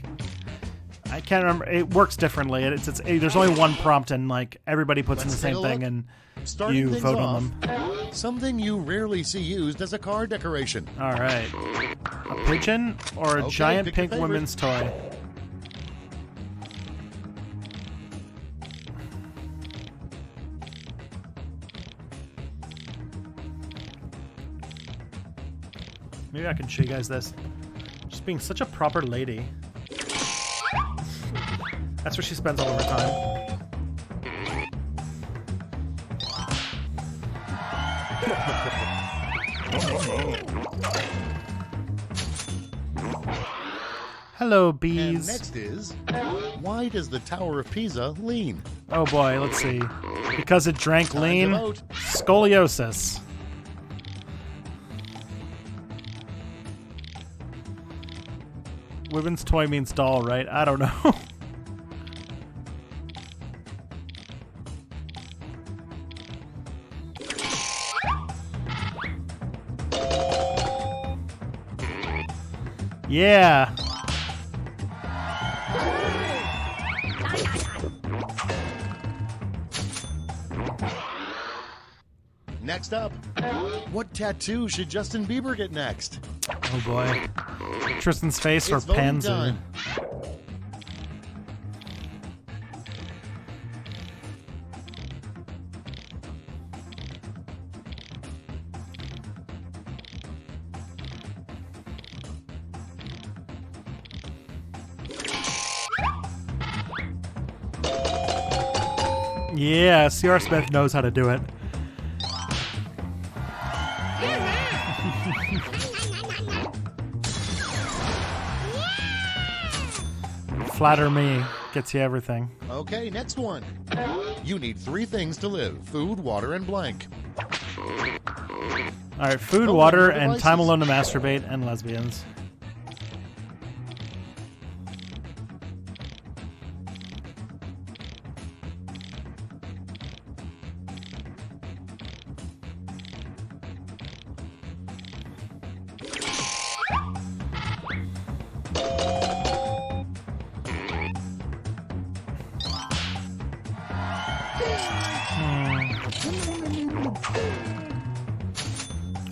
I can't remember. It works differently. There's only one prompt and like everybody puts in the Let's take same a thing look. and Starting you things vote off, on them. something you rarely see used as a car decoration. All right. A pigeon or a Okay, giant pick your pink favorite. women's toy? Maybe I can show you guys this. Just being such a proper lady. That's where she spends all of her time. Hello, And bees. next is, why does the Tower of Pisa lean? Oh boy, let's see. Because it drank Time lean, to vote. scoliosis. Women's toy means doll, right? I don't know. Yeah. Next up, what tattoo should Justin Bieber get next? Oh boy. Tristan's face or It's voting Pansy? time. Yeah, C.R. Smith knows how to do it. Flatter me gets you everything. Okay, next one. You need 3 things to live: food, water, and blank. All right, food, Open water, your and devices. time alone to masturbate, and lesbians.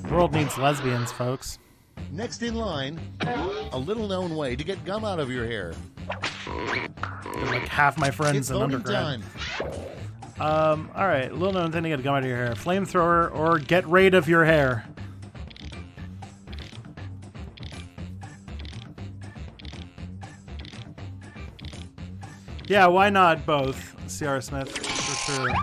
The world needs lesbians, folks. Next in line, a little-known way to get gum out of your hair. They're like half my friends It's in voting undergrad. time. All right, little known thing to get gum out of your hair: flamethrower or get rid of your hair. Yeah, why not both, C.R. Smith? For sure.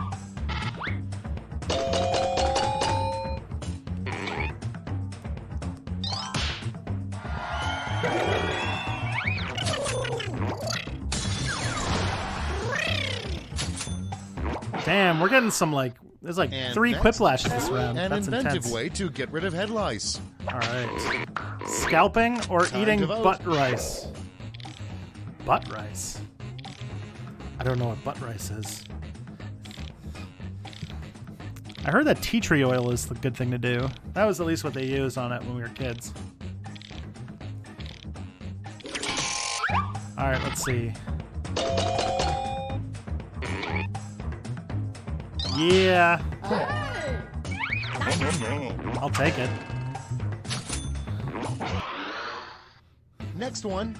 Damn, we're getting some there's And 3 next, Quiplashes this round. An That's inventive intense. way to get rid of head lice. All right. Scalping or Time eating to vote. butt rice? Butt rice? I don't know what butt rice is. I heard that tea tree oil is the good thing to do. That was at least what they used on it when we were kids. All right, let's see. Yeah. I'll take it. Next one,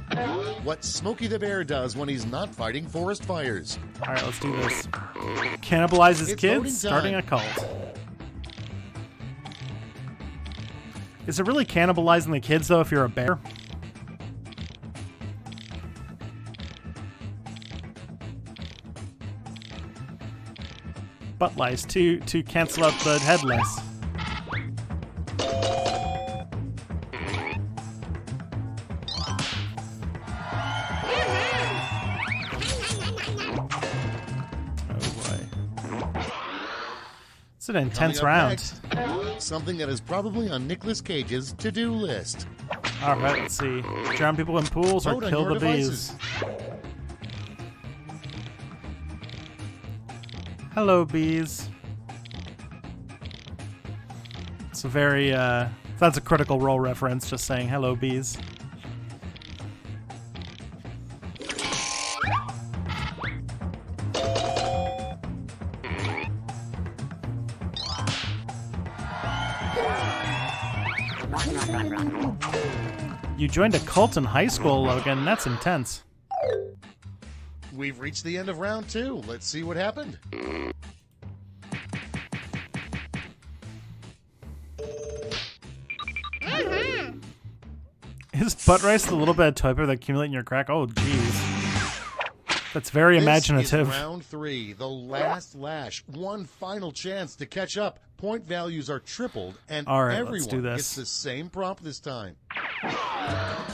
what Smokey the Bear does when he's not fighting forest fires. All right, let's do this. Cannibalizes It's voting kids, starting time. a cult. Is it really cannibalizing the kids, though, if you're a bear? Butt lice to cancel out the head lice. It's an intense Coming up round. next, something that is probably on Nicolas Cage's to-do list. All right, let's see. Drown people in pools or Vote on kill your the devices. bees. Hello, bees. It's a very, that's a Critical Role reference, just saying hello, bees. You joined a cult in high school, Logan. That's intense. We've reached the end of round 2. Let's see what happened. Is butt rice the little bit of toilet paper that accumulate in your crack? Oh, jeez. That's very imaginative. This is round 3, the last lash. One final chance to catch up. Point values are tripled, and All right, let's everyone do this. gets the same prompt this time.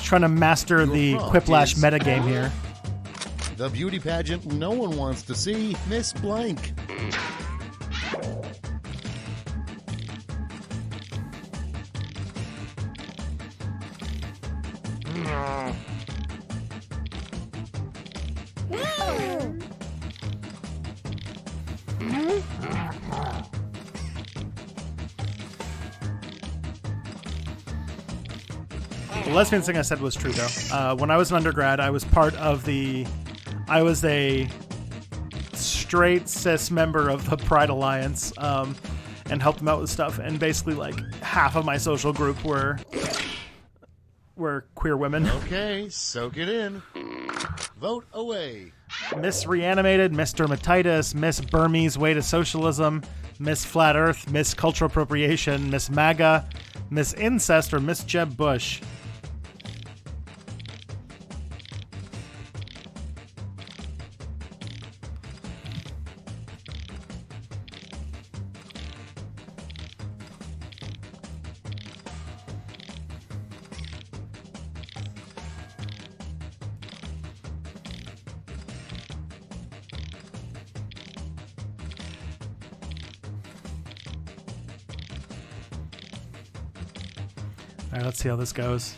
Trying to master the prompt Quiplash is- metagame here. The beauty pageant no one wants to see, Miss Blank. The lesbian thing I said was true, though. When I was an undergrad, I was a straight cis member of the Pride Alliance, and helped them out with stuff. And basically, like, half of my social group were queer women. Okay, soak it in. Vote away. Miss Reanimated, Miss Dermatitis, Miss Burmese Way to Socialism, Miss Flat Earth, Miss Cultural Appropriation, Miss MAGA, Miss Incest, or Miss Jeb Bush. All right, let's see how this goes.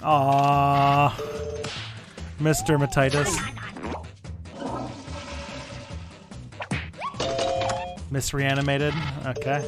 Aww. Miss Dermatitis. Miss Reanimated. Okay.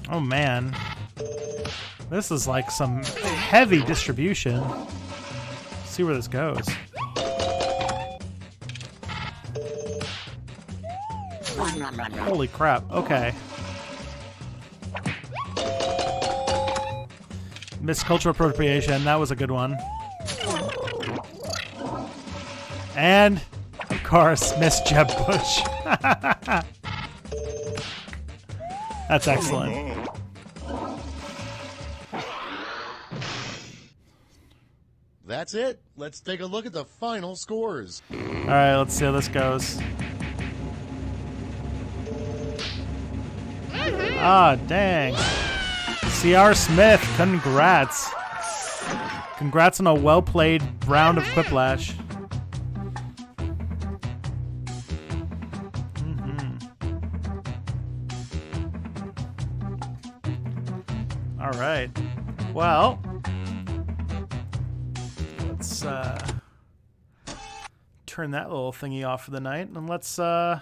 Oh man, this is like some heavy distribution. Let's see where this goes. Holy crap, okay. Miss Cultural Appropriation, that was a good one. And, of course, Miss Jeb Bush. That's excellent. That's it. Let's take a look at the final scores. All right, let's see how this goes. Ah, dang. C.R. Smith, congrats. Congrats on a well-played round of Quiplash. All right. Well, let's turn that little thingy off for the night, and let's yeah,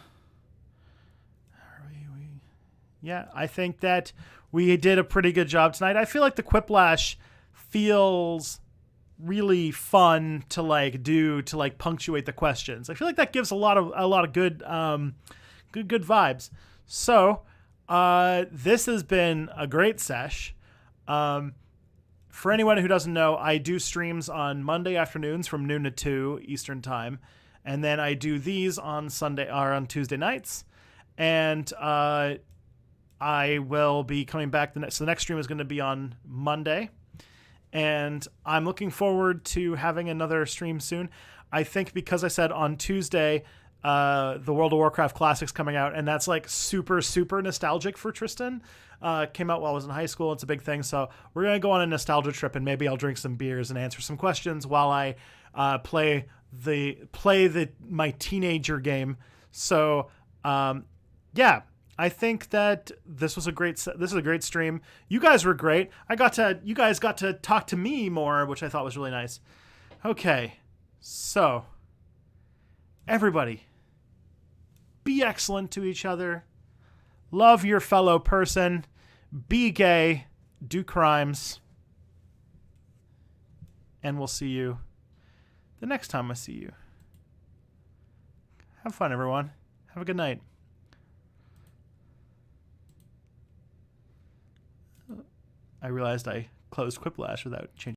I think that we did a pretty good job tonight. I feel like the Quiplash feels really fun to like do to like punctuate the questions. I feel like that gives a lot of good good vibes. So this has been a great sesh. For anyone who doesn't know, I do streams on Monday afternoons from noon to 2 Eastern time, and then I do these on Sunday or on Tuesday nights, and I will be coming back. So the next stream is going to be on Monday, and I'm looking forward to having another stream soon. I think because I said on Tuesday, the World of Warcraft Classic's coming out, and that's like super, super nostalgic for Tristan. Came out while I was in high school. It's a big thing. So we're going to go on a nostalgia trip, and maybe I'll drink some beers and answer some questions while I play my teenager game. So yeah, I think that this is a great stream. You guys were great. You guys got to talk to me more, which I thought was really nice. Okay. So everybody, be excellent to each other. Love your fellow person. Be gay. Do crimes. And we'll see you the next time I see you. Have fun, everyone. Have a good night. I realized I closed Quiplash without changing